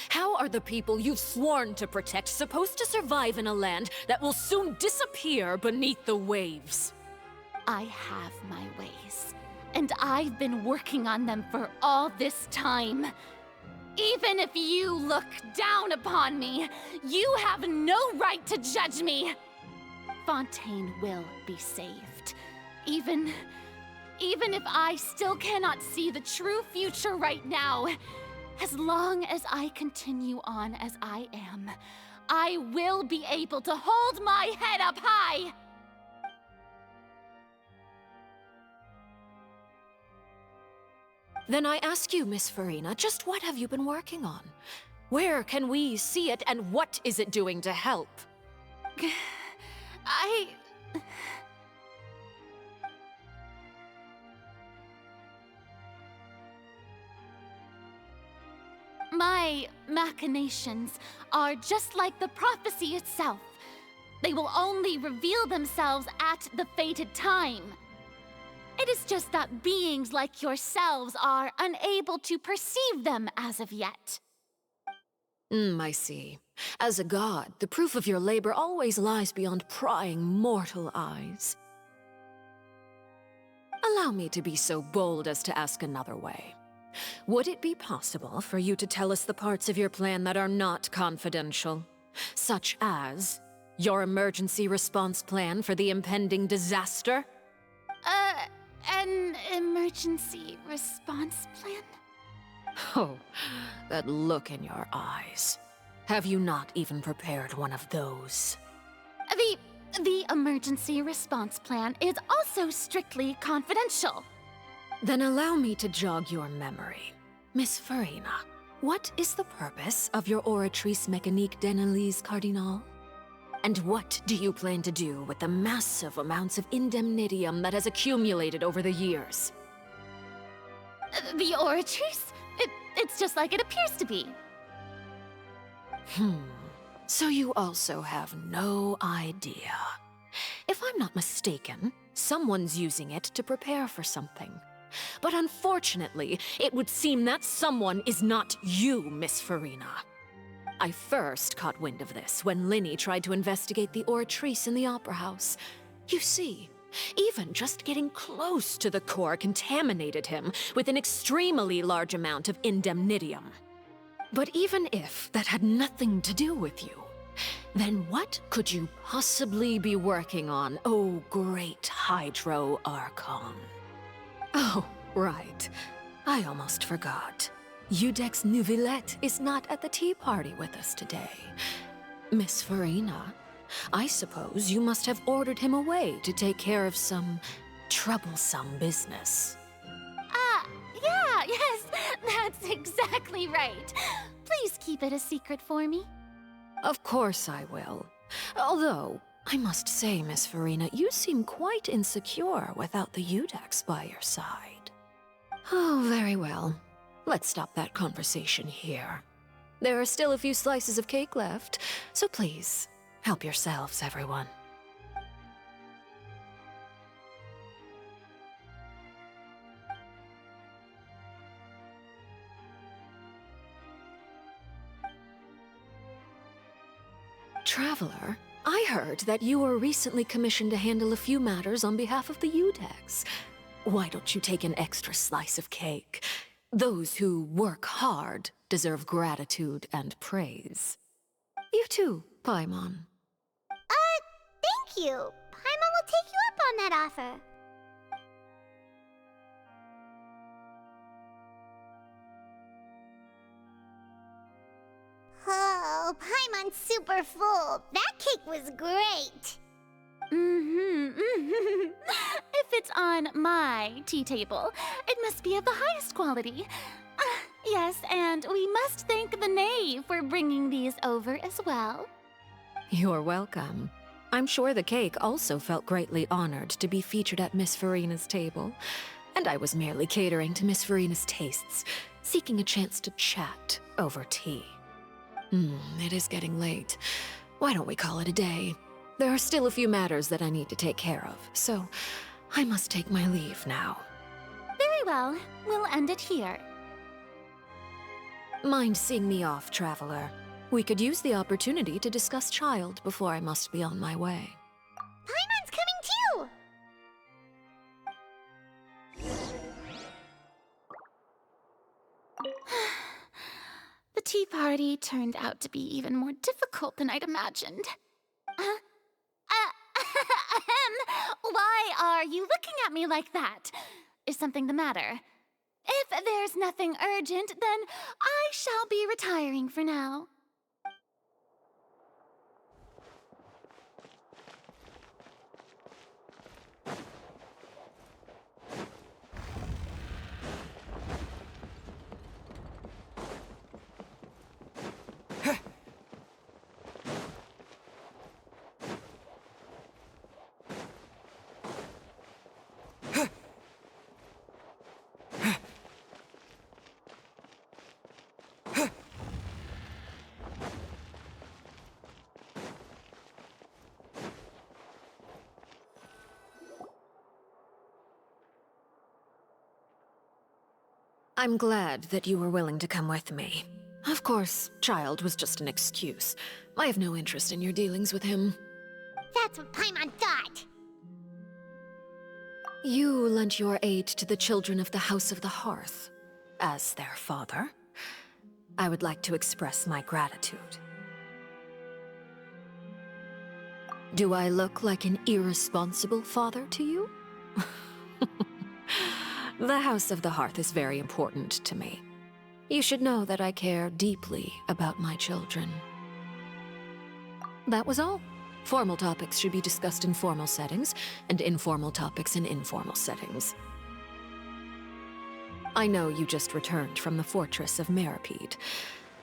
How are the people you've sworn to protect supposed to survive in a land that will soon disappear beneath the waves? I have my ways, and I've been working on them for all this time. Even if you look down upon me, you have no right to judge me. Fontaine will be saved. Even if I still cannot see the true future right now, as long as I continue on as I am, I will be able to hold my head up high! Then I ask you, Miss Farina, just what have you been working on? Where can we see it, and what is it doing to help? My machinations are just like the prophecy itself. They will only reveal themselves at the fated time. It is just that beings like yourselves are unable to perceive them as of yet. I see. As a god, the proof of your labor always lies beyond prying mortal eyes. Allow me to be so bold as to ask another way. Would it be possible for you to tell us the parts of your plan that are not confidential? Such as your emergency response plan for the impending disaster? An emergency response plan? Oh, that look in your eyes. Have you not even prepared one of those? The emergency response plan is also strictly confidential. Then allow me to jog your memory. Miss Farina, what is the purpose of your Oratrice Mécanique d'Analyse Cardinal? And what do you plan to do with the massive amounts of indemnitium that has accumulated over the years? The Oratrice? It's just like it appears to be. So you also have no idea. If I'm not mistaken, someone's using it to prepare for something. But unfortunately, it would seem that someone is not you, Miss Farina. I first caught wind of this when Linny tried to investigate the Oratrice in the Opera House. You see, even just getting close to the core contaminated him with an extremely large amount of indemnitium. But even if that had nothing to do with you, then what could you possibly be working on, oh great Hydro Archon? Oh, right. I almost forgot. Udex Neuvillette is not at the tea party with us today. Miss Farina, I suppose you must have ordered him away to take care of some troublesome business. Yes, that's exactly right. Please keep it a secret for me. Of course I will. Although, I must say, Miss Farina, you seem quite insecure without the Udex by your side. Oh, very well. Let's stop that conversation here. There are still a few slices of cake left, so please, help yourselves, everyone. Traveler, I heard that you were recently commissioned to handle a few matters on behalf of the Udex. Why don't you take an extra slice of cake? Those who work hard deserve gratitude and praise. You too, Paimon. Thank you. Paimon will take you up on that offer. Oh, Paimon's super full. That cake was great. If it's on my tea table, it must be of the highest quality. Yes, and we must thank the knave for bringing these over as well. You're welcome. I'm sure the cake also felt greatly honored to be featured at Miss Farina's table. And I was merely catering to Miss Farina's tastes, seeking a chance to chat over tea. It is getting late. Why don't we call it a day? There are still a few matters that I need to take care of, so I must take my leave now. Very well. We'll end it here. Mind seeing me off, Traveler? We could use the opportunity to discuss Child before I must be on my way. Paimon's coming too! The tea party turned out to be even more difficult than I'd imagined. Why are you looking at me like that? Is something the matter? If there's nothing urgent, then I shall be retiring for now. I'm glad that you were willing to come with me. Of course, Child was just an excuse. I have no interest in your dealings with him. That's what Paimon thought. You lent your aid to the children of the House of the Hearth. As their father, I would like to express my gratitude. Do I look like an irresponsible father to you? The House of the Hearth is very important to me. You should know that I care deeply about my children. That was all. Formal topics should be discussed in formal settings, and informal topics in informal settings. I know you just returned from the fortress of Meripede.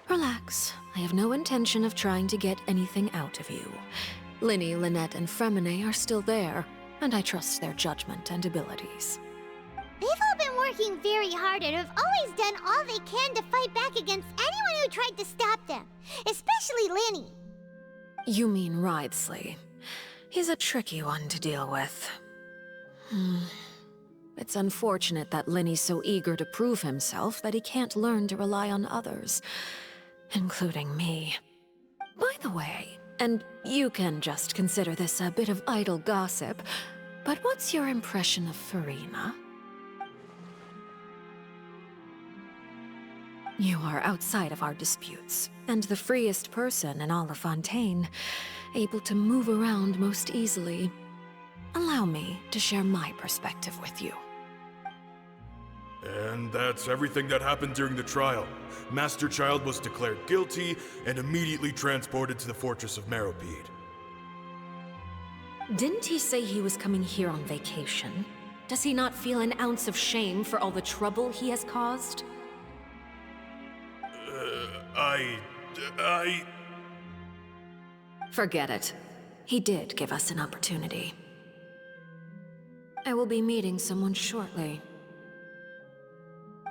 Relax. I have no intention of trying to get anything out of you. Linny, Lynette, and Fremine are still there, and I trust their judgment and abilities. They've all been working very hard and have always done all they can to fight back against anyone who tried to stop them, especially Linny. You mean Wriothesley. He's a tricky one to deal with. It's unfortunate that Linny's so eager to prove himself that he can't learn to rely on others, including me. By the way, and you can just consider this a bit of idle gossip, but what's your impression of Furina? You are outside of our disputes, and the freest person in all of Fontaine, able to move around most easily. Allow me to share my perspective with you. And that's everything that happened during the trial. Master Child was declared guilty and immediately transported to the Fortress of Meripede. Didn't he say he was coming here on vacation? Does he not feel an ounce of shame for all the trouble he has caused? Forget it. He did give us an opportunity. I will be meeting someone shortly.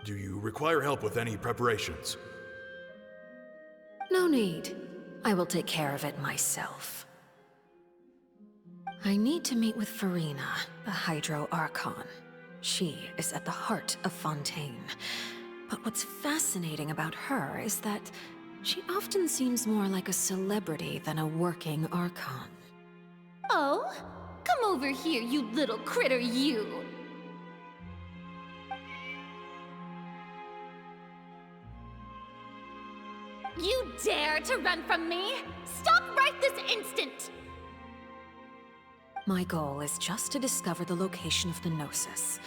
Do you require help with any preparations? No need. I will take care of it myself. I need to meet with Furina, the Hydro Archon. She is at the heart of Fontaine. But what's fascinating about her is that she often seems more like a celebrity than a working Archon. Oh? Come over here, you little critter, you! You dare to run from me? Stop right this instant! My goal is just to discover the location of the Gnosis.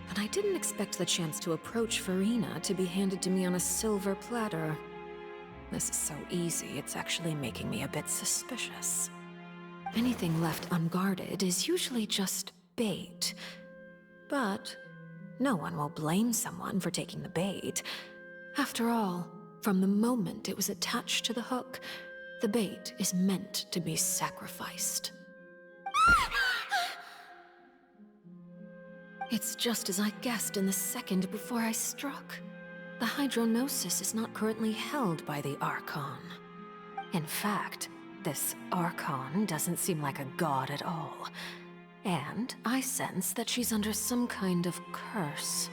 But I didn't expect the chance to approach Furina to be handed to me on a silver platter. This is so easy, it's actually making me a bit suspicious. Anything left unguarded is usually just bait. But no one will blame someone for taking the bait. After all, from the moment it was attached to the hook, the bait is meant to be sacrificed. It's just as I guessed in the second before I struck. The Hydronosis is not currently held by the Archon. In fact, this Archon doesn't seem like a god at all. And I sense that she's under some kind of curse.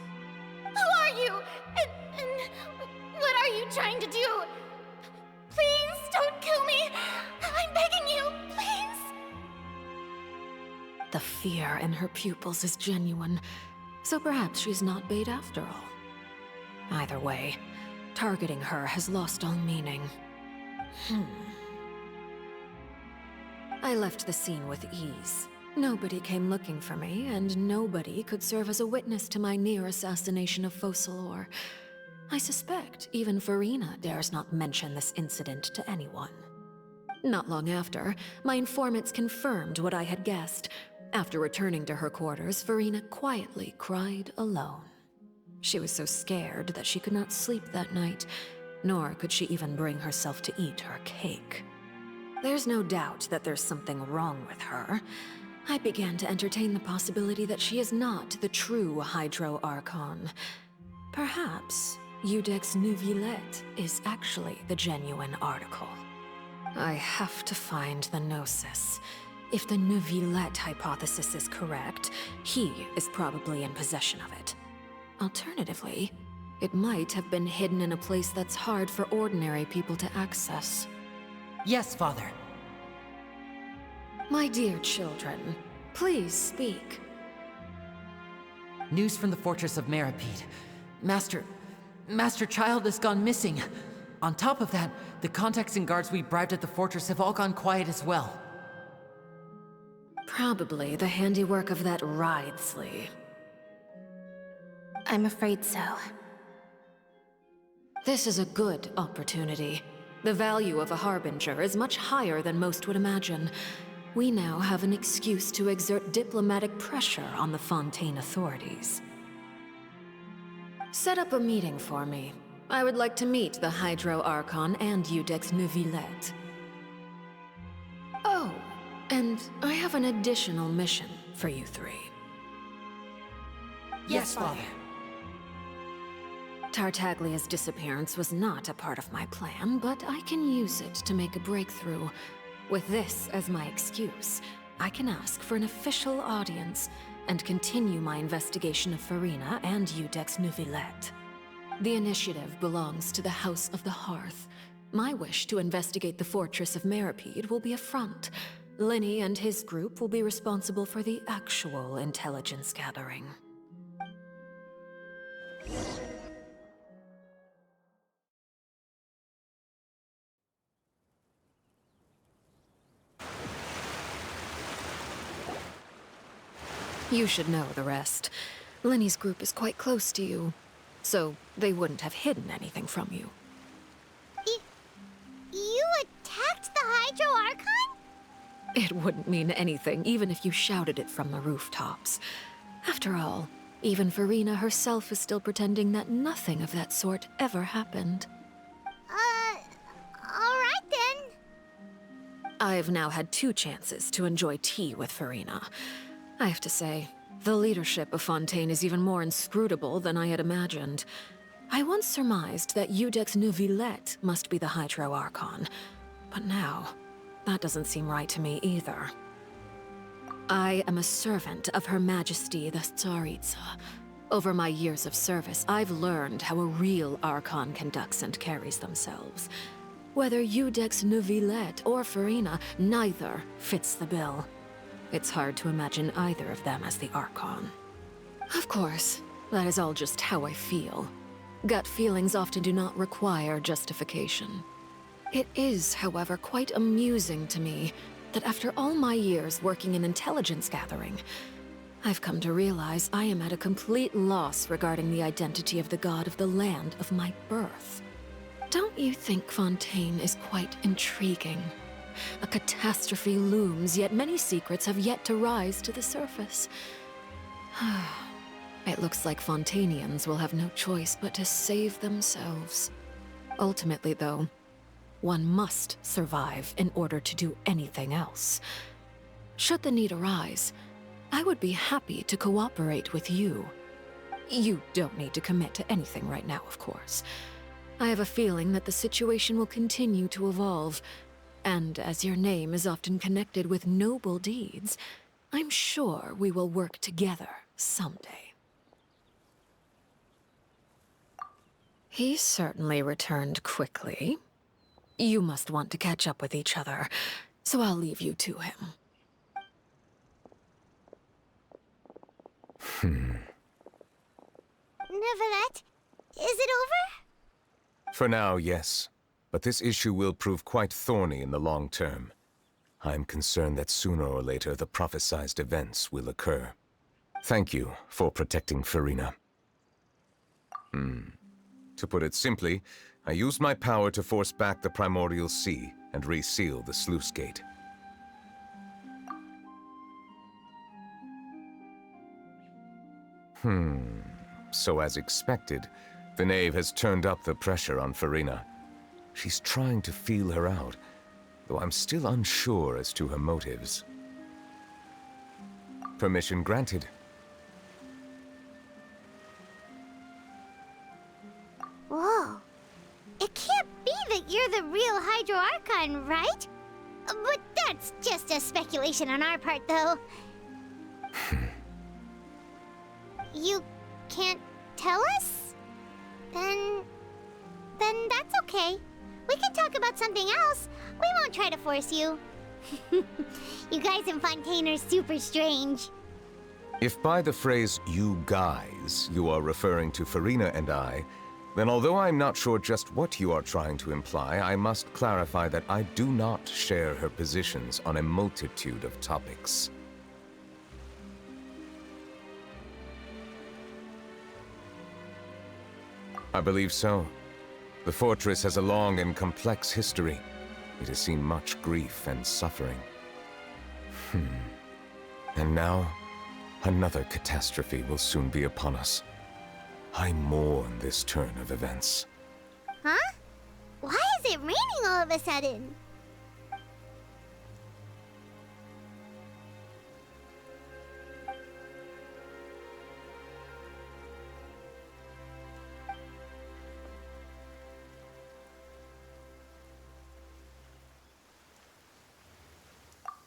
Who are you? And what are you trying to do? Please don't kill me! I'm begging you, please! The fear in her pupils is genuine, so perhaps she's not bait after all. Either way, targeting her has lost all meaning. I left the scene with ease. Nobody came looking for me, and nobody could serve as a witness to my near assassination of Focalor. I suspect even Furina dares not mention this incident to anyone. Not long after, my informants confirmed what I had guessed. After returning to her quarters, Furina quietly cried alone. She was so scared that she could not sleep that night, nor could she even bring herself to eat her cake. There's no doubt that there's something wrong with her. I began to entertain the possibility that she is not the true Hydro Archon. Perhaps Eudex Neuvillette is actually the genuine article. I have to find the Gnosis. If the Neuvillette hypothesis is correct, he is probably in possession of it. Alternatively, It might have been hidden in a place that's hard for ordinary people to access. Yes, Father. My dear children, please speak. News from the fortress of Meripede. Master Child has gone missing. On top of that, the contacts and guards we bribed at the fortress have all gone quiet as well. Probably the handiwork of that Wriothesley. I'm afraid so. This is a good opportunity. The value of a harbinger is much higher than most would imagine. We now have an excuse to exert diplomatic pressure on the Fontaine authorities. Set up a meeting for me. I would like to meet the Hydro Archon and Iudex Neuvillette. Oh, and I have an additional mission for you three. Yes, Father. Tartaglia's disappearance was not a part of my plan, but I can use it to make a breakthrough. With this as my excuse, I can ask for an official audience and continue my investigation of Farina and Iudex Neuvillette. The initiative belongs to the House of the Hearth. My wish to investigate the fortress of Meripede will be a front. Linny and his group will be responsible for the actual intelligence gathering. You should know the rest. Linny's group is quite close to you, so they wouldn't have hidden anything from you. You attacked the Hydro Archon? It wouldn't mean anything, even if you shouted it from the rooftops. After all, even Farina herself is still pretending that nothing of that sort ever happened. Alright then. I've now had 2 chances to enjoy tea with Farina. I have to say, the leadership of Fontaine is even more inscrutable than I had imagined. I once surmised that Iudex Neuvillette must be the Hydro Archon, but now, that doesn't seem right to me either. I am a servant of Her Majesty the Tsaritsa. Over my years of service, I've learned how a real Archon conducts and carries themselves. Whether Iudex Neuvillette or Farina, neither fits the bill. It's hard to imagine either of them as the Archon. Of course, that is all just how I feel. Gut feelings often do not require justification. It is, however, quite amusing to me that after all my years working in intelligence gathering, I've come to realize I am at a complete loss regarding the identity of the god of the land of my birth. Don't you think Fontaine is quite intriguing? A catastrophe looms, yet many secrets have yet to rise to the surface. It looks like Fontainians will have no choice but to save themselves. Ultimately, though, one must survive in order to do anything else. Should the need arise, I would be happy to cooperate with you. You don't need to commit to anything right now, of course. I have a feeling that the situation will continue to evolve, and as your name is often connected with noble deeds, I'm sure we will work together someday. He certainly returned quickly. You must want to catch up with each other, so I'll leave you to him. Neuvillette, is it over? For now, yes. But this issue will prove quite thorny in the long term. I'm concerned that sooner or later the prophesized events will occur. Thank you for protecting Farina. To put it simply, I used my power to force back the Primordial Sea and reseal the sluice gate. So as expected, the knave has turned up the pressure on Farina. She's trying to feel her out, though I'm still unsure as to her motives. Permission granted. Whoa. It can't be that you're the real Hydro Archon, right? But that's just a speculation on our part, though. You can't tell us? Then that's okay. We can talk about something else. We won't try to force you. You guys in Fontaine are super strange. If by the phrase, you guys, you are referring to Farina and I, then although I'm not sure just what you are trying to imply, I must clarify that I do not share her positions on a multitude of topics. I believe so. The fortress has a long and complex history. It has seen much grief and suffering. And now, another catastrophe will soon be upon us. I mourn this turn of events. Huh? Why is it raining all of a sudden?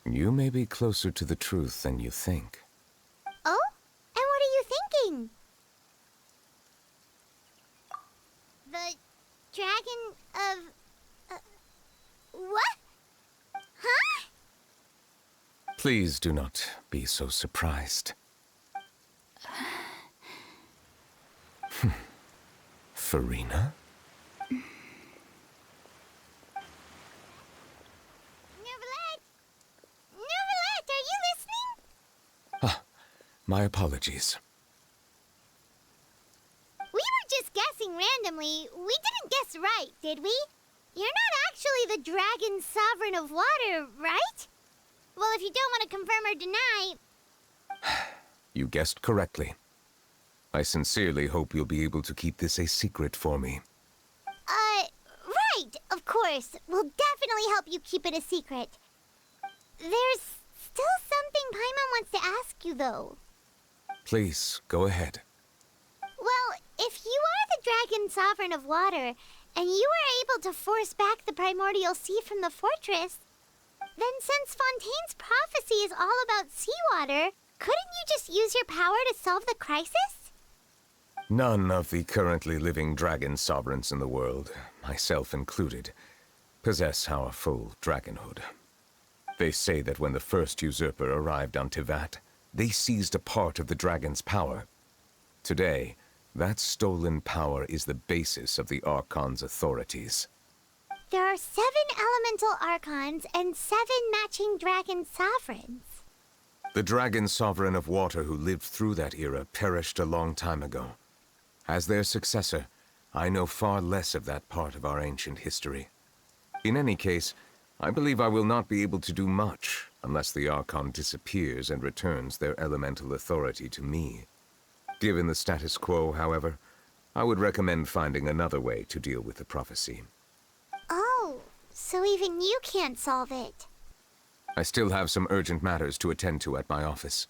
You may be closer to the truth than you think. Oh? And what are you thinking? The dragon of... what? Huh? Please do not be so surprised. Farina? Neverlet, are you listening? Ah, my apologies. We were just guessing randomly. We didn't guess right, did we? You're not actually the dragon sovereign of water, right? Well, if you don't want to confirm or deny... You guessed correctly. I sincerely hope you'll be able to keep this a secret for me. Right, of course. We'll definitely help you keep it a secret. There's still something Paimon wants to ask you, though. Please, go ahead. Well, if you are the dragon sovereign of water, and you were able to force back the primordial sea from the fortress, then since Fontaine's prophecy is all about seawater, couldn't you just use your power to solve the crisis? None of the currently living dragon sovereigns in the world, myself included, possess our full dragonhood. They say that when the first usurper arrived on Tivat, they seized a part of the dragon's power. Today, that stolen power is the basis of the Archon's authorities. There are 7 elemental archons and 7 matching dragon sovereigns. The dragon sovereign of water who lived through that era perished a long time ago. As their successor, I know far less of that part of our ancient history. In any case, I believe I will not be able to do much unless the Archon disappears and returns their elemental authority to me. Given the status quo, however, I would recommend finding another way to deal with the prophecy. Oh, so even you can't solve it. I still have some urgent matters to attend to at my office.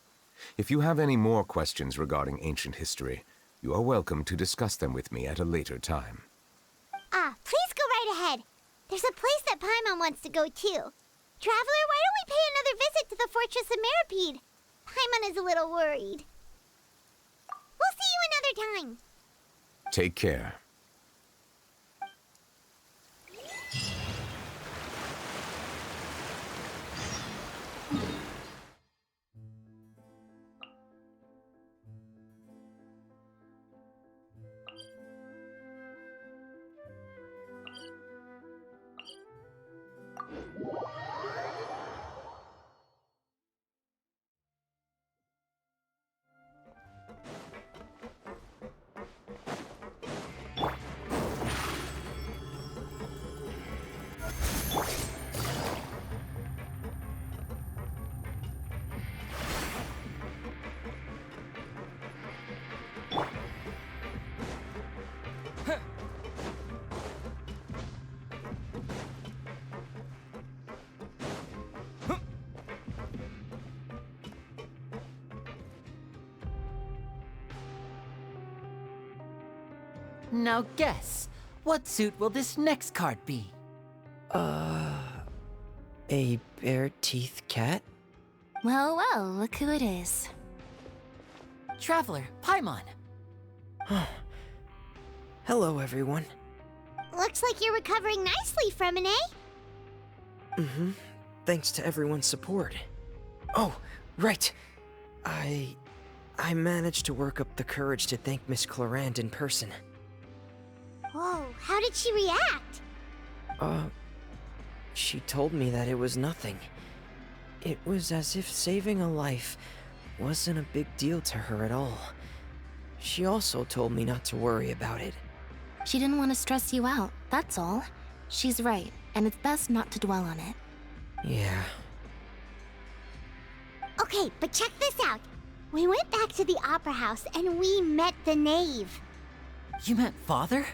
If you have any more questions regarding ancient history, you are welcome to discuss them with me at a later time. Please go right ahead. There's a place that Paimon wants to go too. Traveler, why don't we pay another visit to the Fortress of Meripede? Paimon is a little worried. We'll see you another time. Take care. Now guess, what suit will this next card be? A bare-teeth cat? Well, well, look who it is. Traveler, Paimon. Hello, everyone. Looks like you're recovering nicely from it, eh? Mm-hmm. Thanks to everyone's support. Oh, right. I managed to work up the courage to thank Miss Clorand in person. Whoa, how did she react? She told me that it was nothing. It was as if saving a life wasn't a big deal to her at all. She also told me not to worry about it. She didn't want to stress you out, that's all. She's right, and it's best not to dwell on it. Yeah. Okay, but check this out. We went back to the opera house and we met the knave. You met Father?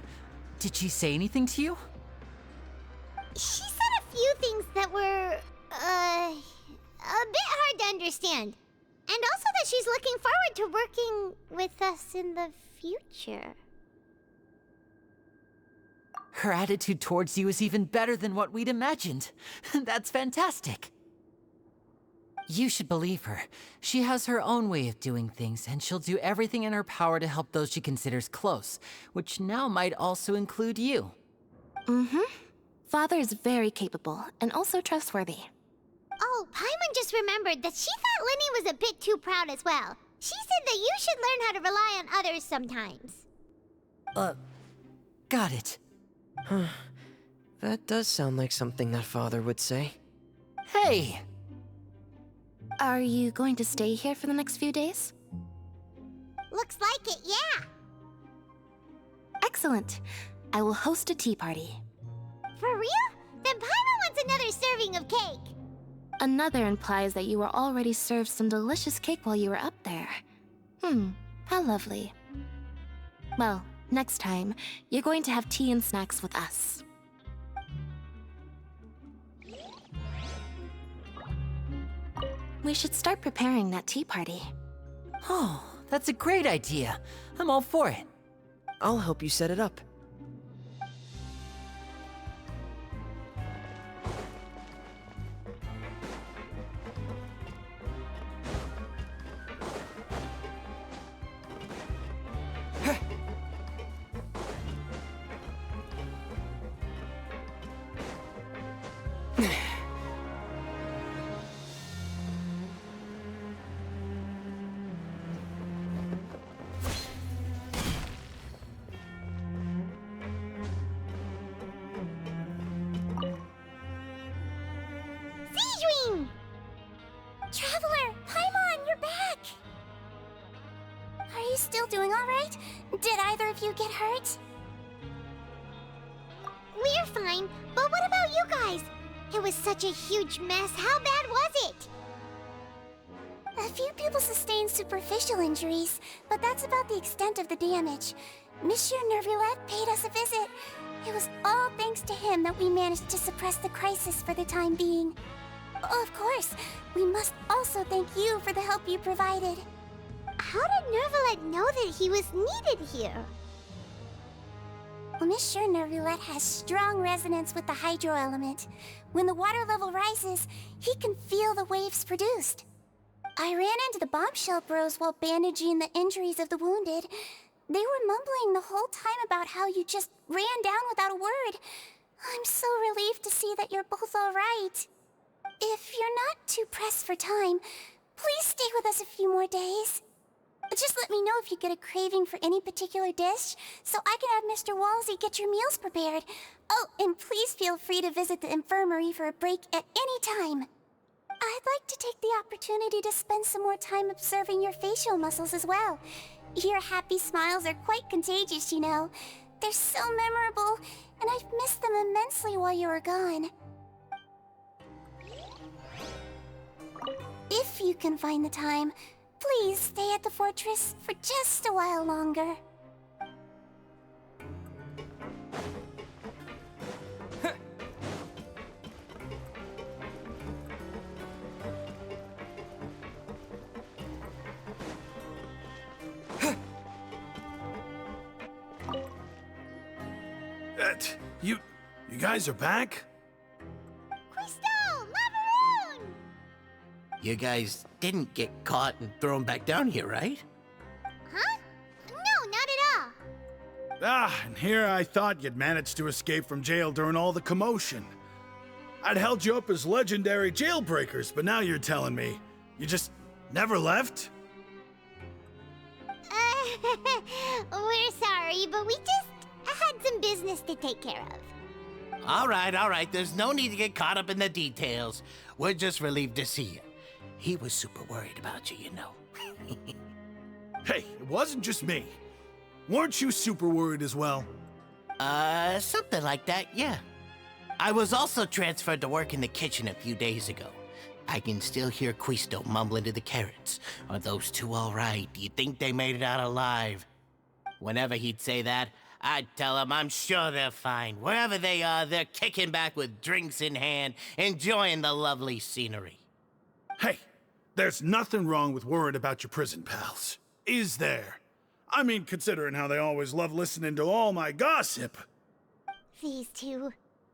Did she say anything to you? She said a few things that were, a bit hard to understand. And also that she's looking forward to working with us in the future. Her attitude towards you is even better than what we'd imagined. That's fantastic. You should believe her. She has her own way of doing things, and she'll do everything in her power to help those she considers close, which now might also include you. Mm-hmm. Father is very capable, and also trustworthy. Oh, Paimon just remembered that she thought Lenny was a bit too proud as well. She said that you should learn how to rely on others sometimes. Got it. Huh. That does sound like something that Father would say. Hey! Are you going to stay here for the next few days? Looks like it, yeah. Excellent. I will host a tea party. For real? Then Paimon wants another serving of cake. Another implies that you were already served some delicious cake while you were up there. How lovely. Well, next time, you're going to have tea and snacks with us. We should start preparing that tea party. Oh, that's a great idea. I'm all for it. I'll help you set it up. Traveler, Paimon, you're back! Are you still doing alright? Did either of you get hurt? We're fine, but what about you guys? It was such a huge mess. How bad was it? A few people sustained superficial injuries, but that's about the extent of the damage. Monsieur Nervulette paid us a visit. It was all thanks to him that we managed to suppress the crisis for the time being. Of course, we must also thank you for the help you provided. How did Nervulette know that he was needed here? Well, Monsieur Nervulette has strong resonance with the hydro element. When the water level rises, he can feel the waves produced. I ran into the bombshell bros while bandaging the injuries of the wounded. They were mumbling the whole time about how you just ran down without a word. I'm so relieved to see that you're both all right. If you're not too pressed for time, please stay with us a few more days. Just let me know if you get a craving for any particular dish, so I can have Mr. Walsey get your meals prepared. Oh, and please feel free to visit the infirmary for a break at any time. I'd like to take the opportunity to spend some more time observing your facial muscles as well. Your happy smiles are quite contagious, you know. They're so memorable, and I've missed them immensely while you were gone. If you can find the time, please stay at the fortress for just a while longer. You guys are back? You guys didn't get caught and thrown back down here, right? Huh? No, not at all. And here I thought you'd managed to escape from jail during all the commotion. I'd held you up as legendary jailbreakers, but now you're telling me you just never left? We're sorry, but we just had some business to take care of. All right. There's no need to get caught up in the details. We're just relieved to see you. He was super worried about you, you know. Hey, it wasn't just me. Weren't you super worried as well? Something like that, yeah. I was also transferred to work in the kitchen a few days ago. I can still hear Quisto mumbling to the carrots. Are those two all right? Do you think they made it out alive? Whenever he'd say that, I'd tell him I'm sure they're fine. Wherever they are, they're kicking back with drinks in hand, enjoying the lovely scenery. Hey, there's nothing wrong with worrying about your prison pals, is there? I mean, considering how they always love listening to all my gossip. These two.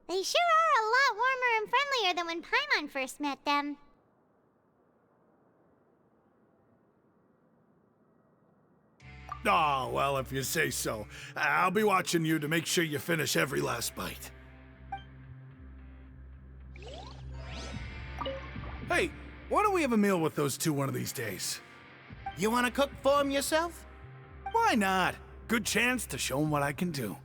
They sure are a lot warmer and friendlier than when Paimon first met them. Oh, well, if you say so. I'll be watching you to make sure you finish every last bite. Hey, why don't we have a meal with those two one of these days? You want to cook for them yourself? Why not? Good chance to show them what I can do.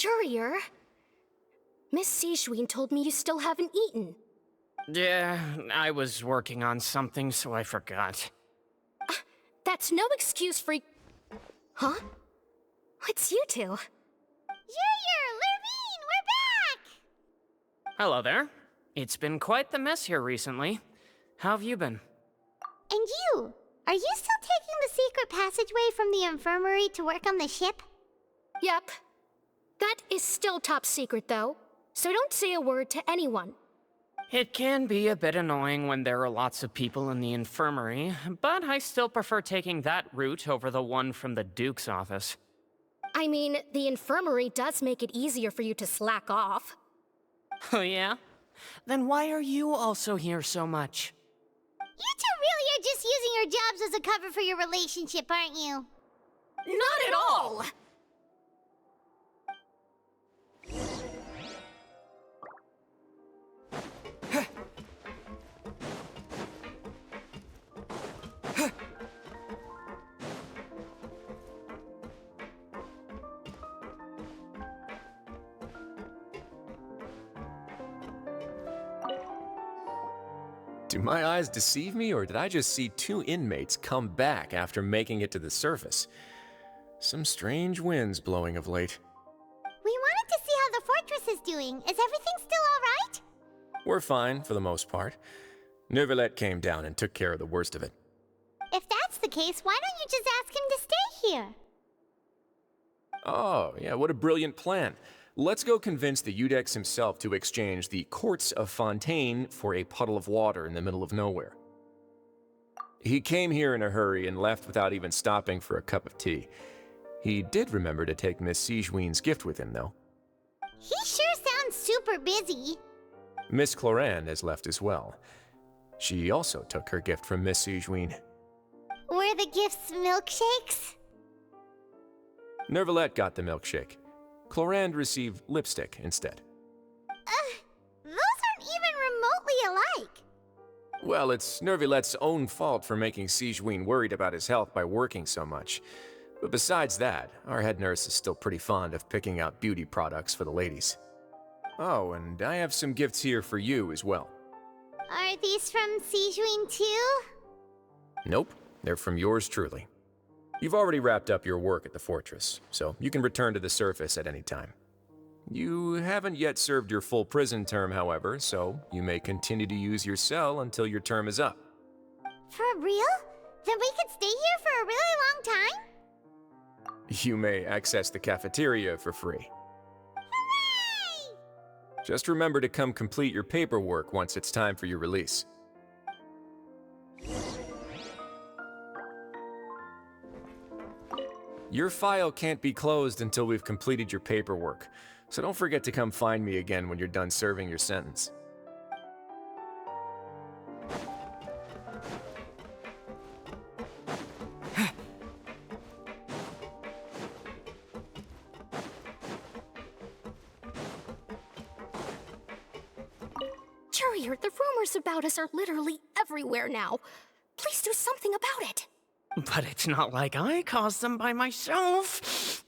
Courier, Miss Sijween told me you still haven't eaten. Yeah, I was working on something, so I forgot. That's no excuse for... Huh? It's you two. Junior, Lurvine, we're back! Hello there. It's been quite the mess here recently. How have you been? And you? Are you still taking the secret passageway from the infirmary to work on the ship? Yep. That is still top secret, though, so don't say a word to anyone. It can be a bit annoying when there are lots of people in the infirmary, but I still prefer taking that route over the one from the Duke's office. I mean, the infirmary does make it easier for you to slack off. Oh yeah? Then why are you also here so much? You two really are just using your jobs as a cover for your relationship, aren't you? Not at all! Do my eyes deceive me, or did I just see two inmates come back after making it to the surface? Some strange winds blowing of late. We wanted to see how the fortress is doing. Is everything still all right? We're fine, for the most part. Neuvillette came down and took care of the worst of it. If that's the case, why don't you just ask him to stay here? Oh, yeah, what a brilliant plan. Let's go convince the Eudex himself to exchange the courts of Fontaine for a puddle of water in the middle of nowhere. He came here in a hurry and left without even stopping for a cup of tea. He did remember to take Miss Sijween's gift with him, though. He sure sounds super busy. Miss Clorand has left as well. She also took her gift from Miss Sijween. Were the gifts milkshakes? Neuvillette got the milkshake. Clorand received lipstick instead. Those aren't even remotely alike. Well, it's Neuvillette's own fault for making Sijween worried about his health by working so much. But besides that, our head nurse is still pretty fond of picking out beauty products for the ladies. Oh, and I have some gifts here for you as well. Are these from Sijween too? Nope, they're from yours truly. You've already wrapped up your work at the fortress, so you can return to the surface at any time. You haven't yet served your full prison term, however, so you may continue to use your cell until your term is up. For real? Then we could stay here for a really long time? You may access the cafeteria for free. Hooray! Just remember to come complete your paperwork once it's time for your release. Your file can't be closed until we've completed your paperwork, so don't forget to come find me again when you're done serving your sentence. Courier, the rumors about us are literally everywhere now. Please do something about it. But it's not like I caused them by myself.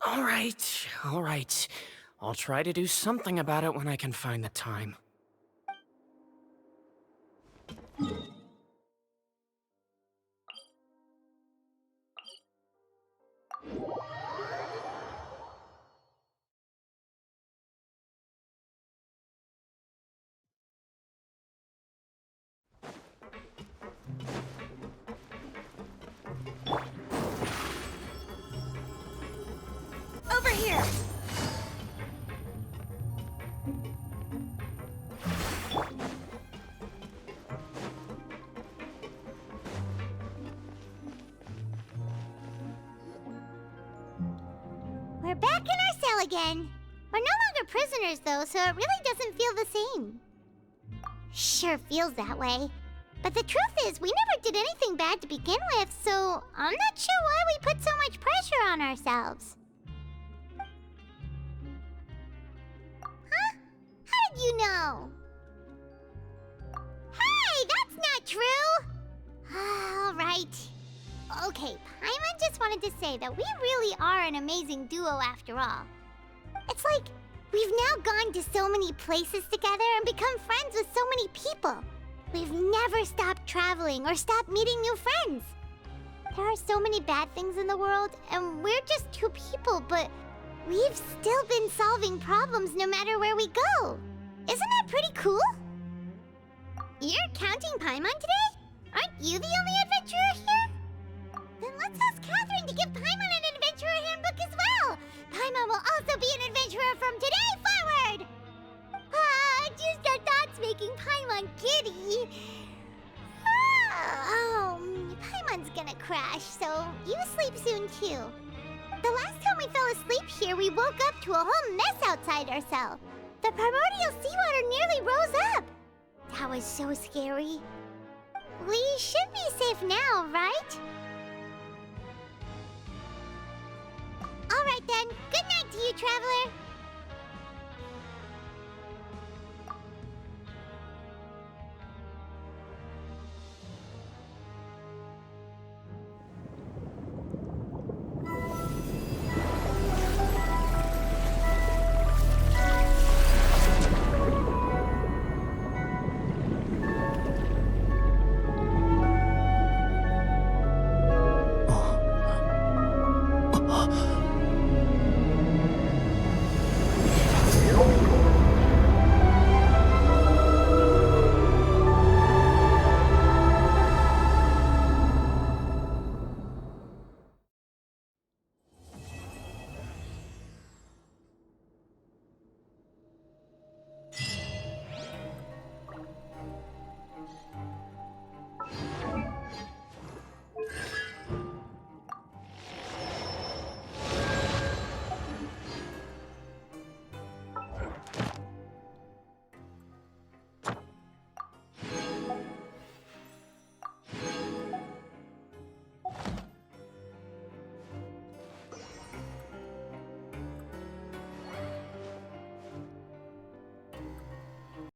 All right. I'll try to do something about it when I can find the time. Over here! We're back in our cell again. We're no longer prisoners, though, so it really doesn't feel the same. Sure feels that way. But the truth is, we never did anything bad to begin with, so I'm not sure why we put so much pressure on ourselves. Huh? How did you know? Hey, that's not true! All right. Okay, Paimon just wanted to say that we really are an amazing duo after all. It's like we've now gone to so many places together and become friends with so many people. We've never stopped traveling or stopped meeting new friends. There are so many bad things in the world, and we're just two people, but we've still been solving problems no matter where we go. Isn't that pretty cool? You're counting Paimon today? Aren't you the only adventurer here? Then let's ask Catherine to give Paimon an adventurer handbook as well. Paimon will also be an adventurer from today forward. Just our thoughts making Paimon giddy. Paimon's gonna crash, so you sleep soon too. The last time we fell asleep here, we woke up to a whole mess outside our cell. The primordial seawater nearly rose up. That was so scary. We should be safe now, right? All right then. Good night to you, Traveler.